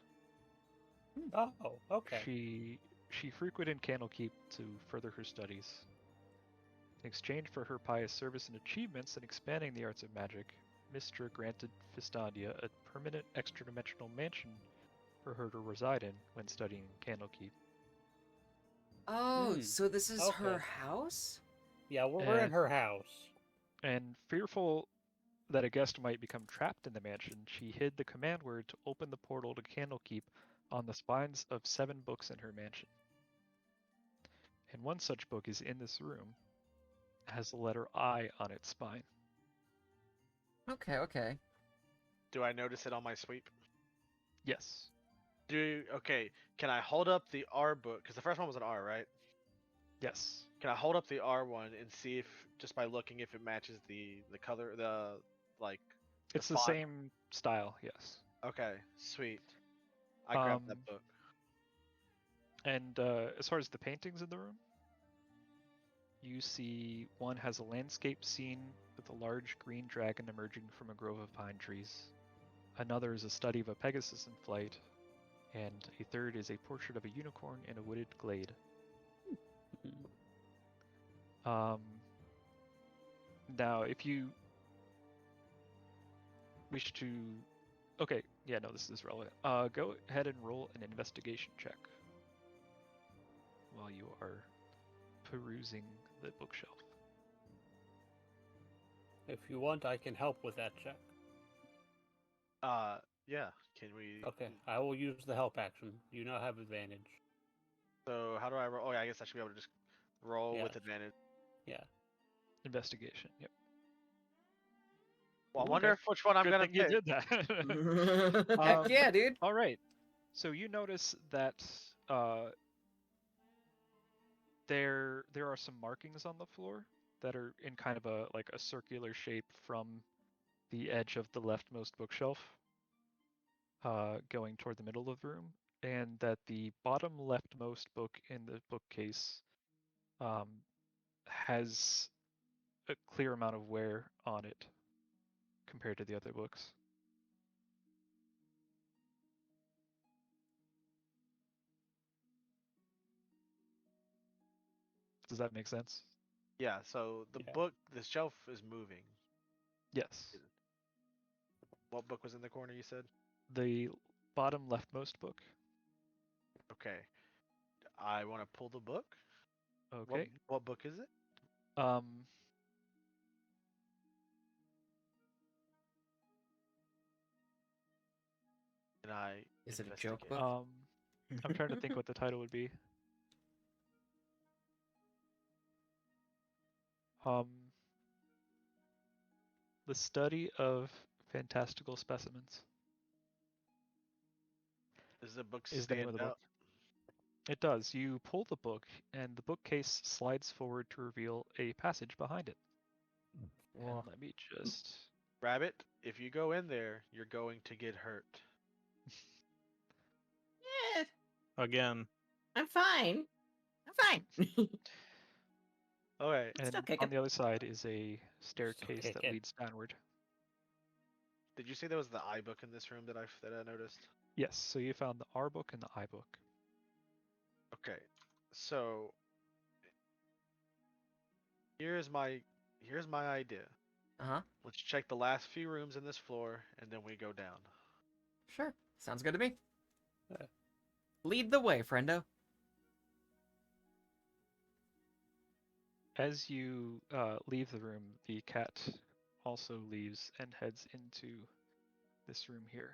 oh, okay. She frequented Candlekeep to further her studies. In exchange for her pious service and achievements in expanding the arts of magic, Mistra granted Fistandia a permanent extra-dimensional mansion for her to reside in when studying Candlekeep. Oh, so this is her okay. house? Yeah, we're in And- her house. And fearful that a guest might become trapped in the mansion, she hid the command word to open the portal to Candlekeep on the spines of 7 books in her mansion. And one such book is in this room. It has the letter I on its spine. Okay. Do I notice it on my sweep? Yes. Okay, can I hold up the R book? Because the first one was an R, right? Yes. Can I hold up the R one and see if, just by looking, if it matches the color, like... It's the font? same style, yes. Okay, sweet. I grabbed that book. And as far as the paintings in the room, you see one has a landscape scene with a large green dragon emerging from a grove of pine trees. Another is a study of a Pegasus in flight, and a third is a portrait of a unicorn in a wooded glade. Now, if you wish to... Okay, yeah, no, this is relevant. Go ahead and roll an investigation check while you are perusing the bookshelf. If you want, I can help with that check. Yeah, can we... Okay, I will use the help action. You now have advantage. So, how do I roll? Oh, yeah, I guess I should be able to just roll Yeah. with advantage. Yeah. Investigation, yep. Well, I Ooh, wonder okay. which one I'm Good gonna thing you pick. did that. Heck yeah, dude. All right. So you notice that there are some markings on the floor that are in kind of a circular shape from the edge of the leftmost bookshelf, going toward the middle of the room, and that the bottom leftmost book in the bookcase has a clear amount of wear on it compared to the other books. Does that make sense? Yeah, so the shelf is moving. Yes. What book was in the corner, you said? The bottom leftmost book. Okay. I want to pull the book. Okay. What book is it? Can I Is it a joke investigate? book? I'm trying to think what the title would be. The study of fantastical specimens Is the book is the name of stand the book. out? It does. You pull the book, and the bookcase slides forward to reveal a passage behind it. And let me just. Rabbit, if you go in there, you're going to get hurt. Yeah, Again. I'm fine. I'm fine. Okay. And Still on kicking. the other side is a staircase that kicking. leads downward. Did you say there was the iBook in this room that I noticed? Yes, so you found the R book and the I book. Okay. So here's my idea. Uh-huh. Let's check the last few rooms in this floor and then we go down. Sure. Sounds good to me. Yeah. Lead the way, friendo. As you leave the room, the cat also leaves and heads into this room here,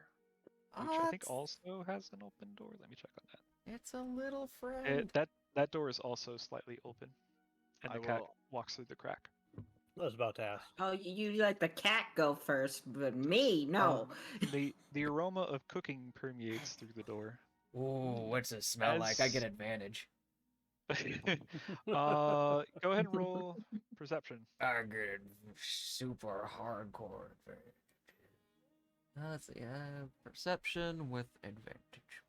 which I think also has an open door. Let me check on that. It's a little friend. That door is also slightly open, and I the cat will- walks through the crack. I was about to ask. Oh, you let the cat go first, but me, no. The aroma of cooking permeates through the door. Ooh, what's it smell like? I get advantage. Go ahead and roll perception. I get super hardcore advantage. Let's see. Perception with advantage.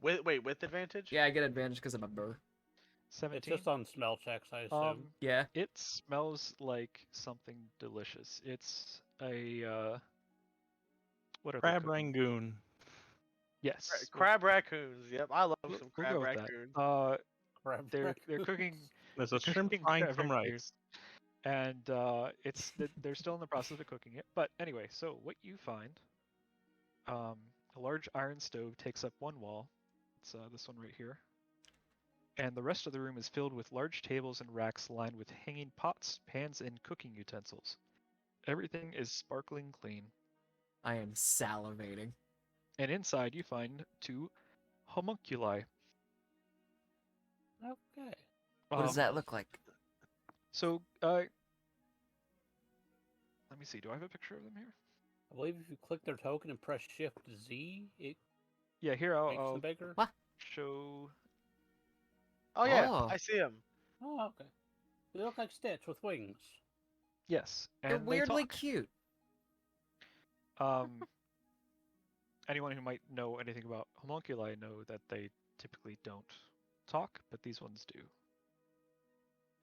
With advantage? Yeah, I get advantage because I'm a burr. It's 17. just on smell checks, I assume. Yeah. It smells like something delicious. It's a what are they Crab cooking? Rangoon. Yes. Crab raccoons. Yep, I love We'll some go crab with that. raccoons. Crab They're raccoons. cooking. There's a shrimp cooking frying crab some rangoons, rice. and they're still in the process of cooking it. But anyway, so what you find, a large iron stove takes up one wall. It's this one right here. And the rest of the room is filled with large tables and racks lined with hanging pots, pans, and cooking utensils. Everything is sparkling clean. I am salivating. And inside you find 2 homunculi. Okay. What does that look like? So, let me see. Do I have a picture of them here? I believe if you click their token and press Shift Z, it Yeah, here makes I'll them bigger. What? show. Oh yeah, Oh. I see him. Oh, okay. They look like Stitch with wings. Yes, and They're they weirdly talk. cute. Anyone who might know anything about homunculi know that they typically don't talk, but these ones do.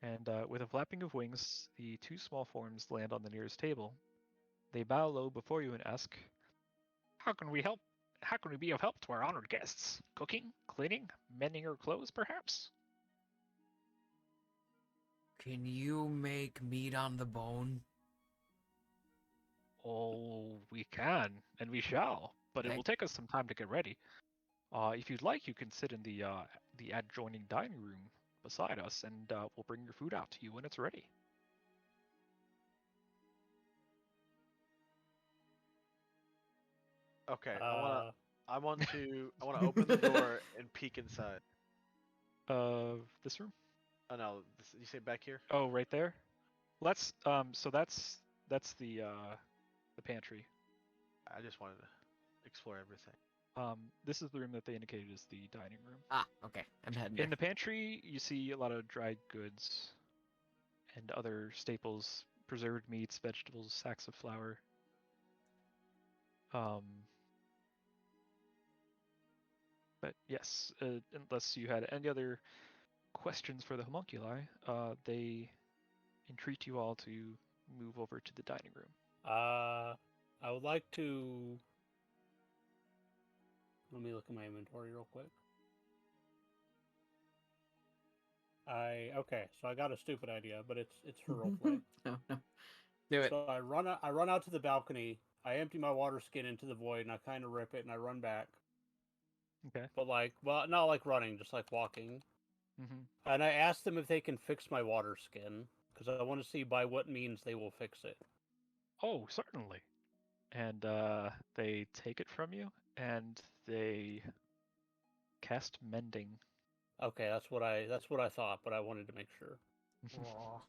And with a flapping of wings, the 2 small forms land on the nearest table. They bow low before you and ask, "How can we help? How can we be of help to our honored guests? Cooking, cleaning, mending your clothes, perhaps?" Can you make meat on the bone? Oh, we can, and we shall, but it will take us some time to get ready. If you'd like, you can sit in the adjoining dining room beside us, and we'll bring your food out to you when it's ready. Okay, I want to open the door and peek inside. This room? Oh no, you say back here? Oh, right there. Let's so that's the pantry. I just wanted to explore everything. This is the room that they indicated as the dining room. Ah, okay. I'm heading In there. the pantry, you see a lot of dried goods and other staples, preserved meats, vegetables, sacks of flour. But yes, unless you had any other questions for the homunculi, they entreat you all to move over to the dining room. I would like to. Let me look at my inventory real quick. Okay, so I got a stupid idea, but it's for roleplay. No. Do it. So I run out to the balcony. I empty my water skin into the void, and I kind of rip it, and I run back. Okay. But not like running, just like walking. Mm-hmm. And I ask them if they can fix my water skin, because I want to see by what means they will fix it. Oh, certainly. And they take it from you, and they cast mending. Okay, that's what I thought, but I wanted to make sure. Aw.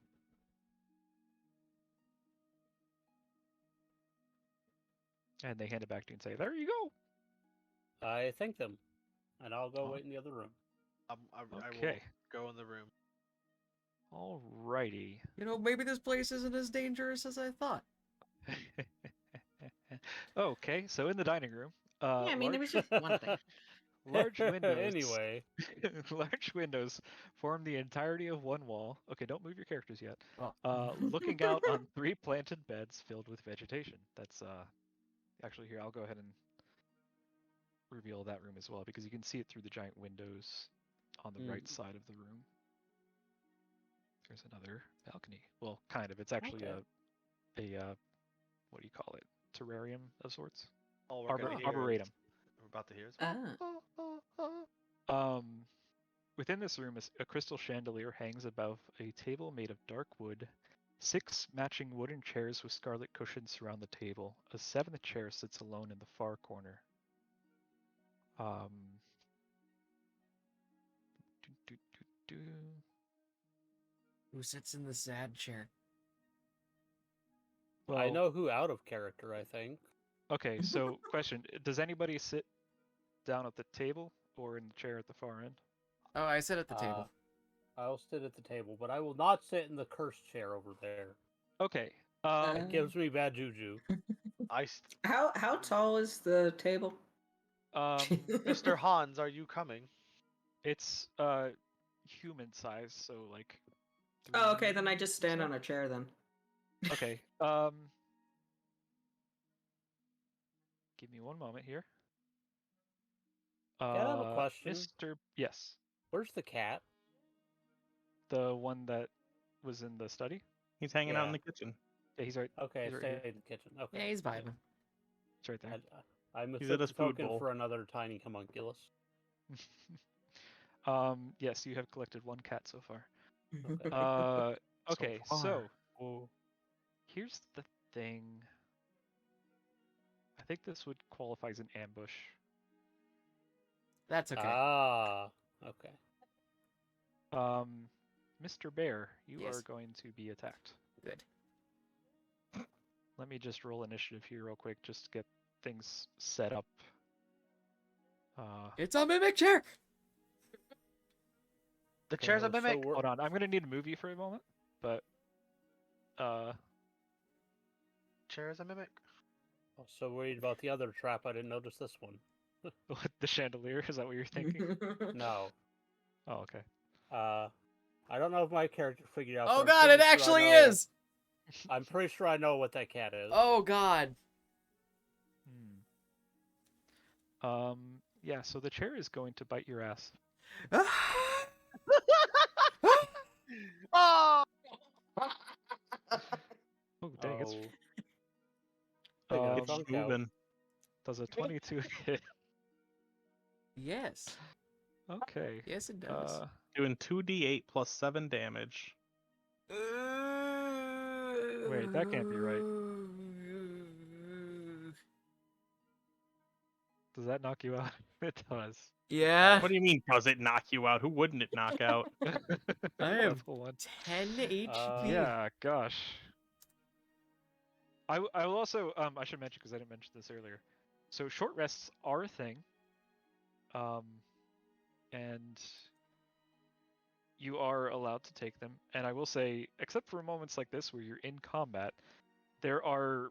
And they hand it back to you and say, "There you go." I thank them, and I'll go Aw. wait in the other room. I will Okay. go in the room. Alrighty. Maybe this place isn't as dangerous as I thought. Okay, so in the dining room, Yeah, I mean, there was just one thing. large windows. Anyway, Large windows form the entirety of one wall. Okay, don't move your characters yet. Oh. Looking out on 3 planted beds filled with vegetation. That's actually here. I'll go ahead and reveal that room as well because you can see it through the giant windows on the right side of the room. There's another balcony. Well, kind of. It's actually a what do you call it? Terrarium of sorts. Oh, we're gonna hear- Arboretum. We're about to hear. This. Ah. Within this room, a crystal chandelier hangs above a table made of dark wood. 6 matching wooden chairs with scarlet cushions surround the table. A 7th chair sits alone in the far corner. Who sits in the sad chair? Well, I know who out of character, I think. Okay, so question: does anybody sit down at the table or in the chair at the far end? Oh, I sit at the table. I'll sit at the table, but I will not sit in the cursed chair over there. Okay. It gives me bad juju. How tall is the table? Mr. Hans, are you coming? It's human size, so like. Oh, okay, then I just 3 stand so? on a chair then. Okay. Give me one moment here. I have a question. Yes, Where's the cat? the one that was in the study. He's hanging out in Yeah. the kitchen. Yeah, he's right. Okay, He's right stay here. in the kitchen. Okay. Yeah, he's vibing. It's right there. I He's at his food mistook bowl. for another tiny homunculus. Yes, you have collected 1 cat so far. Okay. Okay, far. so here's the thing. I think this would qualify as an ambush. That's okay. Ah, okay. Mr. Bear, you Yes. are going to be attacked. Good. Let me just roll initiative here real quick, just to get things set up. It's a mimic chair! The chair's a So mimic. we're- Hold on, I'm gonna need to move you for a moment, but Chair is a mimic. I was so worried about the other trap, I didn't notice this one. the chandelier, is that what you're thinking? No. Oh, okay. I don't know if my character figured out. Oh but I'm god, it pretty sure I actually know- is! I'm pretty sure I know what that cat is. Oh god. Yeah, so the chair is going to bite your ass. Oh! Oh, dang, it's They got Um, drunk out. Moving. does a 22 hit. Yes. Okay. Yes, it does. Doing 2d8 plus 7 damage. Wait, that can't be right. Does that knock you out? It does. Yeah. What do you mean, does it knock you out? Who wouldn't it knock out? I have That's one. 10 HP. Yeah, gosh. I will also I should mention because I didn't mention this earlier. So short rests are a thing. And you are allowed to take them. And I will say, except for moments like this where you're in combat, there are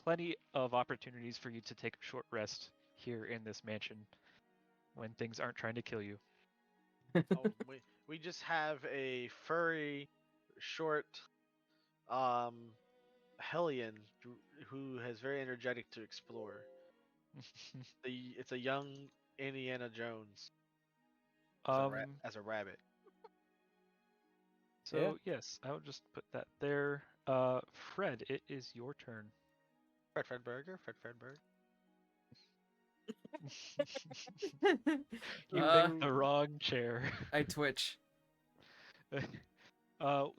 plenty of opportunities for you to take a short rest here in this mansion when things aren't trying to kill you. Oh, we just have a furry, short, hellion who is very energetic to explore. It's a young Indiana Jones as a rabbit. So yes, I will just put that there. Fred, it is your turn. Fred Burger. You picked the wrong chair. I twitch.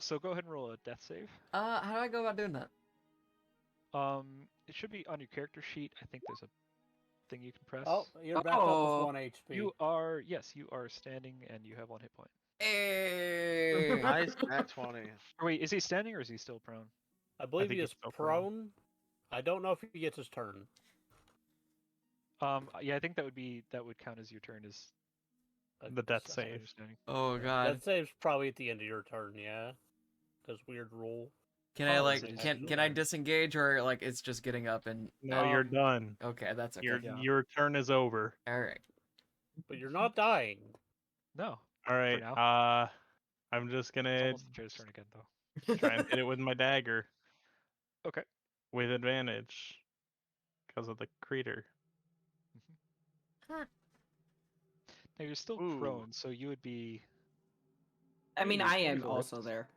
So go ahead and roll a death save. How do I go about doing that? It should be on your character sheet. I think there's a thing you can press. Oh, you're back up Oh. with 1 HP. You are standing and you have 1 hit point. Hey. Nice nat 20. Or wait, is he standing or is he still prone? I believe think he he's is still prone. prone. I don't know if he gets his turn. Yeah, I think that would count as your turn. Is The death That's- save. Understanding. Oh Yeah, god. That saves probably at the end of your turn, yeah. Because weird rule. Can I Oh, like so you can I disengage or like it's just getting up and No, you're Um, done. okay, that's okay. Yeah. Your turn is over. All right. But you're not dying. No. All right. now. I'm just It's gonna almost the chair's turn again, though. try and hit it with my dagger Okay. with advantage because of the creature. Now you're still Ooh. prone, so you would be I mean, Ooh, I am 24 also hits. there.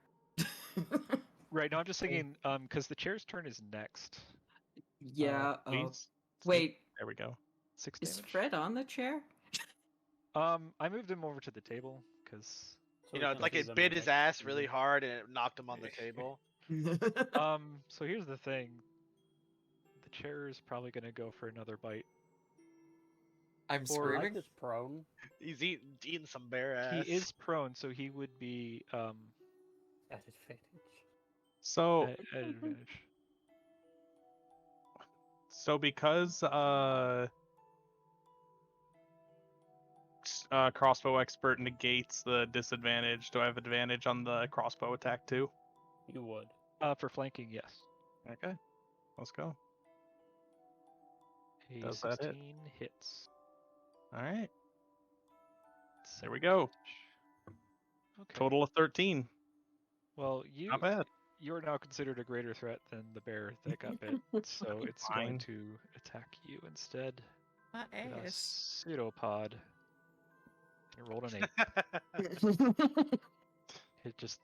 right. No, I'm just thinking, because the chair's turn is next. Yeah. Please. Wait, There we go. 6 is damage. Fred on the chair? I moved him over to the table because So You we know, can like see it them bit in his next ass season. really hard and it knocked him on the table. So here's the thing. The chair is probably gonna go for another bite. I'm Or- I like screaming. this prone. He's eating some bear ass. He is prone, so he would be At advantage. So at advantage. because crossbow expert negates the disadvantage, do I have advantage on the crossbow attack too? You would. For flanking, yes. Okay. Let's go. A Does that hit? 16 hits. All right. There we go. Okay. Total of 13. Well, Not bad. you are now considered a greater threat than the bear that got bit, so it's Fine. going to attack you instead. My with a ass. pseudopod. You rolled an 8. It just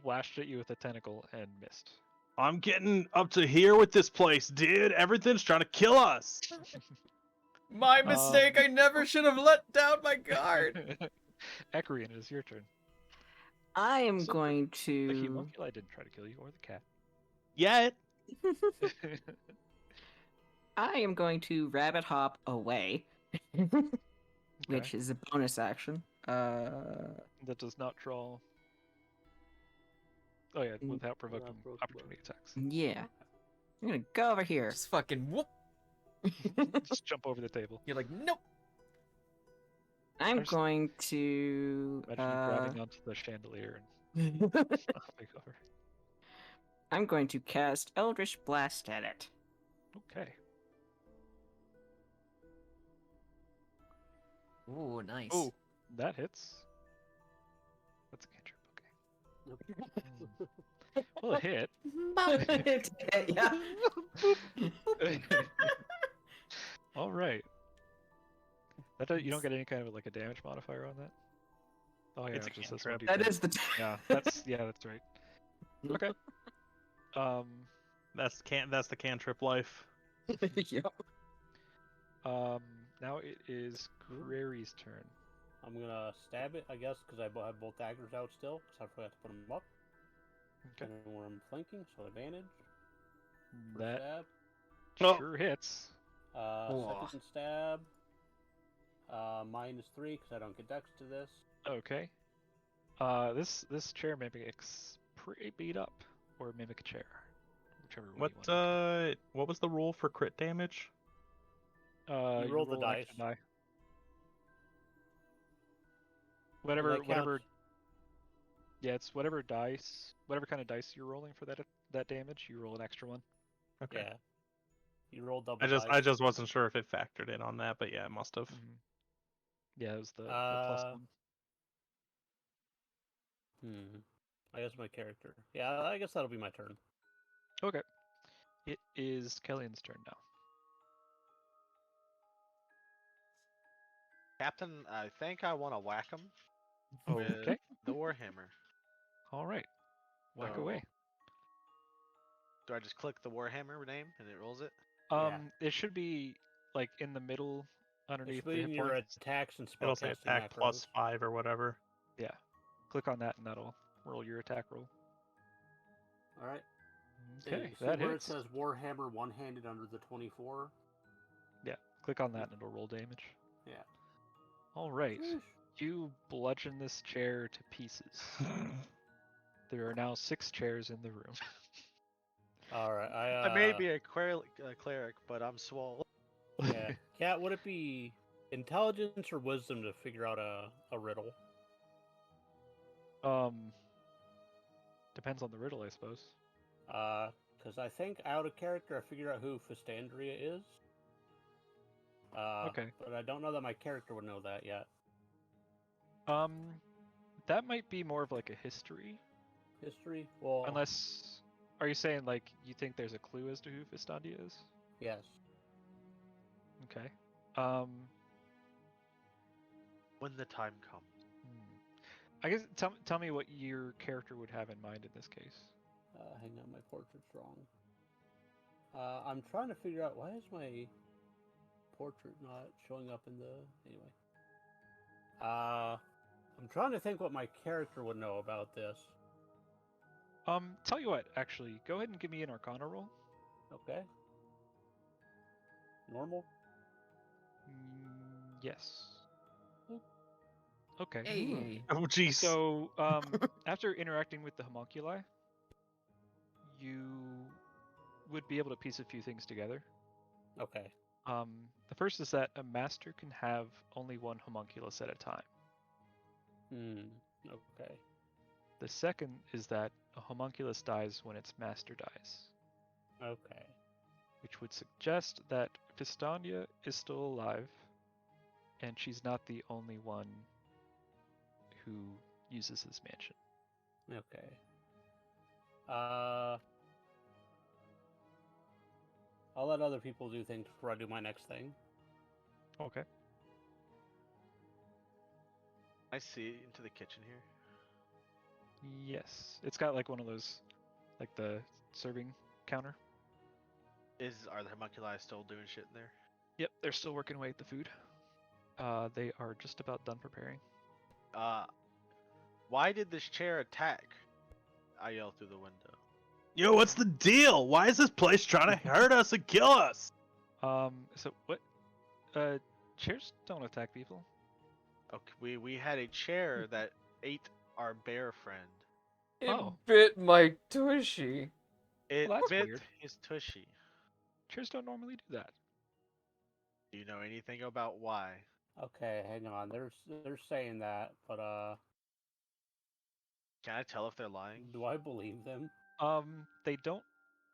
lashed at you with a tentacle and missed. I'm getting up to here with this place, dude. Everything's trying to kill us. My mistake. I never should have let down my guard. Ekrian, it is your turn. I am So going The to. homunculi didn't try to kill you, or the cat. Yet. I am going to rabbit hop away, which is a bonus action. That does not draw. Oh yeah, Mm, without provoking provoking opportunity attacks. Yeah. I'm gonna go over here. Just fucking whoop. Just jump over the table. You're like, nope. I'm just- going to. Imagine you grabbing onto the chandelier and hopping over. I'm going to cast Eldritch Blast at it. Okay. Ooh, nice. Ooh, that hits. That's a cantrip. Okay. Well, it hit. Yeah. All right. You don't get any kind of like a damage modifier on that. Oh yeah, It's a it just says cantrip. 1d4. That is the. Yeah, that's right. Okay. That's the cantrip life. Yep. Now it is Creriy's turn. I'm gonna stab it, I guess, because I have both daggers out still, because I forgot to put them up. Okay. And where I'm flanking, so advantage. First That stab. Oh. sure hits. Second stab. -3, because I don't get dex to this. Okay. This chair mimics pretty beat up, or mimic a chair, whichever way you want. What was the rule for crit damage? You roll the an extra dice. die. Whatever. that counts. Yeah, it's whatever dice, whatever kind of dice you're rolling for that damage. You roll an extra one. Okay. Yeah. You roll double I dice. just wasn't sure if it factored in on that, but yeah, it must have. Yeah, it was the plus one. I guess my character. Yeah, I guess that'll be my turn. Okay. It is Caleiane's turn now. Captain, I think I want to whack him with Okay. the Warhammer. All right. Whack So, away. Do I just click the Warhammer name and it rolls it? Yeah. It should be like in the middle, underneath the Between hit your points. attacks and It'll say spellcasting attack macros. +5 or whatever. Yeah. Click on that, and that'll roll your attack roll. All right. Okay, See that where hits. it says Warhammer one-handed under the 24? Click on that, and it'll roll damage. Yeah. All right. Sheesh. You bludgeon this chair to pieces. There are now 6 chairs in the room. All right. I may be a cleric, but I'm swole. Yeah. Cat, would it be intelligence or wisdom to figure out a riddle? Depends on the riddle, I suppose. Because I think out of character, I figured out who Fistandria is. Okay. But I don't know that my character would know that yet. That might be more of like a history. History? Well, Unless, are you saying like you think there's a clue as to who Fistandia is? yes. Okay. When the time comes. I guess tell me what your character would have in mind in this case. Hang on, my portrait's wrong. I'm trying to figure out why is my portrait not showing up in the anyway. I'm trying to think what my character would know about this. Tell you what, actually, go ahead and give me an Arcana roll. Okay. Normal. Yes. Okay. Hey. Oh, jeez. So, after interacting with the homunculi, you would be able to piece a few things together. Okay. The first is that a master can have only one homunculus at a time. Okay. The second is that a homunculus dies when its master dies, Okay. which would suggest that Fistandia is still alive, and she's not the only one who uses this mansion. Okay. I'll let other people do things before I do my next thing. Okay. I see into the kitchen here. Yes, it's got like one of those, like the serving counter. Are the homunculi still doing shit in there? Yep, they're still working away at the food. They are just about done preparing. Why did this chair attack? I yell through the window. Yo, what's the deal? Why is this place trying to hurt us and kill us? So what? Chairs don't attack people. Okay, we had a chair that ate our bear friend. It Oh. bit my tushy. It Well, that's bit weird. his tushy. Chairs don't normally do that. Do you know anything about why? Okay, hang on. They're saying that, but Can I tell if they're lying? do I believe them? They don't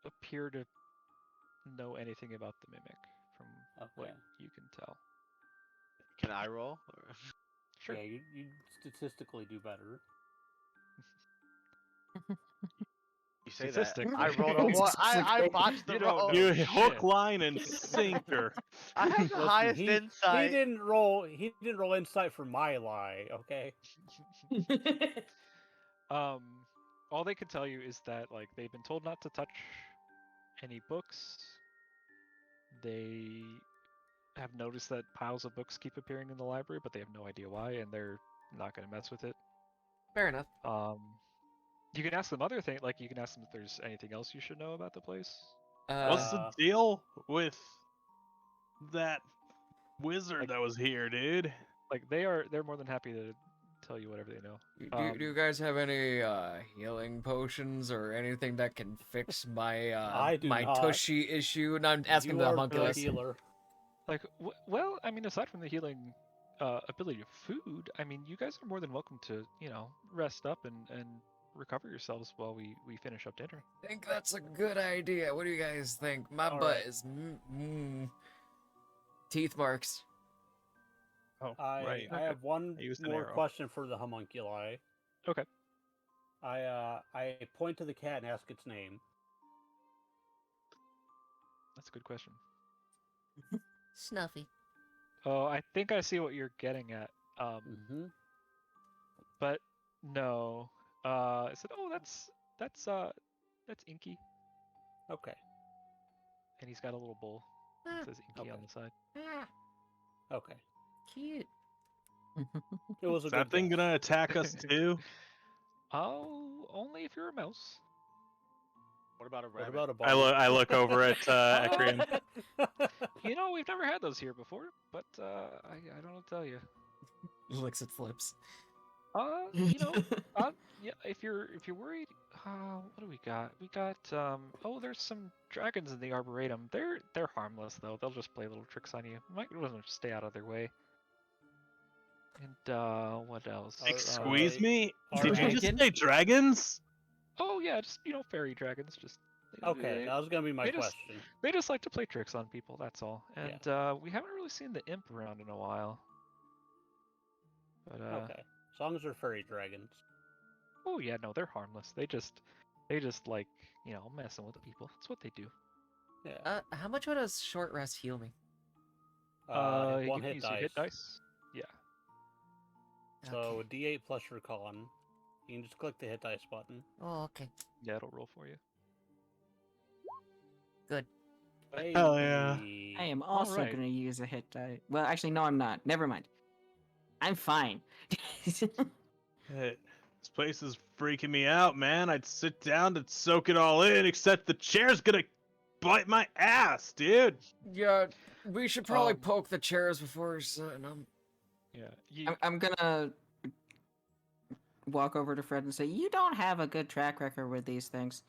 appear to know anything about the mimic, from what Okay. you can tell. Can I roll? Or- Sure. Yeah, you statistically do better. You say that. Statistically. I rolled a one. I botched the You don't roll. know. You shit. hook, line, and sinker. I have the highest he insight. didn't roll. He didn't roll insight for my lie. Okay. All they can tell you is that like they've been told not to touch any books. They have noticed that piles of books keep appearing in the library, but they have no idea why, and they're not going to mess with it. Fair enough. You can ask them other things, like you can ask them if there's anything else you should know about the place. What's the Uh, deal with that wizard that was here, dude? Like they're more than happy to tell you whatever they know. Do you guys have any healing potions or anything that can fix my I do my not. tushy issue? And I'm asking you the are homunculus. the healer. Like, well, I mean, aside from the healing ability of food, I mean, you guys are more than welcome to, rest up and recover yourselves while we finish up dinner. I think that's a good idea. What do you guys think? My All butt right. is teeth marks. Oh, I right. have one I used an more arrow. question for the homunculi. Okay. I point to the cat and ask its name. That's a good question. Snuffy. Oh, I think I see what you're getting at. Mm-hmm. But no. I said, oh, that's Inky, Okay. and he's got a little bowl that says Inky on Okay. the side. Ah, Okay. cute. It was a Is that good thing guess. gonna attack us too? Oh, only if you're a mouse. What about a What rabbit? about a I look over at Ekrian. We've never had those here before, but I don't know what to tell you. Licks it flips. Yeah, if you're worried, what do we got? We got there's some dragons in the arboretum. They're harmless though. They'll just play little tricks on you. Might want to stay out of their way. And what else? Excuse me? All Did you right. just say dragons? Oh yeah, just fairy dragons. Just Okay, that was gonna be my they just- question. they just like to play tricks on people. That's all. And we haven't really seen the imp around in a while. But Okay, as long as they're furry dragons. oh yeah, no, they're harmless. They just like messing with the people. That's what they do. Yeah. How much would a short rest heal me? You one can hit use dice. your hit dice. Yeah. So Okay. D8 plus your con. You can just click the hit dice button. Oh, okay. Yeah, it'll roll for you. Good. Hell yeah. Hey. I am also Alright. going to use a hit die. Well, actually, no, I'm not. Never mind. I'm fine. Hey, this place is freaking me out, man. I'd sit down to soak it all in, except the chair's gonna bite my ass, dude. Yeah, we should probably Um, poke the chairs before setting them. Yeah. I'm gonna walk over to Fred and say, "You don't have a good track record with these things."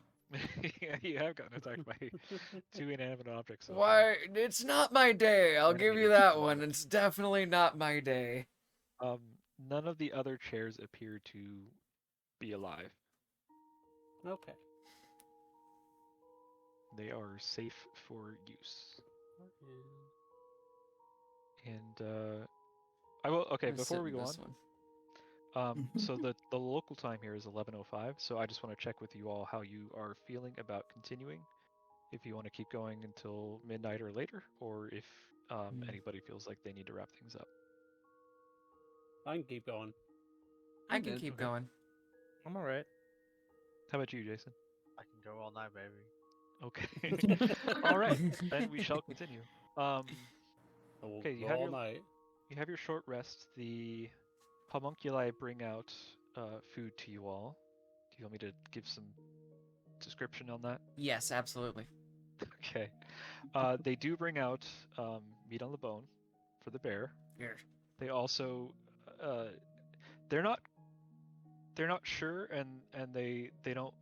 Yeah, you have gotten attacked by 2 inanimate objects. so far. Why? It's not my day. I'll We're give gonna you get that to one. it. It's definitely not my day. None of the other chairs appear to be alive. Okay. They are safe for use. And I will. Okay, I'm gonna sit before we in go this on, one. so the local time here is 11:05. So I just want to check with you all how you are feeling about continuing. If you want to keep going until midnight or later, or if anybody feels like they need to wrap things up. I can keep going. I I'm can good. keep Okay. going. I'm alright. How about you, Jason? I can go all night, baby. Okay. All right, then we shall continue. So we'll Okay, you go have all your- night. You have your short rest. The homunculi bring out food to you all. Do you want me to give some description on that? Yes, absolutely. Okay. They do bring out meat on the bone for the bear. Here. They also they're not sure and they don't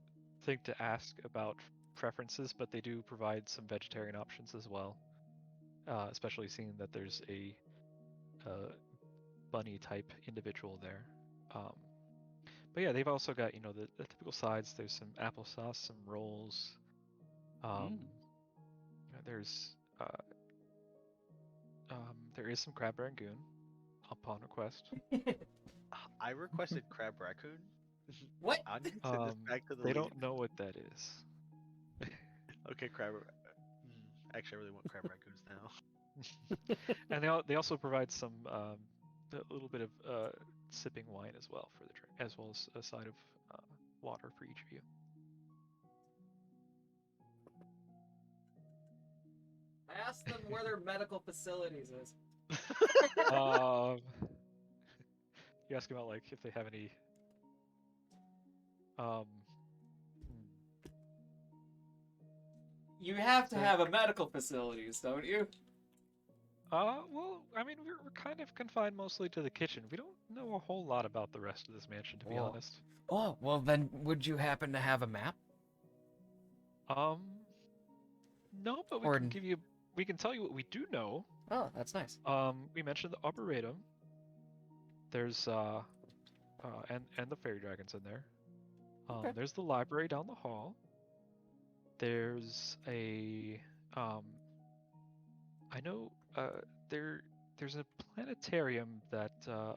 think to ask about preferences, but they do provide some vegetarian options as well. Especially seeing that there's a bunny type individual there. But yeah, they've also got the typical sides. There's some applesauce, some rolls. There's there is some crab rangoon upon request. I requested crab raccoon. What? I need to send this back to the They lead. don't know what that is. Okay, crab. Actually, I really want crab raccoons now. And they also provide some a little bit of sipping wine as well for the drink, as well as a side of water for each of you. I asked them where their medical facilities is. You ask about like if they have any. Hmm. You have to have a medical facilities, don't you? Well, I mean, we're kind of confined mostly to the kitchen. We don't know a whole lot about the rest of this mansion, to be Oh. honest. Oh, well then, would you happen to have a map? No, but Or- we can tell you what we do know. Oh, that's nice. We mentioned the Arboretum. There's and the fairy dragons in there. Okay. There's the library down the hall. There's a I know there's a planetarium that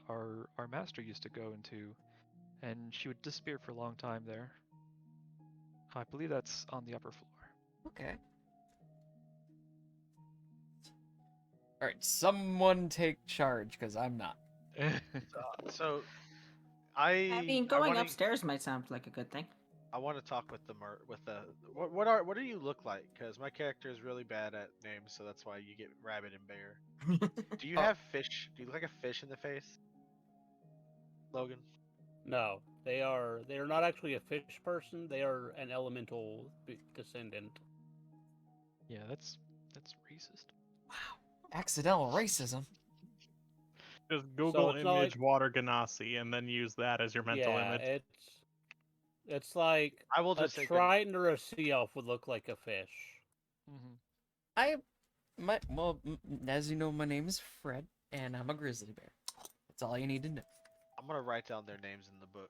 our master used to go into, and she would disappear for a long time there. I believe that's on the upper floor. Okay. All right, someone take charge, because I'm not. So, I I mean, going wanna- upstairs might sound like a good thing. I want to talk with what do you look like? Because my character is really bad at names, so that's why you get rabbit and bear. Do you Oh. have fish? Do you look like a fish in the face, Logan? No, they are not actually a fish person. They are an elemental descendant. Yeah, that's racist. Accidental racism. Just Google it's not image water genasi and then use that as your mental yeah, image. it's like I will a just say trident or a sea elf would look like a fish. Mm-hmm. As you know, my name is Fred, and I'm a grizzly bear. That's all you need to know. I'm gonna write down their names in the book.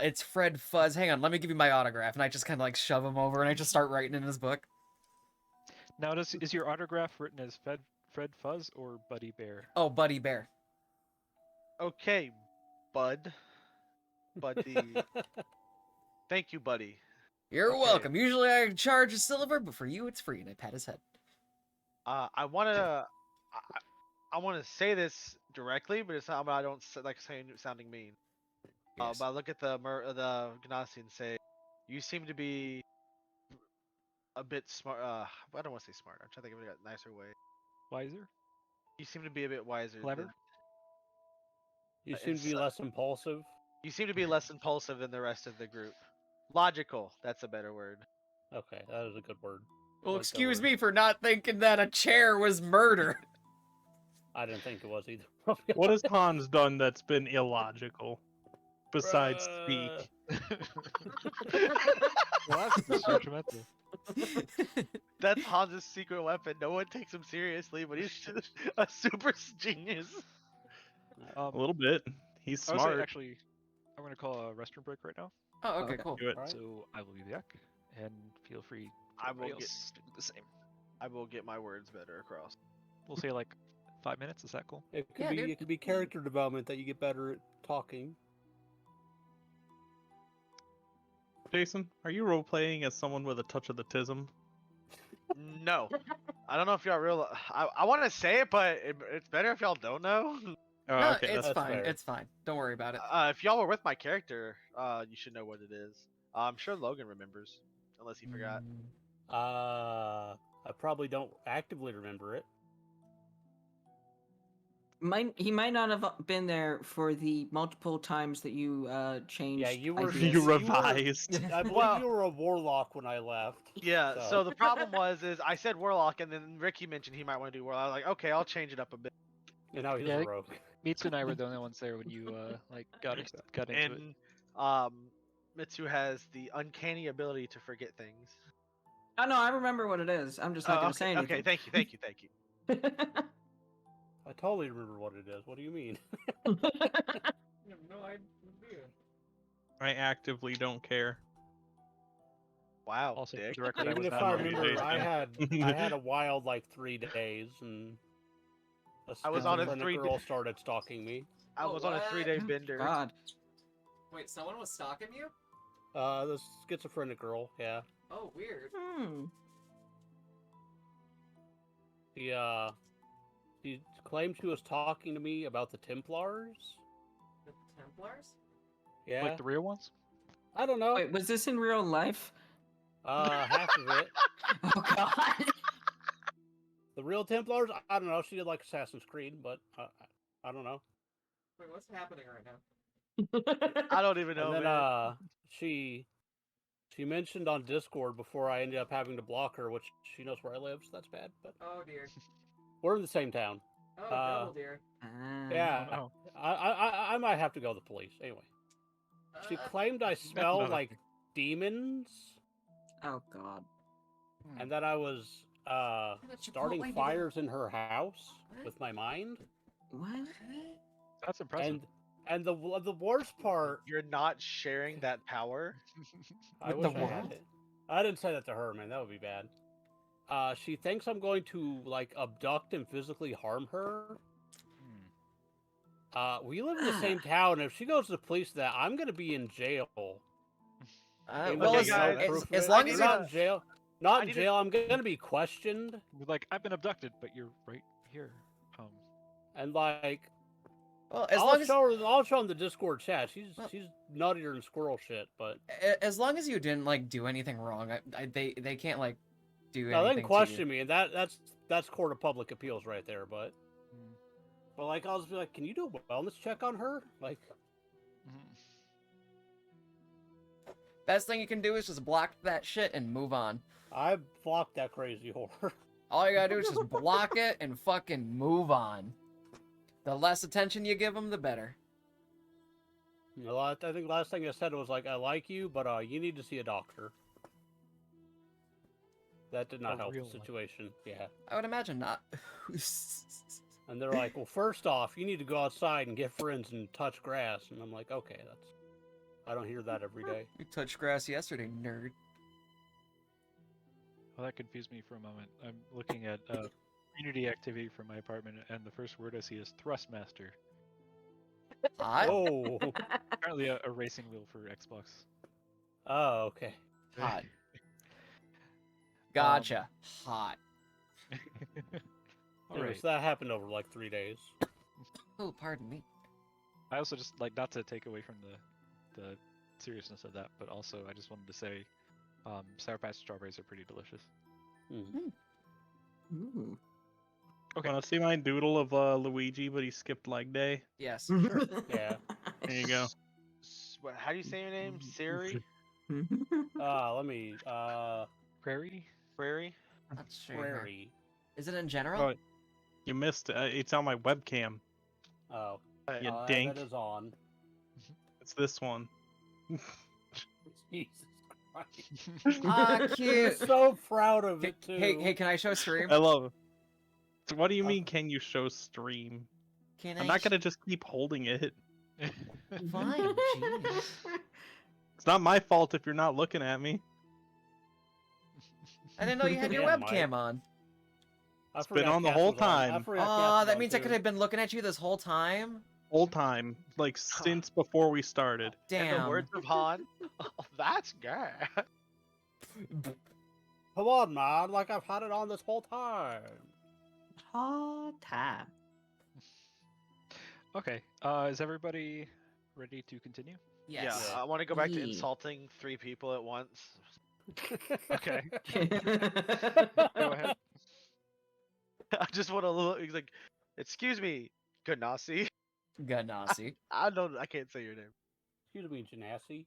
It's Fred Fuzz. Hang on, let me give you my autograph. And I just kind of like shove him over and I just start writing in his book. Now, is your autograph written as Fred Fuzz or Buddy Bear? Oh, Buddy Bear. Okay, Bud. Buddy. Thank you, buddy. You're Okay. welcome. Usually I charge a silver, but for you it's free. And I pat his head. I wanna say this directly, but it's not. I don't like sounding mean. Yes. But I look at the genasi and say, you seem to be a bit smart. I don't want to say smart. I'm trying to think of a nicer way. Wiser? You seem to be a bit wiser. Clever? You seem to be less impulsive. You seem to be less impulsive than the rest of the group. Logical. That's a better word. Okay, that is a good word. Well, Like that excuse word. me for not thinking that a chair was murder. I didn't think it was either. What has Hans done that's been illogical? Besides speak. Well, that's detrimental. That's Hans's secret weapon. No one takes him seriously, but he's just a super genius. A little bit. He's I would say, smart. actually, I'm going to call a restroom break right now. Oh, okay, Okay. cool. Do it. Alright. So I will be back, and feel free I to will everybody get- else to do the same. I will get my words better across. We'll say like 5 minutes. Is that cool? It could Yeah, be dude. it could be character development that you get better at talking. Jason, are you role playing as someone with a touch of the tism? No. I don't know if y'all real. I want to say it, but it's better if y'all don't know. Oh, No, okay. it's that's fine. fair. It's fine. Don't worry about it. If y'all were with my character, you should know what it is. I'm sure Logan remembers, unless he forgot. I probably don't actively remember it. He might not have been there for the multiple times that you changed. Yeah, you were- ideas. You You were- revised. I believe Well- you were a warlock when I left. Yeah. So- So the problem is I said warlock, and then Ricky mentioned he might want to do warlock. I was like, okay, I'll change it up a bit. And now he's Yeah, I a think- rogue. Mitsu and I were the only ones there when you got into it. And Mitsu has the uncanny ability to forget things. Oh no, I remember what it is. I'm just not Oh, gonna okay, say anything. okay, thank you. I totally remember what it is. What do you mean? I actively don't care. Wow, Also, for dick. the record, I Even was if not I on remember, vacation. I had a wild like 3 days, and I was on a schizophrenic 3 girl started stalking me. I was on a 3-day bender. God. Wait, someone was stalking you? The schizophrenic girl, yeah. Oh, weird. Hmm. She claimed she was talking to me about the Templars. The Templars? Yeah, Like the real ones? I don't know. Wait, was this in real life? Half of it. Oh God. The real Templars, I don't know. She did like Assassin's Creed, but I don't know. Wait, what's happening right now? I don't even know, And then man. she mentioned on Discord before I ended up having to block her, which she knows where I live, so that's bad. But Oh dear. we're in the same town. Oh, double dear. Yeah, Oh, I might have to go to the police anyway. She claimed I smell another like demons, Oh God. and that I was That's starting Chipotle fires in her house What? with my mind. What? that's impressive. And the worst part, You're not sharing that power. I With the wish I had world? it. I didn't say that to her, man. That would be bad. She thinks I'm going to like abduct and physically harm her. We live in the same town. If she goes to the police, that I'm gonna be in jail. Even well, though Okay, there's no guys, proof of as it. long I'm as not you- in jail. I Not in need to- jail. I'm gonna be questioned, Like, I've been abducted, but you're right here. and like well, as long as I'll show in the Discord chat. She's Well- she's nuttier than squirrel shit, but as long as you didn't like do anything wrong, they can't like do no, they anything can to you. question me, and that's court of public appeals right there. But like I'll just be like, can you do a wellness check on her? Like, Best thing you can do is just block that shit and move on. I blocked that crazy whore. All you gotta do is just block it and fucking move on. The less attention you give them, the better. I think last thing I said was like, I like you, but you need to see a doctor. That did not A help real the one. situation. Yeah. I would imagine not. And they're like, well, first off, you need to go outside and get friends and touch grass. And I'm like, okay, I don't hear that every day. You touched grass yesterday, nerd. Well, that confused me for a moment. I'm looking at community activity from my apartment, and the first word I see is Thrustmaster. Hot? Oh, Apparently a racing wheel for Xbox. oh, okay. Hot. Gotcha. Hot. All Anyways, right. that happened over like 3 days. Oh, pardon me. I also just like not to take away from the seriousness of that, but also I just wanted to say, Sour Patch strawberries are pretty delicious. Mhm. Ooh. Okay. Want to see my doodle of Luigi, but he skipped leg day? Yes. Yeah. There you go. How do you say your name? Siri? Let me, Creriy? Creriy? Let's see here. Prairie. Is it in general? Oh, you missed it. It's on my webcam. Oh, You that dink. is on. It's this one. Jesus Christ. Ah, You're cute. so proud of it, too. Hey, can I show stream? I love it. So what do you mean, can you show stream? Can I'm not gonna just keep holding it. Fine, jeez. It's not my fault if you're not looking at me. I didn't know you had your Yeah, webcam Mike. on. I It's been forgot on the Cass whole was on. I time. forgot Cass Oh, was that on, means I too. could have been looking at you this whole time? Whole time, like since before we started. In Damn. the words of Han, oh, that's good. Come on, man. Like, I've had it on this whole time. Hot time. Okay. Is everybody ready to continue? Yes. Yeah, I want to go back to Yeah. insulting 3 people at once. Okay. Go ahead. I just want to look. He's like, excuse me, genasi. Ganassi. I can't say your name. Excuse me, genasi.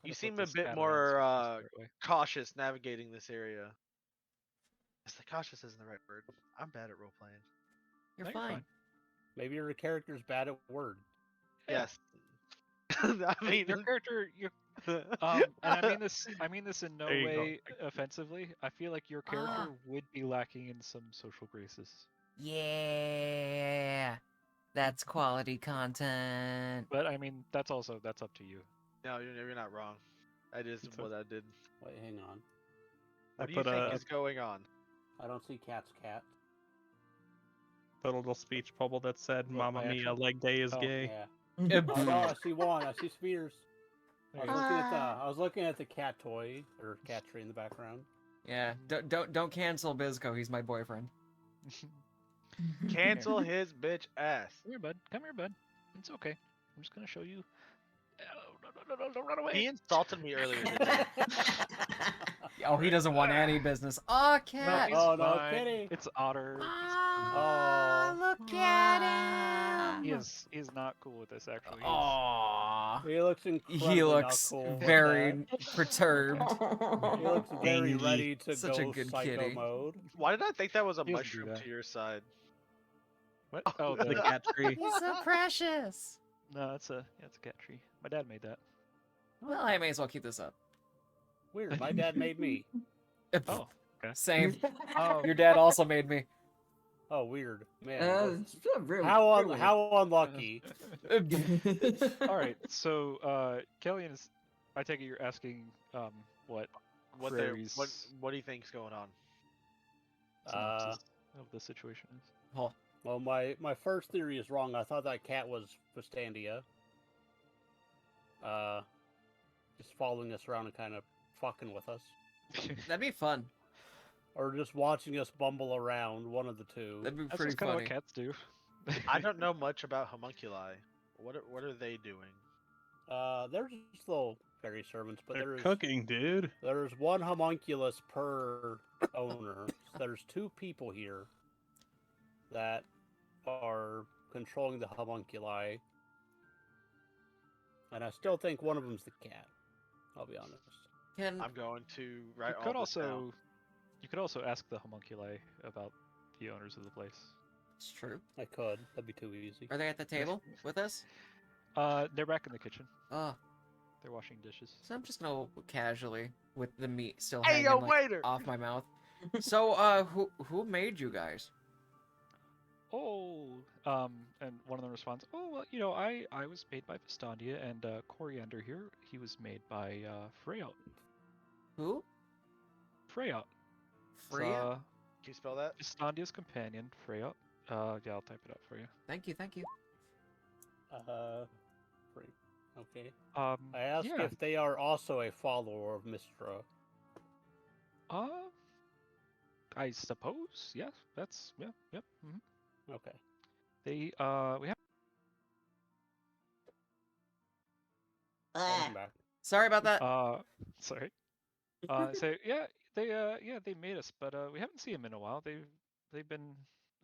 You Put seem this a bit cat more around so it's the right way. cautious navigating this area. Yes, the cautious isn't the right word. I'm bad at role playing. You're No, you're fine. Maybe your character's bad at words. Yeah. Yes. I mean, Your character, and I mean this in no There you go. way offensively. I feel like your character would be lacking in some social graces. Yeah. That's quality content. But I mean, that's up to you. no, you're not wrong. That is It's what I did. Wait, hang on. What do put you think a is going on? I don't see cat's cat. little speech bubble that said, What, "Mamma my mia, actual- leg day is Oh. gay." Yeah. Uh, Oh no, I see one. I see Spears. There I you was go. looking at the cat toy or cat tree in the background. Yeah, don't cancel Bizko. He's my boyfriend. Cancel his bitch ass. Come here, bud. Come here, bud. It's okay. I'm just gonna show you. Oh, no, don't run away. He insulted me earlier today. Oh, he doesn't want any business. Aw, cat. he's Oh, no, fine. kitty. It's Otter. Oh. Look at He him. is not cool with this actually. Aw. He looks incredibly He not looks cool with very that. perturbed. He looks very Angry. ready to Such a go good psycho kitty. mode. Why did I think that was a He doesn't do mushroom that. to your side? What? Oh, The cat tree. He's so precious. no, that's a cat tree. My dad made that. Well, I may as well keep this up. Weird. My dad made me. Oh, okay. Same. Oh, Your dad also made me. Oh, weird. Man. It's really, How unlucky. all right. So, Caleiane is. I take it you're asking what What do you think's going on? synopsis of the situation is. Oh, Well, my first theory is wrong. I thought that cat was Fustandia. Just following us around and kind of fucking with us. that'd be fun. Or just watching us bumble around, one of the two. That'd be That's pretty just kind of funny. what cats do. I don't know much about homunculi. What are they doing? They're just little fairy servants, but They're cooking, dude. there's one homunculus per owner. So there's 2 people here that are controlling the homunculi. And I still think one of them's the cat. I'll be honest. Can I'm going to write You all could this down. also, you could also ask the homunculi about the owners of the place. it's true. I could. That'd be too easy. Are they at the table with us? They're back in the kitchen. Oh, They're washing dishes. so I'm just gonna casually with the meat still Hey, hanging yo, like, waiter! off my mouth. So, who made you guys? and one of them responds, "Oh, well, you know, I was made by Vistandia, and Coriander here, he was made by Freyot. Who? Freyot. Freya? Can you spell that? Vistandia's companion, Freyot. Yeah, I'll type it out for you. Thank you. Great. Okay. I I asked yeah. if they are also a follower of Mistra. I suppose, yes. That's yep. Okay. They we have Welcome back. Sorry about that. sorry. So they made us, but we haven't seen them in a while. They've been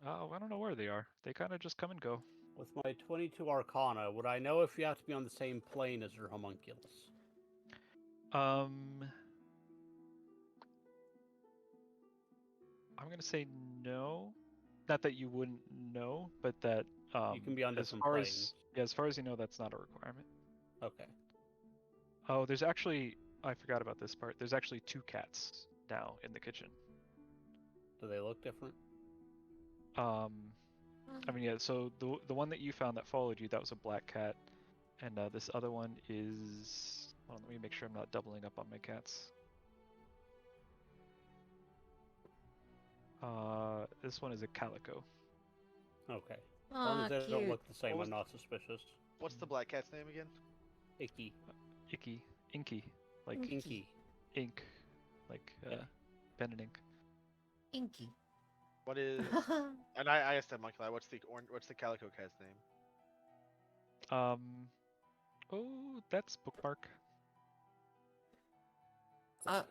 I don't know where they are. They kind of just come and go. With my 22 Arcana, would I know if you have to be on the same plane as your homunculus? I'm gonna say no. Not that you wouldn't know, but that You can be on as different far planes. as far as you know, that's not a requirement. Okay. Oh, there's actually I forgot about this part. There's actually 2 cats now in the kitchen. Do they look different? I mean, yeah. So the one that you found that followed you, that was a black cat, and this other one is. Hold on, let me make sure I'm not doubling up on my cats. This one is a calico. Okay. As long Aw, as they don't cute. look the same, What was I'm not suspicious. What's the black cat's name again? Icky. Inky, like Inky. ink, like Yeah. pen and ink. Inky. What is? And I asked that monkey. What's the calico cat's name? Oh, that's bookmark.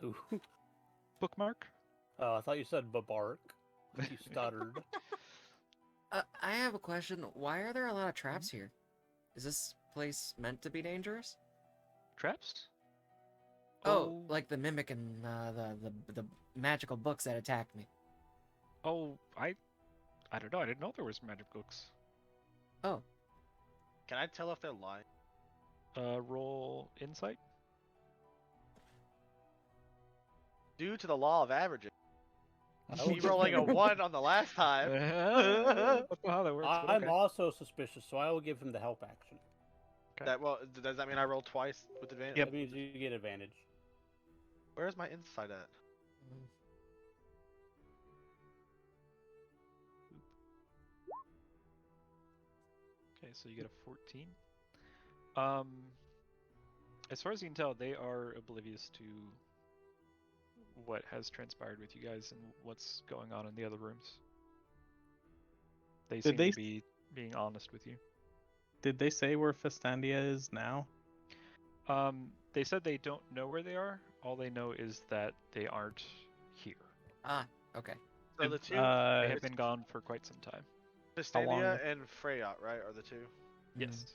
Ooh. Bookmark. Oh, I thought you said babark. You stuttered. I have a question. Why are there a lot of traps here? Is this place meant to be dangerous? Traps. Oh, like the mimic and the magical books that attacked me. Oh, I don't know. I didn't know there was magic books. Oh, Can I tell if they're lying? Roll insight. Due to the law of averages, I will me give rolling a him- 1 on the last time. I don't know how that works. but I'm okay. also suspicious, so I will give him the help action. Does that mean I roll twice with advantage? Yep. That means you get advantage. Where's my insight at? Okay, so you get a 14. As far as you can tell, they are oblivious to what has transpired with you guys and what's going on in the other rooms. They Did seem they to be being honest with you. Did they say where Festandia is now? They said they don't know where they are. All they know is that they aren't here. okay. So the two, They have been gone for quite some time. Vistandia and Freyot, right, are the two? Yes.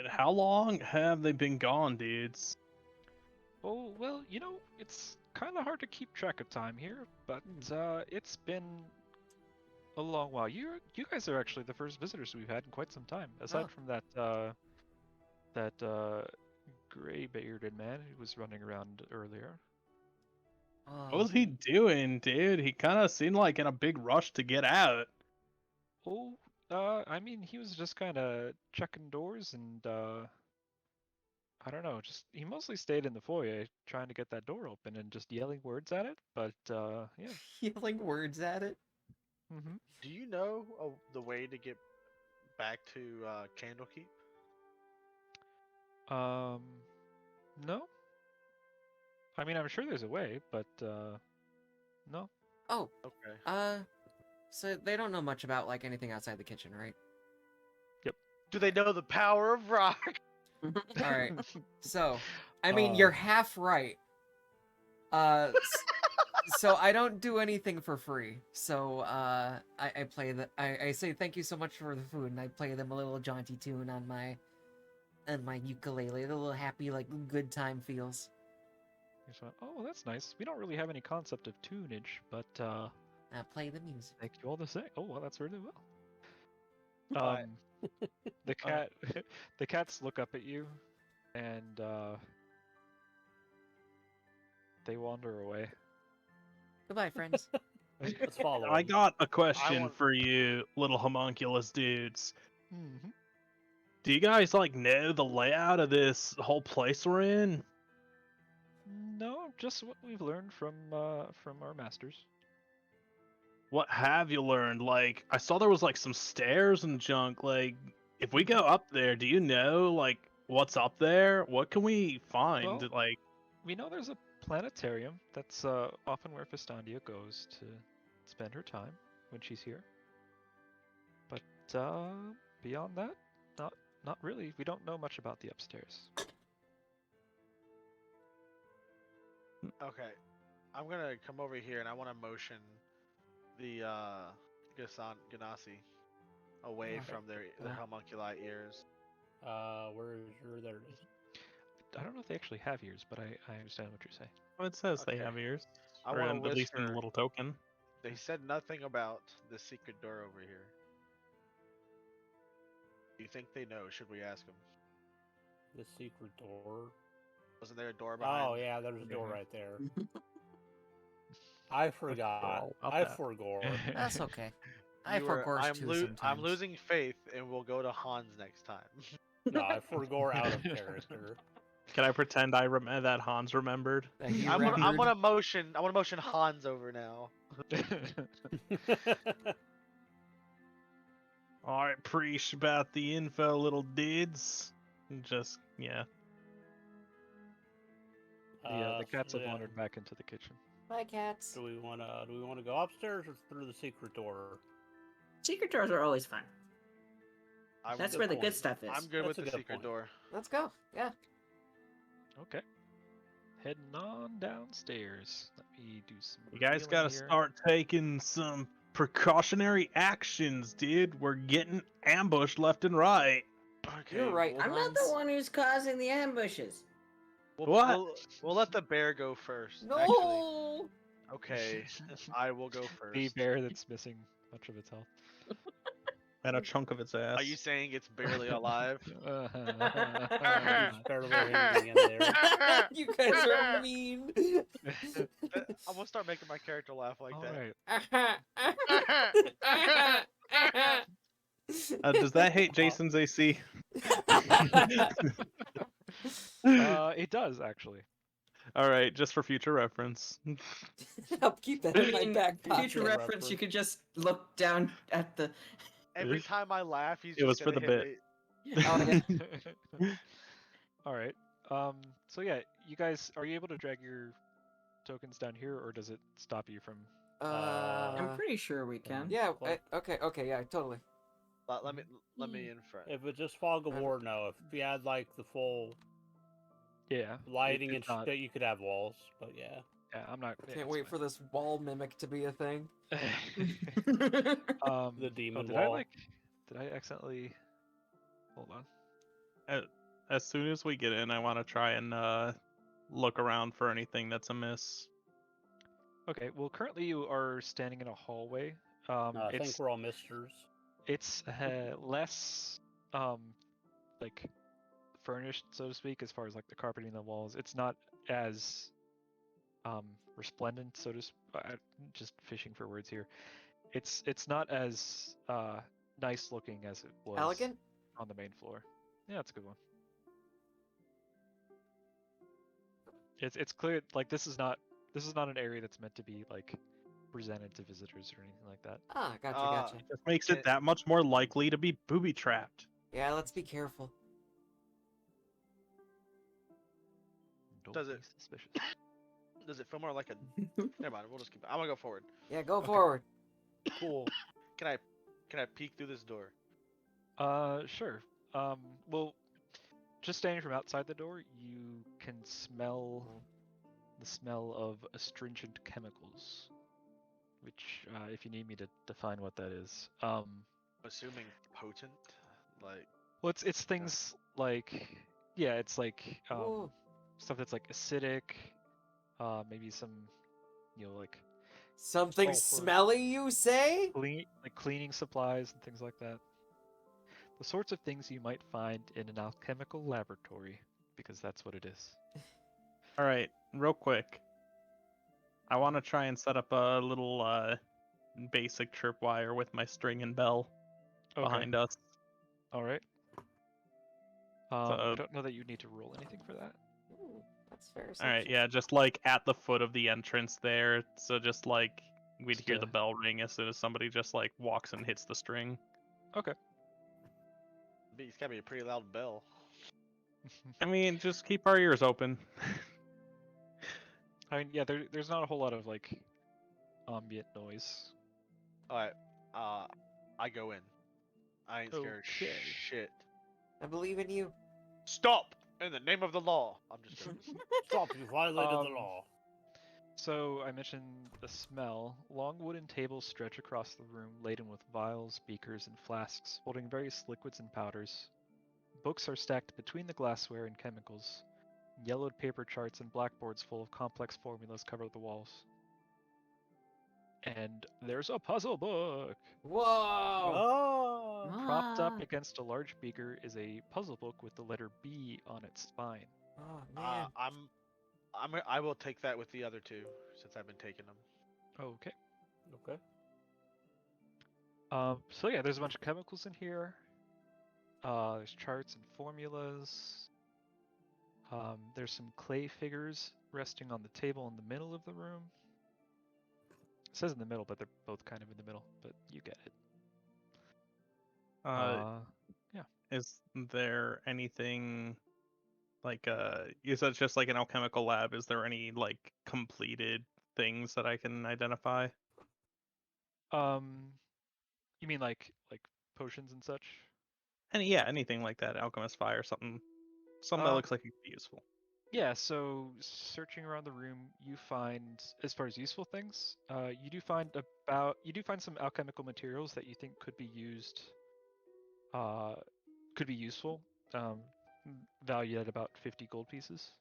How long have they been gone, dudes? Oh, well, you know, it's kind of hard to keep track of time here, but it's been a long while. You guys are actually the first visitors we've had in quite some time. Aside from that gray-bearded man who was running around earlier. What was he doing, dude? He kind of seemed like in a big rush to get out. Oh, I mean, he was just kind of checking doors and I don't know, just he mostly stayed in the foyer trying to get that door open and just yelling words at it. But yeah. Yelling words at it. Mm-hmm. Do you know the way to get back to Candlekeep? No. I mean, I'm sure there's a way, but no. Oh, Okay. so they don't know much about like anything outside the kitchen, right? Do they know the power of rock? All right. So, I mean, you're half right. So I don't do anything for free. So I play I say thank you so much for the food, and I play them a little jaunty tune on my ukulele, a little happy like good time feels. Oh, that's nice. We don't really have any concept of tunage, but I play the music. thank you all the same. Oh, well, that's really well. But- The cat, the cats look up at you, and they wander away. Goodbye, friends. Let's follow I him. got a question want- for you, little homunculus dudes. Mm-hmm. Do you guys like know the layout of this whole place we're in? No, just what we've learned from our masters. What have you learned? Like, I saw there was like some stairs and junk. Like, if we go up there, do you know like what's up there? What can we find? Well- Like, We know there's a planetarium. That's often where Festandia goes to spend her time when she's here. But beyond that, not really. We don't know much about the upstairs. Okay, I'm gonna come over here and I want to motion the genasi away Okay. from their homunculi ears. Where's your there? It is. I don't know if they actually have ears, but I understand what you're saying. well, it says they Okay. have ears, I or want to at least in the whisper. little token. They said nothing about the secret door over here. Do you think they know? Should we ask them? The secret door. Wasn't there a door behind? Oh yeah, there's a door Mhm. right there. I forgot. all about I that. forgot. That's okay. I You were- forgot too sometimes. I'm losing faith, and we'll go to Hans next time. No, I forgot out of character. Can I pretend I that Hans remembered? That he I'm gonna remembered. motion. I want to motion Hans over now. All right, preach about the info, little dudes. Just yeah. The cats have yeah. wandered back into the kitchen. Bye, cats. Do we wanna go upstairs or through the secret door? Secret doors are always fun. I'm That's good- where the point. good stuff is. I'm good That's with a the good secret point. door. Let's go. Yeah. Okay. Heading on downstairs. Let me do some. You guys revealing gotta here. start taking some precautionary actions, dude. We're getting ambushed left and right. Okay, You're right, I'm not the one who's causing the ambushes. What? We'll let the bear go first. No. Actually, okay, I will go first. The bear that's missing much of its health. And a chunk of its ass. Are you saying it's barely alive? There's barely anything in there. You guys are mean. I'm gonna start making my character laugh like All that. right. Does that hate Jason's AC? It does actually. All right, just for future reference. I'll keep that in my In back pocket. future reference, you could just look down at the. Every time I laugh, he's It just was for gonna the hit bit. me. Oh, yeah. All right. So yeah, you guys, are you able to drag your tokens down here, or does it stop you from? I'm pretty sure we can. Yeah. Well- Okay. Yeah. Totally. Let me in front. If it's just fog of war, no. If you had like the full Yeah. lighting and it's not- shit, you could have walls. But yeah. Yeah, I'm not. Can't wait for this wall mimic to be a thing. The demon did wall. Did I accidentally? Hold on. As soon as we get in, I want to try and look around for anything that's amiss. Okay. Well, currently you are standing in a hallway. I think It's we're all misters. it's less like furnished, so to speak, as far as like the carpeting and the walls. It's not as resplendent, so to just fishing for words here. It's not as nice looking as it was Elegant. on the main floor. Yeah, that's a good one. It's clear like this is not an area that's meant to be like presented to visitors or anything like that. Ah, gotcha. Just makes Can- it that much more likely to be booby trapped. Yeah. Let's be careful. Don't Does be it- suspicious. Does it feel more like a? Never mind. We'll just keep. I'm gonna go forward. Yeah. Go Okay. forward. Cool. Can I peek through this door? Sure. Well, just standing from outside the door, you can smell the smell of astringent chemicals, which, if you need me to define what that is, Assuming potent, like well, it's things like, yeah, it's like Ooh. stuff that's like acidic, maybe some, like Something Sulfur. smelly, you say? cleaning supplies and things like that. The sorts of things you might find in an alchemical laboratory, because that's what it is. All right, real quick. I want to try and set up a little basic tripwire with my string and bell Okay. behind us. All right. So, I don't know that you need to roll anything for that. Ooh, that's fair. all right, assumption. yeah, just like at the foot of the entrance there. So just like we'd Just hear the a- bell ring as soon as somebody just like walks and hits the string. Okay. It's gotta be a pretty loud bell. I mean, just keep our ears open. I mean, yeah, there's not a whole lot of like ambient noise. Alright, I go in. I ain't scared of Okay. shit. I believe in you. Stop! In the name of the law! I'm just joking. Stop! You violated the Um, law. So I mentioned the smell. Long wooden tables stretch across the room, laden with vials, beakers, and flasks, holding various liquids and powders. Books are stacked between the glassware and chemicals. Yellowed paper charts and blackboards full of complex formulas cover the walls. And there's a puzzle book! Whoa! Oh! Propped up Ah. against a large beaker is a puzzle book with the letter B on its spine. Oh man. I will take that with the other two, since I've been taking them. Okay. Okay. So yeah, there's a bunch of chemicals in here. There's charts and formulas. There's some clay figures resting on the table in the middle of the room. It says in the middle, but they're both kind of in the middle, but you get it. Is there anything like is that just like an alchemical lab? Is there any like completed things that I can identify? You mean like potions and such? Anything like that, alchemist fire, something that Um, looks like it could be useful. Yeah, so searching around the room, you find, as far as useful things, you do find some alchemical materials that you think could be used, could be useful, valued at about 50 gold pieces.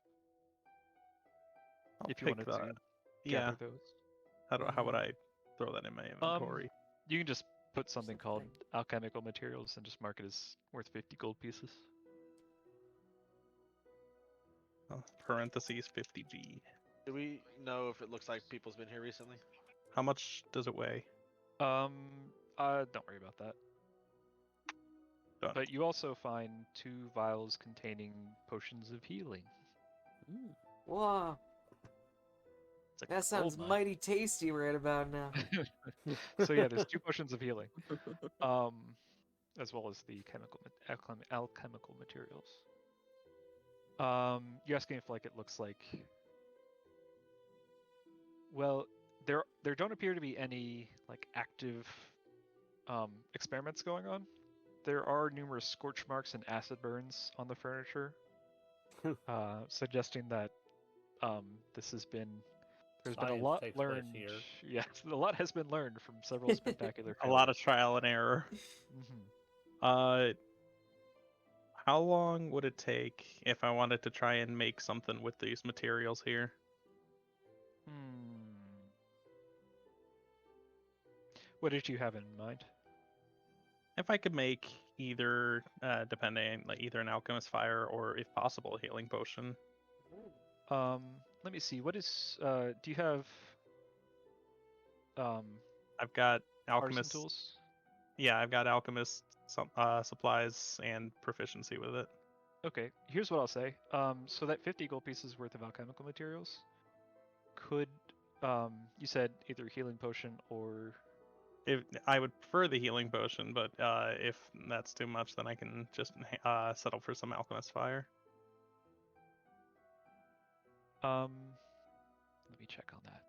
I'll If you pick wanted that. to Yeah. gather those. How would I throw that in my inventory? You can just put something called Something. alchemical materials and just mark it as worth 50 gold pieces. Parentheses 50G. Do we know if it looks like people's been here recently? How much does it weigh? Don't worry about that. Done. But you also find 2 vials containing potions of healing. Whoa. It's a That sounds goldmine. mighty tasty right about now. So yeah, there's 2 potions of healing, as well as the alchemical materials. You're asking if like it looks like. Well, there don't appear to be any like active experiments going on. There are numerous scorch marks and acid burns on the furniture, suggesting that this has been. There's been a Science lot takes place learned. here. Yes, a lot has been learned from several spectacular. A lot of failures. trial and error. Mhm. How long would it take if I wanted to try and make something with these materials here? What did you have in mind? If I could make either, depending, like either an alchemist fire or, if possible, a healing potion. Let me see. What is? Do you have? I've got Artisan alchemist. tools. Yeah, I've got alchemist supplies and proficiency with it. Okay, here's what I'll say. So that 50 gold pieces worth of alchemical materials could, you said either healing potion or. If I would prefer the healing potion, but if that's too much, then I can just settle for some alchemist fire. Let me check on that.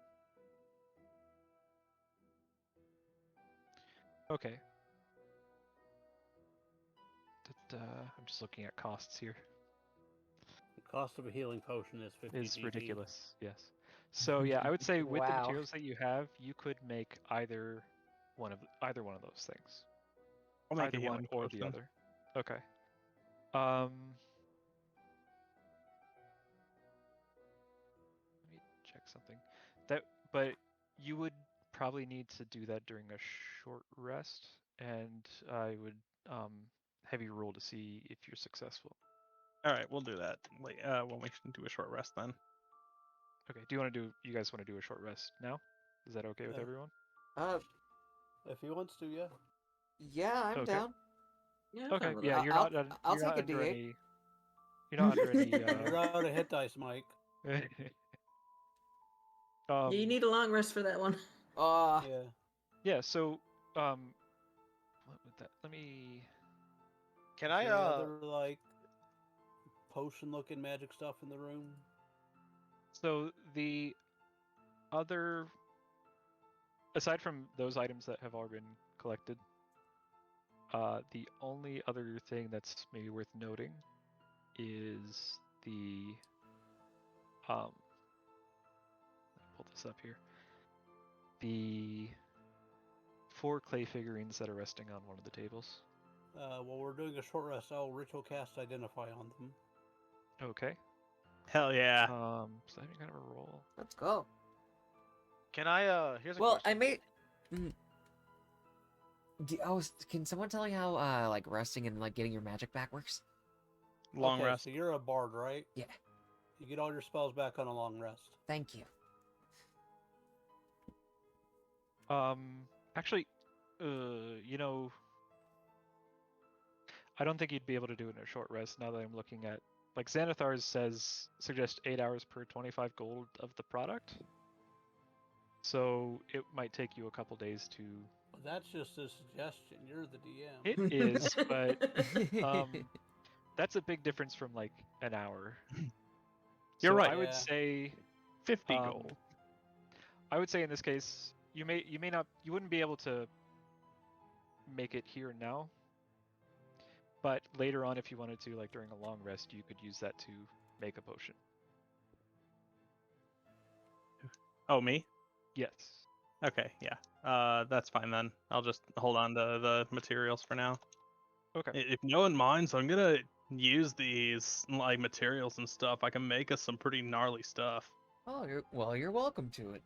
Okay. I'm just looking at costs here. The cost of a healing potion is 50 Is GP. ridiculous. Yes. So yeah, I would say with the Wow. materials that you have, you could make either one of those things. I'll make Either a healing one or potion. the other. Okay. Let me check something. But you would probably need to do that during a short rest, and I would have you roll to see if you're successful. All right, we'll do that when we do a short rest then. Okay. Do you guys want to do a short rest now? Is that okay with Yeah. everyone? If he wants to, yeah. Yeah, I'm Okay. down. Yeah, I'm Okay. fine with Yeah, that. you're I'll- not. I'll You're not take a under D8. any. You're not under any. You're out of hit dice, Mike. Yeah, you need a long rest for that one. Uh, Yeah. Yeah. So what would that? Let me. Can Is I there any other like potion-looking magic stuff in the room? So the other, aside from those items that have already been collected, the only other thing that's maybe worth noting is the let me pull this up here. The 4 clay figurines that are resting on one of the tables. While we're doing a short rest, I'll ritual cast Identify on them. Okay. Hell yeah. So I kind of a roll. let's go. Can I here's a Well, question. I made. Can someone tell me how like resting and like getting your magic back works? Long Okay, rest. So you're a bard, right? Yeah. You get all your spells back on a long rest. Thank you. Actually, you know, I don't think you'd be able to do it in a short rest now that I'm looking at, like, Xanathar's suggest 8 hours per 25 gold of the product. So it might take you a couple days to. That's just a suggestion. You're the DM. It is, but that's a big difference from like an hour. You're So right. I would Yeah. say 50 gold. I would say in this case, you wouldn't be able to make it here and now. But later on, if you wanted to, like during a long rest, you could use that to make a potion. Oh, me? Yes. Okay, yeah. That's fine then. I'll just hold on to the materials for now. Okay. If no one minds, I'm gonna use these like materials and stuff. I can make us some pretty gnarly stuff. Oh, you're welcome to it.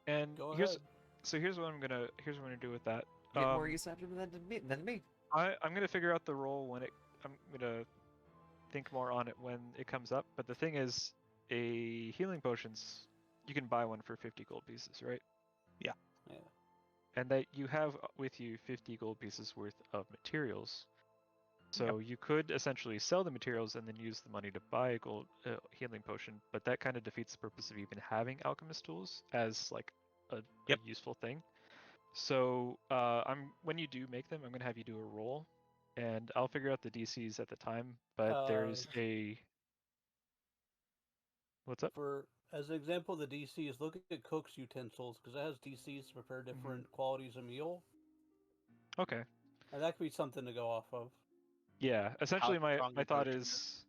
And Go here's ahead. here's what I'm gonna do with that. You get more use out of it than me. I'm gonna figure out the role when I'm gonna think more on it when it comes up. But the thing is, a healing potions, you can buy one for 50 gold pieces, right? Yeah. And that you have with you 50 gold pieces worth of materials. So you could essentially sell the materials and then use the money to buy a gold healing potion, but that kind of defeats the purpose of even having alchemist tools as like a useful thing. So when you do make them, I'm gonna have you do a roll, and I'll figure out the DCs at the time. But there's a what's up? As an example, the DCs, look at cook's utensils, because it has DCs to prepare different qualities of meal. Okay. And that could be something to go off of. Yeah. Essentially, my strong your thought potion is,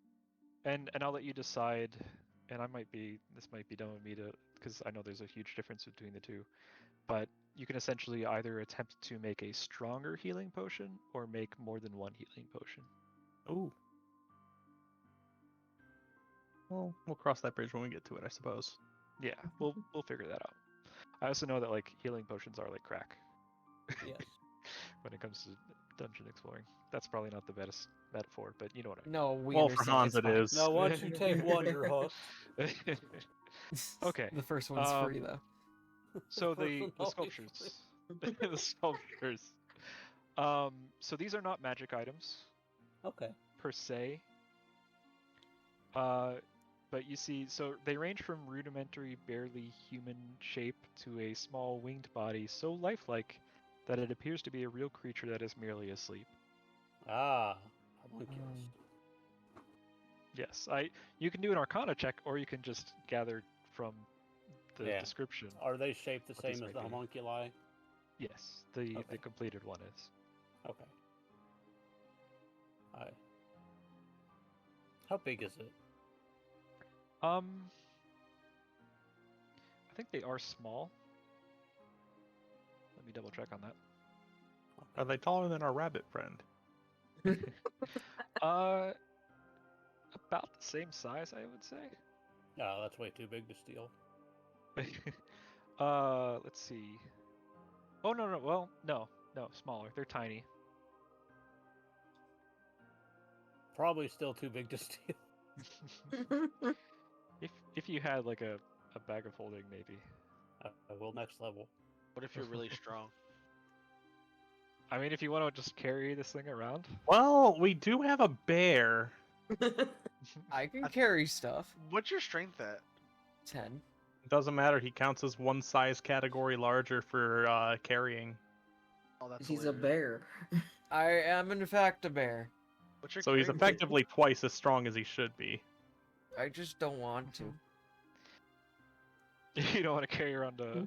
and I'll let you decide. And this might be dumb of me to, because I know there's a huge difference between the two. But you can essentially either attempt to make a stronger healing potion or make more than one healing potion. Ooh. Well, we'll cross that bridge when we get to it, I suppose. Yeah, we'll figure that out. I also know that like healing potions are like crack. Yes. When it comes to dungeon exploring. That's probably not the best metaphor, but you know what I mean. No, we Well, for understand. Hans it's it fine. is. No, once you take one, you're hooked. Okay. The first one's free though. So First the one sculptures. The sculptures. So these are not magic items Okay. per se. But you see, so they range from rudimentary, barely human shape to a small winged body so lifelike that it appears to be a real creature that is merely asleep. Ah, homunculus. Yes, you can do an Arcana check, or you can just gather from the description. Are they shaped the what these same as might the be. homunculi? Yes, the Okay. completed one is. Okay. How big is it? I think they are small. Let me double check on that. Are they taller than our rabbit friend? About the same size, I would say. No, that's way too big to steal. Let's see. Oh no, well, no, smaller. They're tiny. Probably still too big to steal. If you had like a a bag of holding, maybe. I will next level. What if you're really strong? I mean, if you want to just carry this thing around. Well, we do have a bear. I can carry stuff. What's your strength at? 10. It doesn't matter. He counts as one size category larger for carrying. Oh, that's He's a hilarious. bear. I am in fact a bear. What's your So he's carrying effectively twice as strong as he should be. I just don't want to. You don't want to carry around a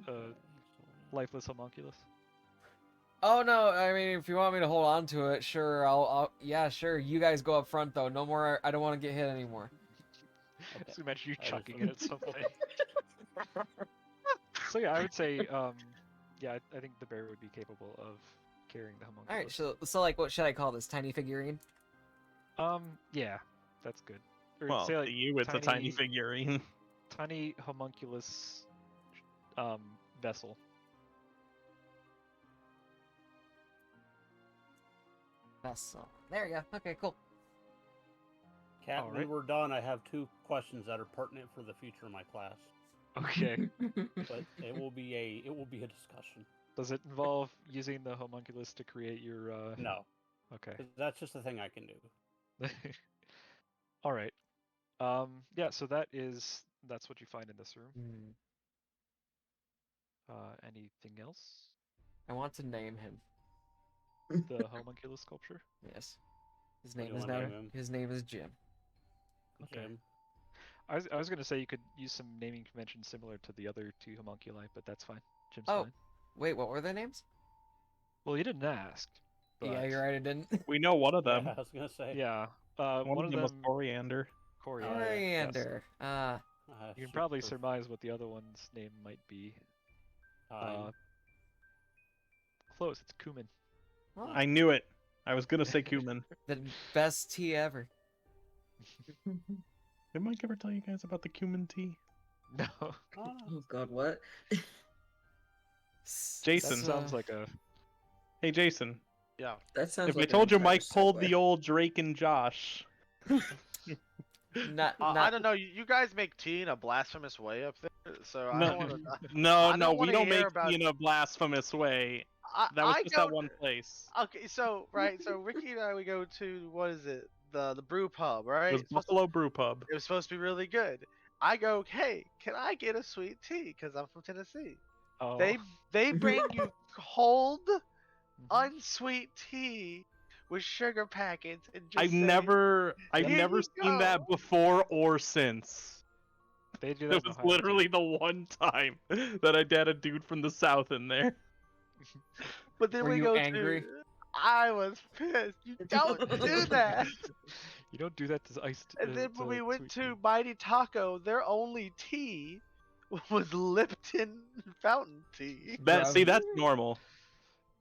lifeless homunculus. Oh no, I mean if you want me to hold on to it, sure, yeah, sure. You guys go up front though. No more, I don't want to get hit anymore. Just imagine you I chucking just- it at something. So yeah, I would say, yeah, I think the bear would be capable of carrying the homunculus. Alright, so like what should I call this? Tiny figurine? Yeah, that's good. Or Well, say, like, to you, it's a tiny figurine. tiny homunculus, vessel. Vessel. There you go. Okay, cool. Cat, when Alright. we're done, I have 2 questions that are pertinent for the future of my class. Okay. But it will be a discussion. Does it involve using the homunculus to create your? No, Okay. 'cause that's just a thing I can do. All right. Yeah. So that's what you find in this room. Anything else? I want to name him. The homunculus sculpture. Yes. His What do name you is wanna now. name him? His name is Jim. Okay. Jim. I was gonna say you could use some naming conventions similar to the other 2 homunculi, but that's fine. Jim's Oh. fine. Wait, what were their names? Well, you didn't ask. Yeah, but- you're right. I didn't. We know one of them. Yeah, I was gonna say. Yeah. One of them was them. Coriander. Coriander. yes. Coriander. You can probably super surmise what the other one's name might be. time. Close. It's cumin. Oh, I knew it. I was gonna say cumin. the best tea ever. Did Mike ever tell you guys about the cumin tea? No. Oh, no. Oh god, what? Jason. That sounds like a. Hey, Jason. Yeah. That sounds If like I told you an entire Mike pulled segue. the old Drake and Josh. Not, I not. don't know. You guys make tea in a blasphemous way up there, so I No. don't want to. No, I no, don't we wanna don't hear make about- tea in a blasphemous way. That was I just go that one place. Okay, so right, so Ricky and I we go to what is it? The brew pub, It right? was Buffalo Brew Pub. It was supposed to be really good. I go, hey, can I get a sweet tea? Because I'm from Tennessee. Oh. They bring you cold, Mhm. unsweet tea with sugar packets and just I've say, never "Here never you seen that go." before or since. They do that. It in was Ohio, too. literally the one time that I had a dude from the south in there. But then Were we you go angry? to. I was pissed. You don't do that. You don't do that to iced. And then when we went sweet to tea. Mighty Taco, their only tea was Lipton fountain tea. See, that's normal.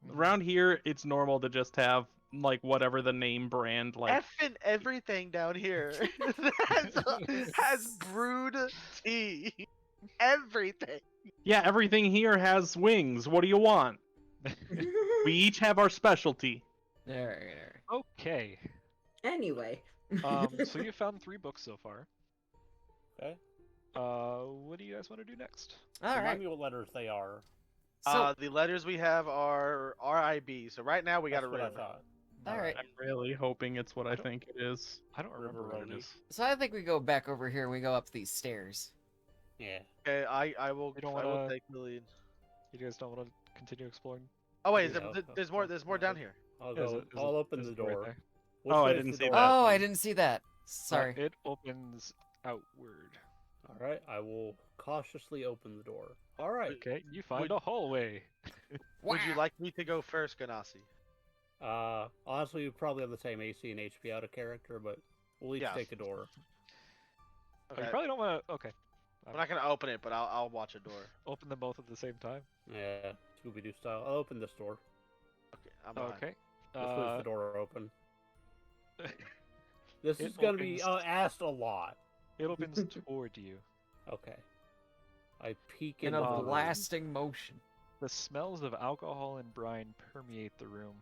Mhm. Around here, it's normal to just have like whatever the name brand like. Effing everything down here has brewed tea. Everything. Yeah, everything here has wings. What do you want? We each have our specialty. There. Okay. Anyway. So you found 3 books so far. Okay. What do you guys want to do next? All Remind right. me what letters they are. So, The letters we have are RIB. So right now we got to That's what I remember. thought. all right. I'm really hoping it's what I don't- think it is. I don't remember what it Riveroni. is. So I think we go back over here and we go up these stairs. Yeah. Okay, I will. You don't I will wanna- take the lead. You guys don't want to continue exploring? Oh wait, Yeah, there's more. There's more down here. I'll Is go. it- is I'll it- open is the it right door. there? Which Oh, I way is didn't the see door that. Oh, I open? didn't see that. Sorry. It opens outward. All right. I will cautiously open the door. All right. Okay, you find Would- a hallway. Would you like me to go first, Genasi? Honestly, we probably have the same AC and HP out of character, but we'll each Yeah. take a door. Oh, Okay. you probably don't want to. Okay, I'm not gonna open it, but I'll watch a door. open them both at the same time. Yeah, Scooby-Doo style. I'll open this door. Okay, I'm behind. Okay. This was the door open. Uh, This It is gonna be opens- asked a lot. it opens toward you. Okay. I peek In into a the room. blasting motion. The smells of alcohol and brine permeate the room.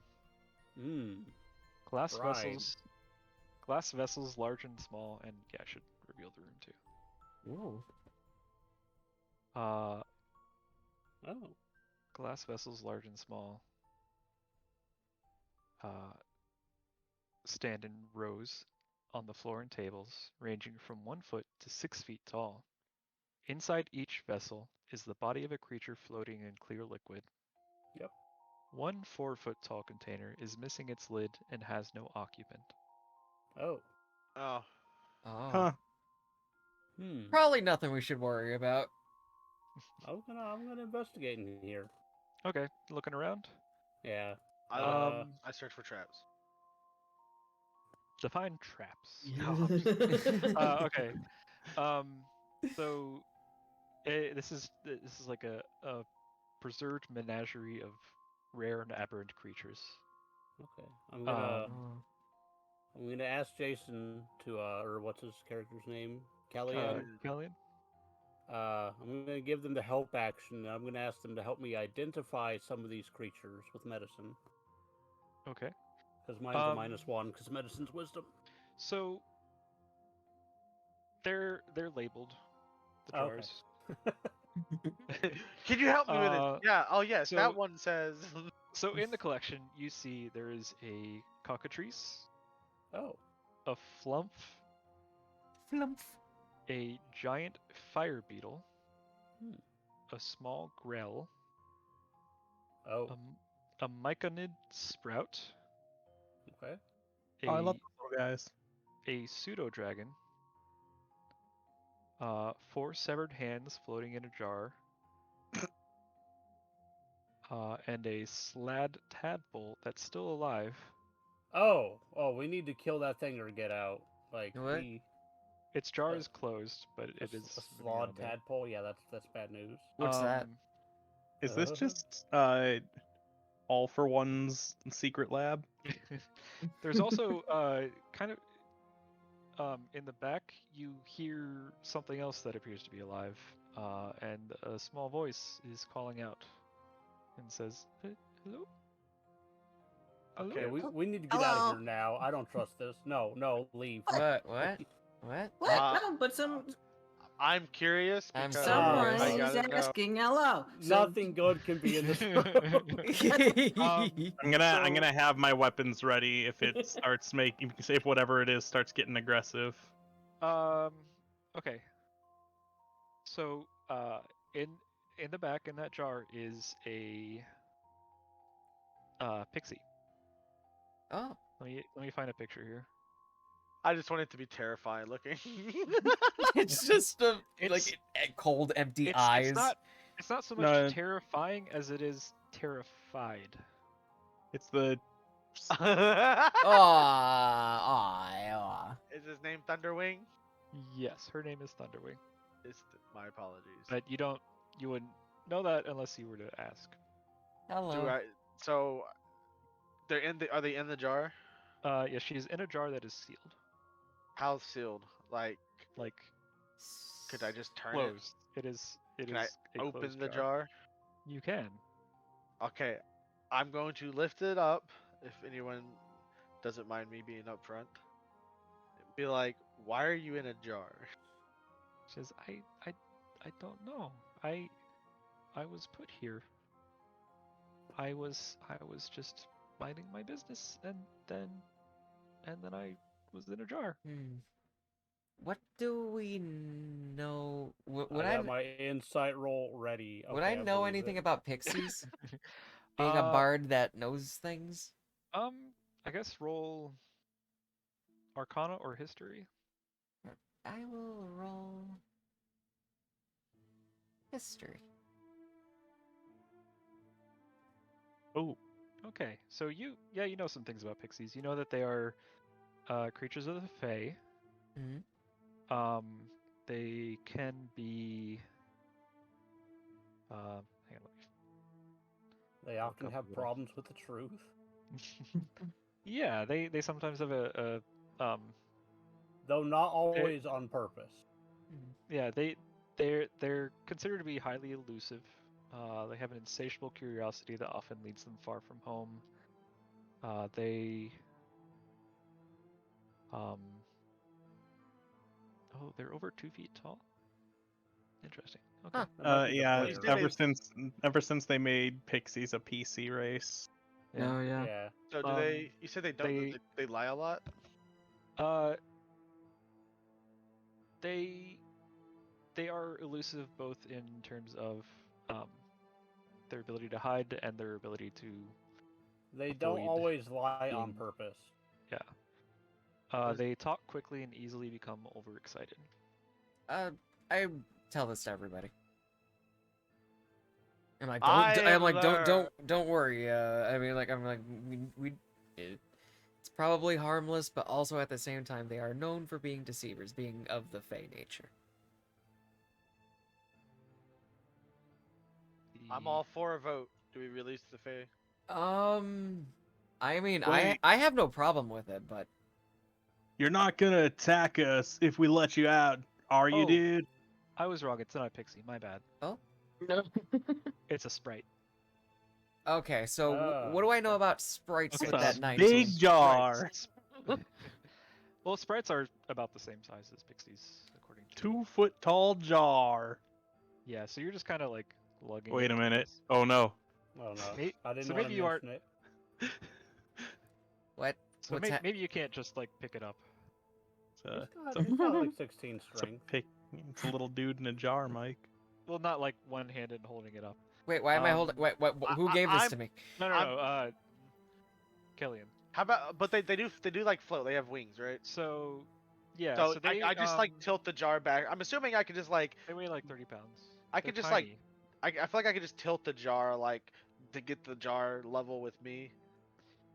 Mmm. Glass Brine. vessels, large and small, and yeah, I should reveal the room too. Ooh. Uh, Oh. glass vessels, large and small, stand in rows on the floor and tables, ranging from 1 foot to 6 feet tall. Inside each vessel is the body of a creature floating in clear liquid. Yep. One 4-foot tall container is missing its lid and has no occupant. Oh. Oh, Oh. Huh. Probably nothing we should worry about. I'm gonna investigate in here. Okay, looking around. Yeah. I search for traps. Define traps. No. Okay. So this is like a preserved menagerie of rare and aberrant creatures. Okay. Um, I'm gonna ask Jason to or what's his character's name? Caleiane. Caleiane? I'm gonna give them the help action. I'm gonna ask them to help me identify some of these creatures with medicine. Okay. Because mine's a -1, because medicine's wisdom. So they're labeled, the Oh, okay. jars. Can you help me with it? Yeah. Oh yes, so- that one says. So in the collection, you see there is a cockatrice, Oh. a flump, Flump. a giant fire beetle, Hmm. a small grell, Oh. a myconid sprout, Okay. Oh, I love those little guys. a pseudo dragon, 4 severed hands floating in a jar, and a slad tadpole that's still alive. Oh. We need to kill that thing or get out. Like What? Its jar Uh, is closed, but it is a moving slawed around there. tadpole. Yeah, that's bad news. What's that? Is this just all for one's secret lab? There's also kind of in the back you hear something else that appears to be alive, and a small voice is calling out and says, "Hello, hello." Okay, we need to get out of here now. I don't trust this. No, leave. What? What? What? What? Uh, No, but I'm curious I'm because someone curious. is I gotta know. asking hello. So- Nothing good can be in this room. I'm gonna have my weapons ready if it starts making, if whatever it is starts getting aggressive. Okay. So, in the back in that jar is a pixie. Oh. Let me find a picture here. I just want it to be terrifying looking. It's just like It's- cold, empty It's eyes. it's not so much No. terrifying as it is terrified. It's the Aw. Is his name Thunderwing? Yes, her name is Thunderwing, My apologies. but you wouldn't know that unless you were to ask. Hello. So are they in the jar? Yeah, she's in a jar that is sealed, How sealed? Like, like could I just turn closed. It is. It Can is I a open closed the jar? You can. Okay, I'm going to lift it up. If anyone doesn't mind me being upfront, be like, "Why are you in a jar?" She says, I don't know. I was put here. I was just minding my business, and then I was in a jar. What do we know? Would I I got my insight roll ready. would Okay, I know believe anything it. about pixies? Being a bard that knows things. I guess roll Arcana or History. I will roll history. oh, Okay, so you know some things about pixies. You know that they are creatures of the Fae. Mhm. They can be. Hang on, They often couple have of- problems with the truth. Yeah, they sometimes have a Though not always on purpose. yeah, they're considered to be highly elusive. They have an insatiable curiosity that often leads them far from home. They're over 2 feet tall. Interesting. Okay. Huh. That might be the Yeah, player. These days- ever since they made Pixies a PC race. Yeah. Oh yeah. Yeah. So do they? You said they don't. They lie a lot. Uh, they are elusive both in terms of their ability to hide and their ability to They don't avoid always lie on being- purpose. They talk quickly and easily become overexcited. I tell this to everybody. I'm like, I I'm am like, there. don't worry. I mean, like, I'm like, it's probably harmless, but also at the same time, they are known for being deceivers, being of the Fey nature. I'm all for a vote. Do we release the Fae? I mean, Wait. I have no problem with it, but You're not gonna attack us if we let you out, are you, Oh. dude? I was wrong. It's not a pixie. My bad. No. It's a sprite. okay. So Oh, what do I know about sprites Okay, with so that nice? big Sprites. jar. Well, sprites are about the same size as pixies, according to. 2-foot tall jar. Yeah, so you're just kind of like lugging. Wait it a with minute. this. Oh no. Oh no. May- I didn't so want maybe to you aren't- mention it. What? So What's hap- maybe you can't just like pick it up. He's got like 16 It's a strength. pick. It's a little dude in a jar, Mike. Well, not like one-handed holding it up. Wait, why am I holding? Wait, who gave this I'm- to me? No, I'm- Caleiane. How about? But they do like float. They have wings, right? So, yeah. so So they, I just like tilt the jar back. I'm assuming I could just like they weigh like 30 pounds. I They're could just, like, tiny. I feel like I could just tilt the jar like to get the jar level with me.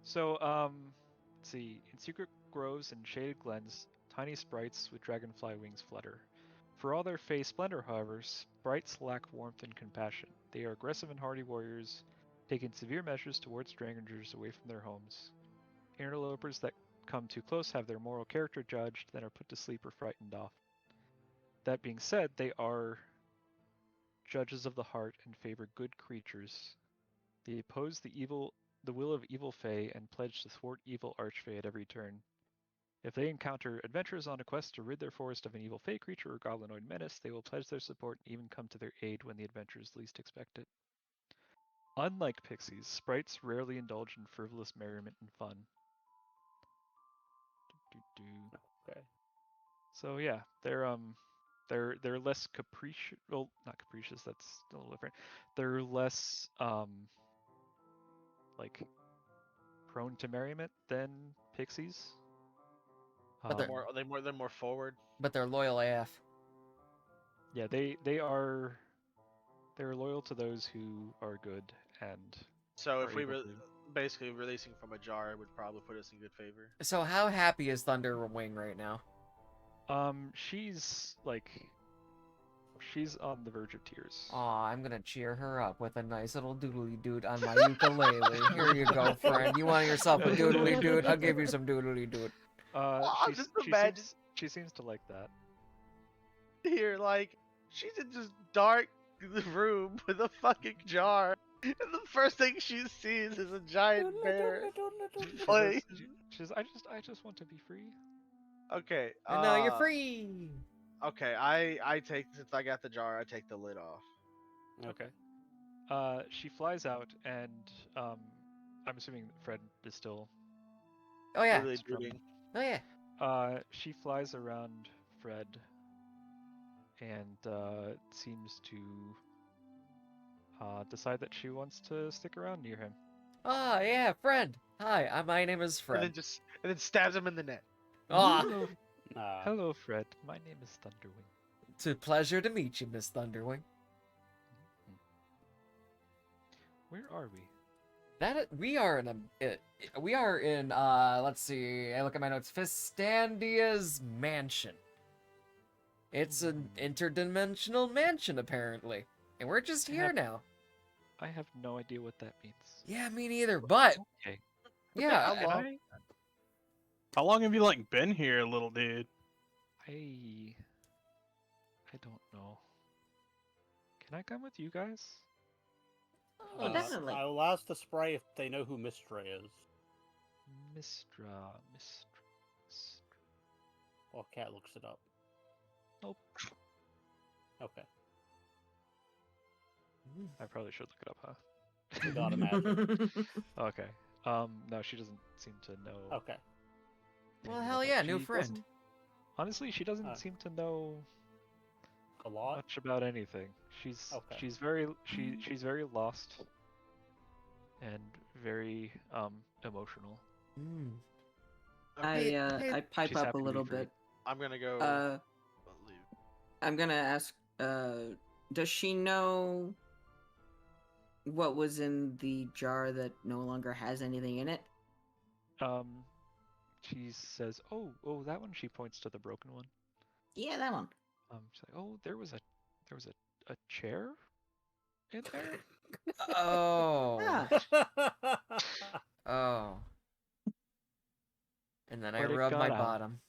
So, let's see. In secret groves and shaded glens, tiny sprites with dragonfly wings flutter. For all their fey splendor, however, sprites lack warmth and compassion. They are aggressive and hardy warriors, taking severe measures towards strangers away from their homes. Interlopers that come too close have their moral character judged, then are put to sleep or frightened off. That being said, they are judges of the heart and favor good creatures. They oppose the will of evil Fae and pledge to thwart evil Archfey at every turn. If they encounter adventurers on a quest to rid their forest of an evil Fae creature or goblinoid menace, they will pledge their support and even come to their aid when the adventurers least expect it. Unlike pixies, sprites rarely indulge in frivolous merriment and fun. Okay. So yeah, they're less capricious. Well, not capricious. That's a little different. They're less like prone to merriment than pixies. But they're- They're more forward. But they're loyal AF. Yeah, they're loyal to those who are good and So are if we able re- to- basically releasing from a jar would probably put us in good favor. So how happy is Thunderwing right now? she's on the verge of tears. Aw, I'm gonna cheer her up with a nice little doodly doot on my ukulele. Here you go, friend. You want yourself a doodly doot? I'll give you some doodly doot. I'm She's- just she imagine- seems, she seems to like that. Here, like, she's in this dark room with a fucking jar, and the first thing she sees is a giant bear. She Play. says, I just want to be free. Okay. And now you're free. Okay, I take, since I got the jar, I take the lid off. Okay. She flies out, and I'm assuming Fred is still. Oh yeah. Really From- brooding. Oh yeah. She flies around Fred, and seems to decide that she wants to stick around near him. Ah yeah, friend. Hi, my name is And Fred. then stabs him in the neck. Ah, Hello, Nah. hello, Fred. My name is Thunderwing. it's a pleasure to meet you, Miss Thunderwing. Where are we? We are in let's see, I look at my notes, Fistandia's mansion. It's an interdimensional mansion apparently. And we're just here now. I have no idea what that means. Yeah, me neither, but Okay. yeah, How long? How long have you like been here, little dude? I don't know. Can I come with you guys? Oh, definitely. I will ask the sprite if they know who Mistra is. Mistra. While Cat looks it up. Nope. Okay. I probably should look it up, huh? You gotta imagine. Okay. No, she doesn't seem to know. Okay. Well, anything hell about- yeah, new she friend. doesn't- Honestly, she doesn't Huh. seem to know A lot. much about anything. She's Okay. she's very lost and very emotional. Mm. I pipe She's up happy a to be little free. bit. I'm gonna go. leave. I'm gonna ask, does she know what was in the jar that no longer has anything in it? She says, "Oh, that one." She points to the broken one. Yeah, that one. She's like, "Oh, there was a chair in there." Oh. Ah, Oh. And then I But it rub my got out. bottom.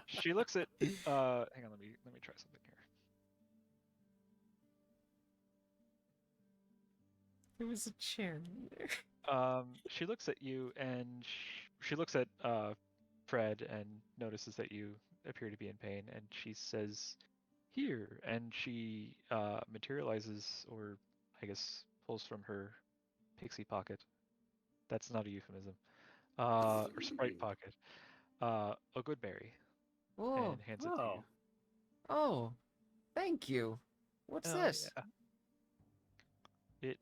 She looks at. Hang on, let me try something here. There was a chair in there. She looks at you and she looks at Fred and notices that you appear to be in pain, and she says, "Here," and she materializes, or I guess pulls from her pixie pocket. That's not a euphemism. Or sprite pocket. A good berry, Whoa. and hands it to you. Oh. Thank you. What's Oh, this? yeah.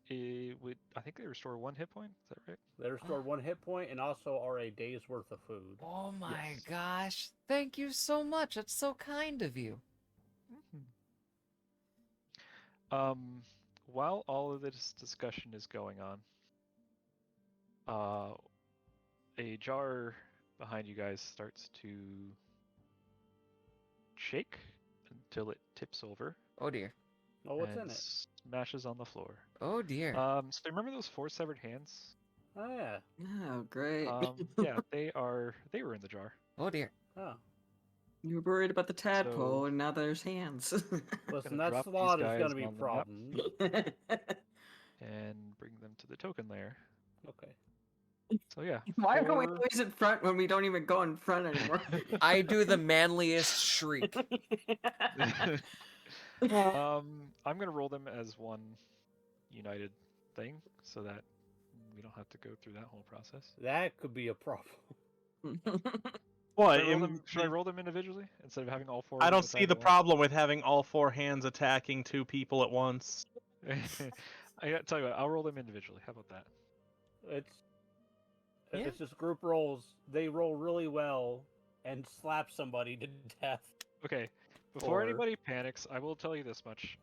It would, I think they restore 1 hit point. Is that right? They restore 1 hit point and also are a day's worth of food. Oh my Yes. gosh. Thank you so much. That's so kind of you. While all of this discussion is going on, a jar behind you guys starts to shake until it tips over Oh dear. Oh, what's in and it? smashes on the floor. Oh dear. So remember those 4 severed hands? Oh, yeah. oh, great. Yeah, they were in the jar. Oh dear. Oh. You were worried about the tadpole, So- and now there's hands. Listen, Gonna that drop these slot is guys going to be a on the map. problem. And bring them to the token layer. Okay. So yeah. Why are we 4 always in front when we don't even go in front anymore? I do the manliest shriek. I'm gonna roll them as one united thing, so that we don't have to go through that whole process. That could be a problem. What? Should I roll them individually instead of having all 4? I of them don't see attack the at once? problem with having all 4 hands attacking 2 people at once. I gotta tell you what, I'll roll them individually. How about that? Yeah. It's just group rolls. They roll really well and slap somebody to death. Okay. Before Or- anybody panics, I will tell you this much.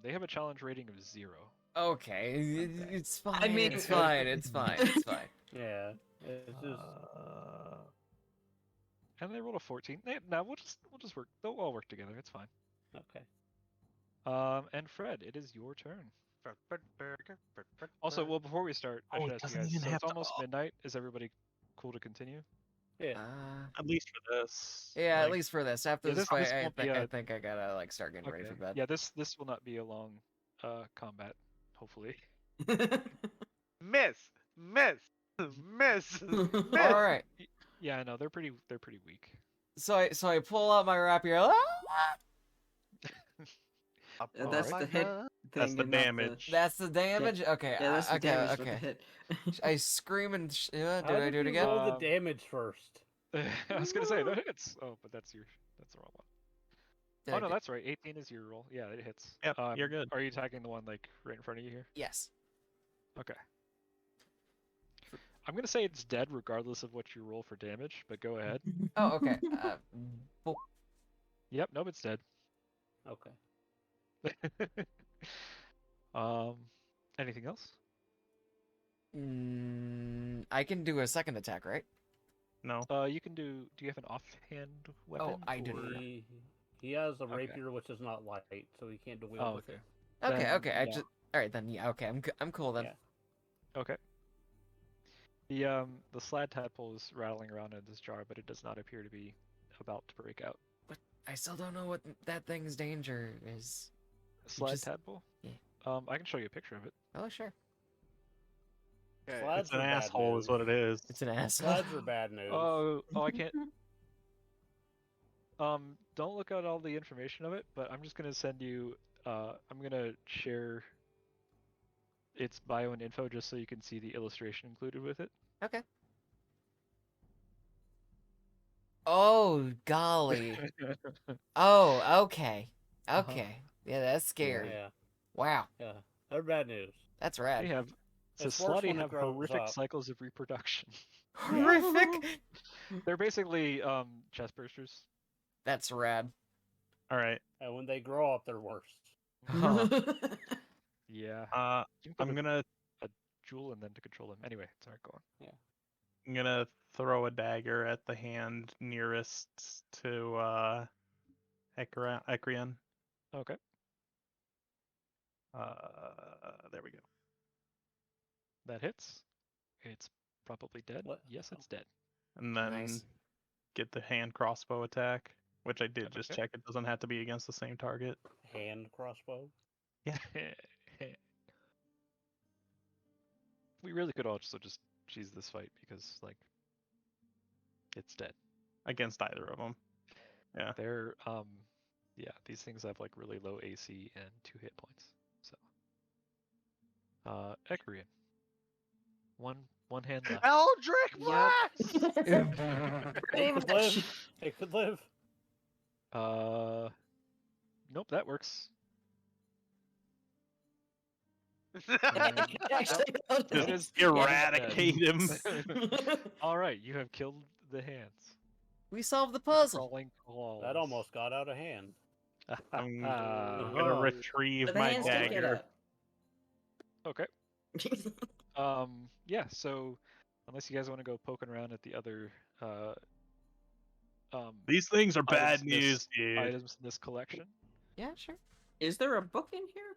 They have a challenge rating of 0. Okay. Okay. It's fine. mean- It's fine. It's fine. It's fine. Yeah. It's just And they rolled a 14. Now we'll just work. They'll all work together. It's fine. okay. And Fred, it is your turn. Also, well, before we start, I Oh, should it ask you doesn't guys. even So have it's to- almost midnight. Is everybody cool to continue? Yeah. At least for this. Yeah, at Like, least for this. After Yeah, this this fight, I won't be a- think I gotta like start getting ready for bed. Yeah, this will not be a long combat, hopefully. Miss, miss, miss. All right. Yeah, I know they're pretty weak. So I pull out my rapier. Ah! That's the hit That's thing the and not the- damage. That's the damage. Okay. Yeah, that's the okay. damage with Okay. the hit. I scream and do How I did do it you again? roll the Um, damage first? I was gonna say that hits. Oh, but that's the wrong one. Did Oh I no, do- that's right. 18 is your roll. Yeah, it hits. Yep, you're good. Are you attacking the one like right in front of you here? Yes. Okay. I'm gonna say it's dead regardless of what you roll for damage, but go ahead. Oh, okay. Yep, nope, it's dead. Okay. Anything else? I can do a second attack, right? No. You can do. Do you have an offhand weapon? I do. or- He has a Okay. rapier which is not light, so he can't duel Oh, with okay. it. Okay. Then, Okay. I yeah. just. All right then. Yeah. Okay. I'm cool then. Yeah. Okay. The slad tadpole is rattling around in this jar, but it does not appear to be about to break out. I still don't know what that thing's danger is. Slad just- tadpole? yeah. I can show you a picture of it. Oh sure. Okay. Slads It's an are bad asshole, is news. what it is. It's an asshole. Slads are bad news. Oh, I can't. Don't look at all the information of it, but I'm just gonna send you. I'm gonna share its bio and info just so you can see the illustration included with it. Okay. Oh, golly. Oh, okay. Okay. Yeah, that's scary. Yeah, Wow. yeah. They're bad news. That's They rad. have. It's So worse slutty when it have grows horrific up. cycles of reproduction. Horrific. They're basically chest bursters. That's rad. All right. And when they grow up, they're worse. Huh. Yeah. You can I'm put gonna a jewel in them to control them. Anyway, sorry, go on. I'm gonna throw a dagger at the hand nearest to Ekrian. Okay. There we go. That hits. It's probably dead. What? Yes, it's dead. And then Nice. get the hand crossbow attack, which I did just Okay. check. It doesn't have to be against the same target. Hand crossbow. We really could also just cheese this fight because, like, it's dead. Against either of them. Yeah. They're, yeah, these things have, like, really low AC and 2 hit points. So, Ekrian. One hand left. Eldrick Yep. Blast! They could live. They could live. Nope, that works. Actually, no, It no. is Eradicate him. All right, you have killed the hands. We solved the puzzle. Crawling claws. That almost got out of hand. I'm Uh, gonna Oh. retrieve But the my hands don't get dagger. Okay. Yeah, so unless you guys want to go poking around at the other These things are bad items in this- news, dude. items in this collection. Yeah, sure. Is there a book in here?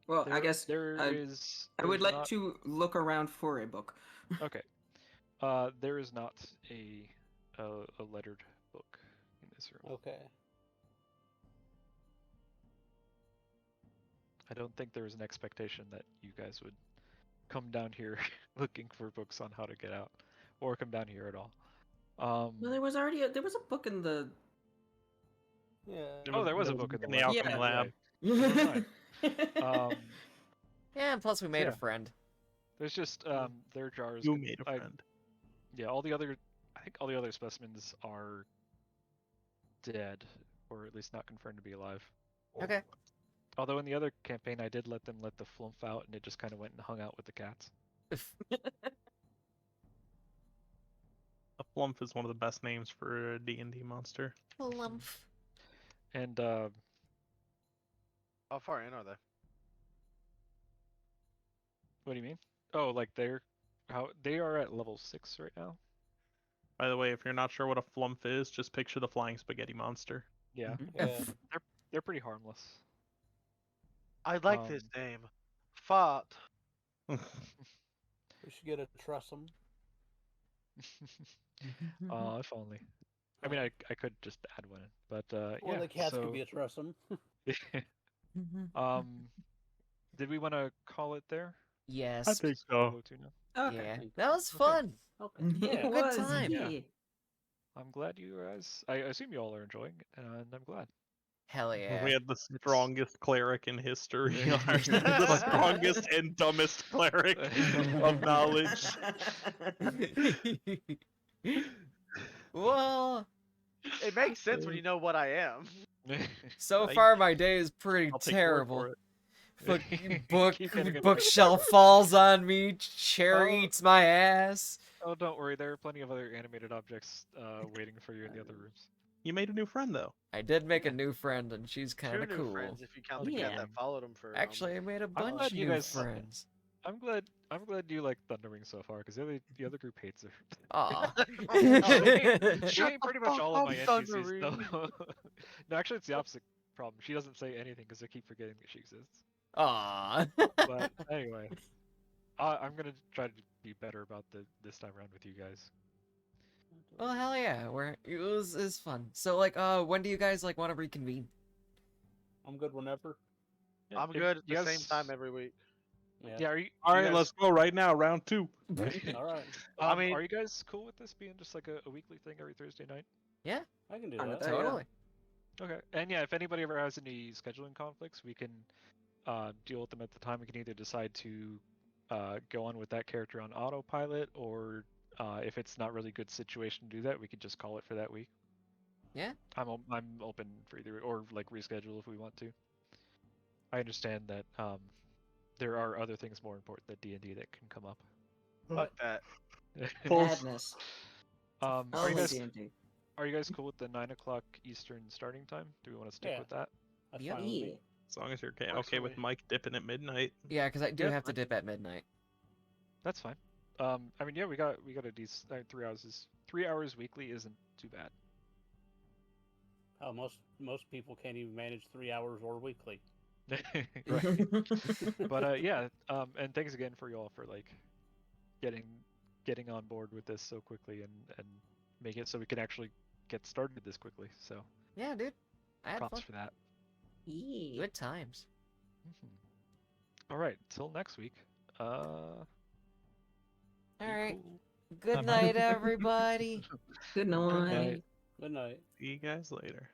Well, I guess there I- is. I would there's like not- to look around for a book. Okay. There is not a lettered book in this room. Okay. I don't think there was an expectation that you guys would come down here looking for books on how to get out, or come down here at all. Well, there was already there was a book in the. Yeah. Oh, there was a book in the lab. alchemy Yeah. lab. Never mind. Yeah, and plus we made Yeah. a friend. There's just their jars. You can- made a friend. Yeah, I think all the other specimens are dead, or at least not confirmed to be alive. Okay. Although in the other campaign, I did let them let the flump out, and it just kind of went and hung out with the cats. A flump is one of the best names for a D&D monster. Lump. And How far in are they? what do you mean? Oh, like they are at level 6 right now. By the way, if you're not sure what a flump is, just picture the flying spaghetti monster. Yeah, Yeah. they're pretty harmless. I like this name. Fart. We should get a trussum. If only. I mean, I could just add one in, but Or yeah. the cats so, could be a trussum. Did we want to call it there? Yes. I think so. Go to now? Okay. Yeah. That was fun. Okay. It Yeah. Good was, time. yeah. I'm glad you guys. I assume you all are enjoying it, and I'm glad. Hell yeah. We had the strongest cleric in history. The strongest and dumbest cleric of knowledge. Well, It makes sense when you know what I am. so I- far my day is pretty I'll take word terrible. for it. Fucking book Keep getting it. bookshelf falls on me. Cherry Oh. eats my ass. Oh, don't worry. There are plenty of other animated objects waiting for you in the other rooms. You made a new friend, though. I did make a new friend, and she's kind Two of new cool. friends if you count the cat Yeah. that followed him for. Actually, I made a bunch glad of you new guys- friends. I'm glad you like Thunderwing so far, because the other group hates her. Aw. She ain't pretty much all of my fuck up, NPCs though. No, actually, it's the opposite problem. She doesn't say anything because I keep forgetting that she exists. Aw. But anyway, I'm gonna try to be better about this time around with you guys. Well, hell yeah, it's fun. So, like, when do you guys like want to reconvene? I'm good whenever. Yeah, I'm if good at you the same guys- time every week. Yeah, are you? All you right, guys- let's go right now. Round 2. All right, I mean- are you guys cool with this being just like a weekly thing every Thursday night? I can do Fine with that. that. Yeah. Totally. Okay. And yeah, if anybody ever has any scheduling conflicts, we can deal with them at the time. We can either decide to go on with that character on autopilot, or if it's not really good situation to do that, we could just call it for that week. Yeah. I'm open for either, or like reschedule if we want to. I understand that there are other things more important than D&D that can come up. Fuck that. Madness. Are you Only guys D&D. are you guys cool with the 9 o'clock Eastern starting time? Do we want to stick Yeah. with that? That's Yep. fine with Yeah. me. As long as you're okay, Works okay for with me. Mike dipping at midnight. Yeah, because I do Yeah, have to fine. dip at midnight. That's fine. I mean, yeah, we got a decent 3 hours. 3 hours weekly isn't too bad. Oh, most people can't even manage 3 hours or weekly. Right. But yeah, and thanks again for y'all for like getting on board with this so quickly and make it so we can actually get started this quickly. So Yeah, dude. I had props fun. for that. Yeah. Good times. All right, till next week. All Be right. cool. Good Bye-bye. night, everybody. Good night. night. Good night. See you guys later.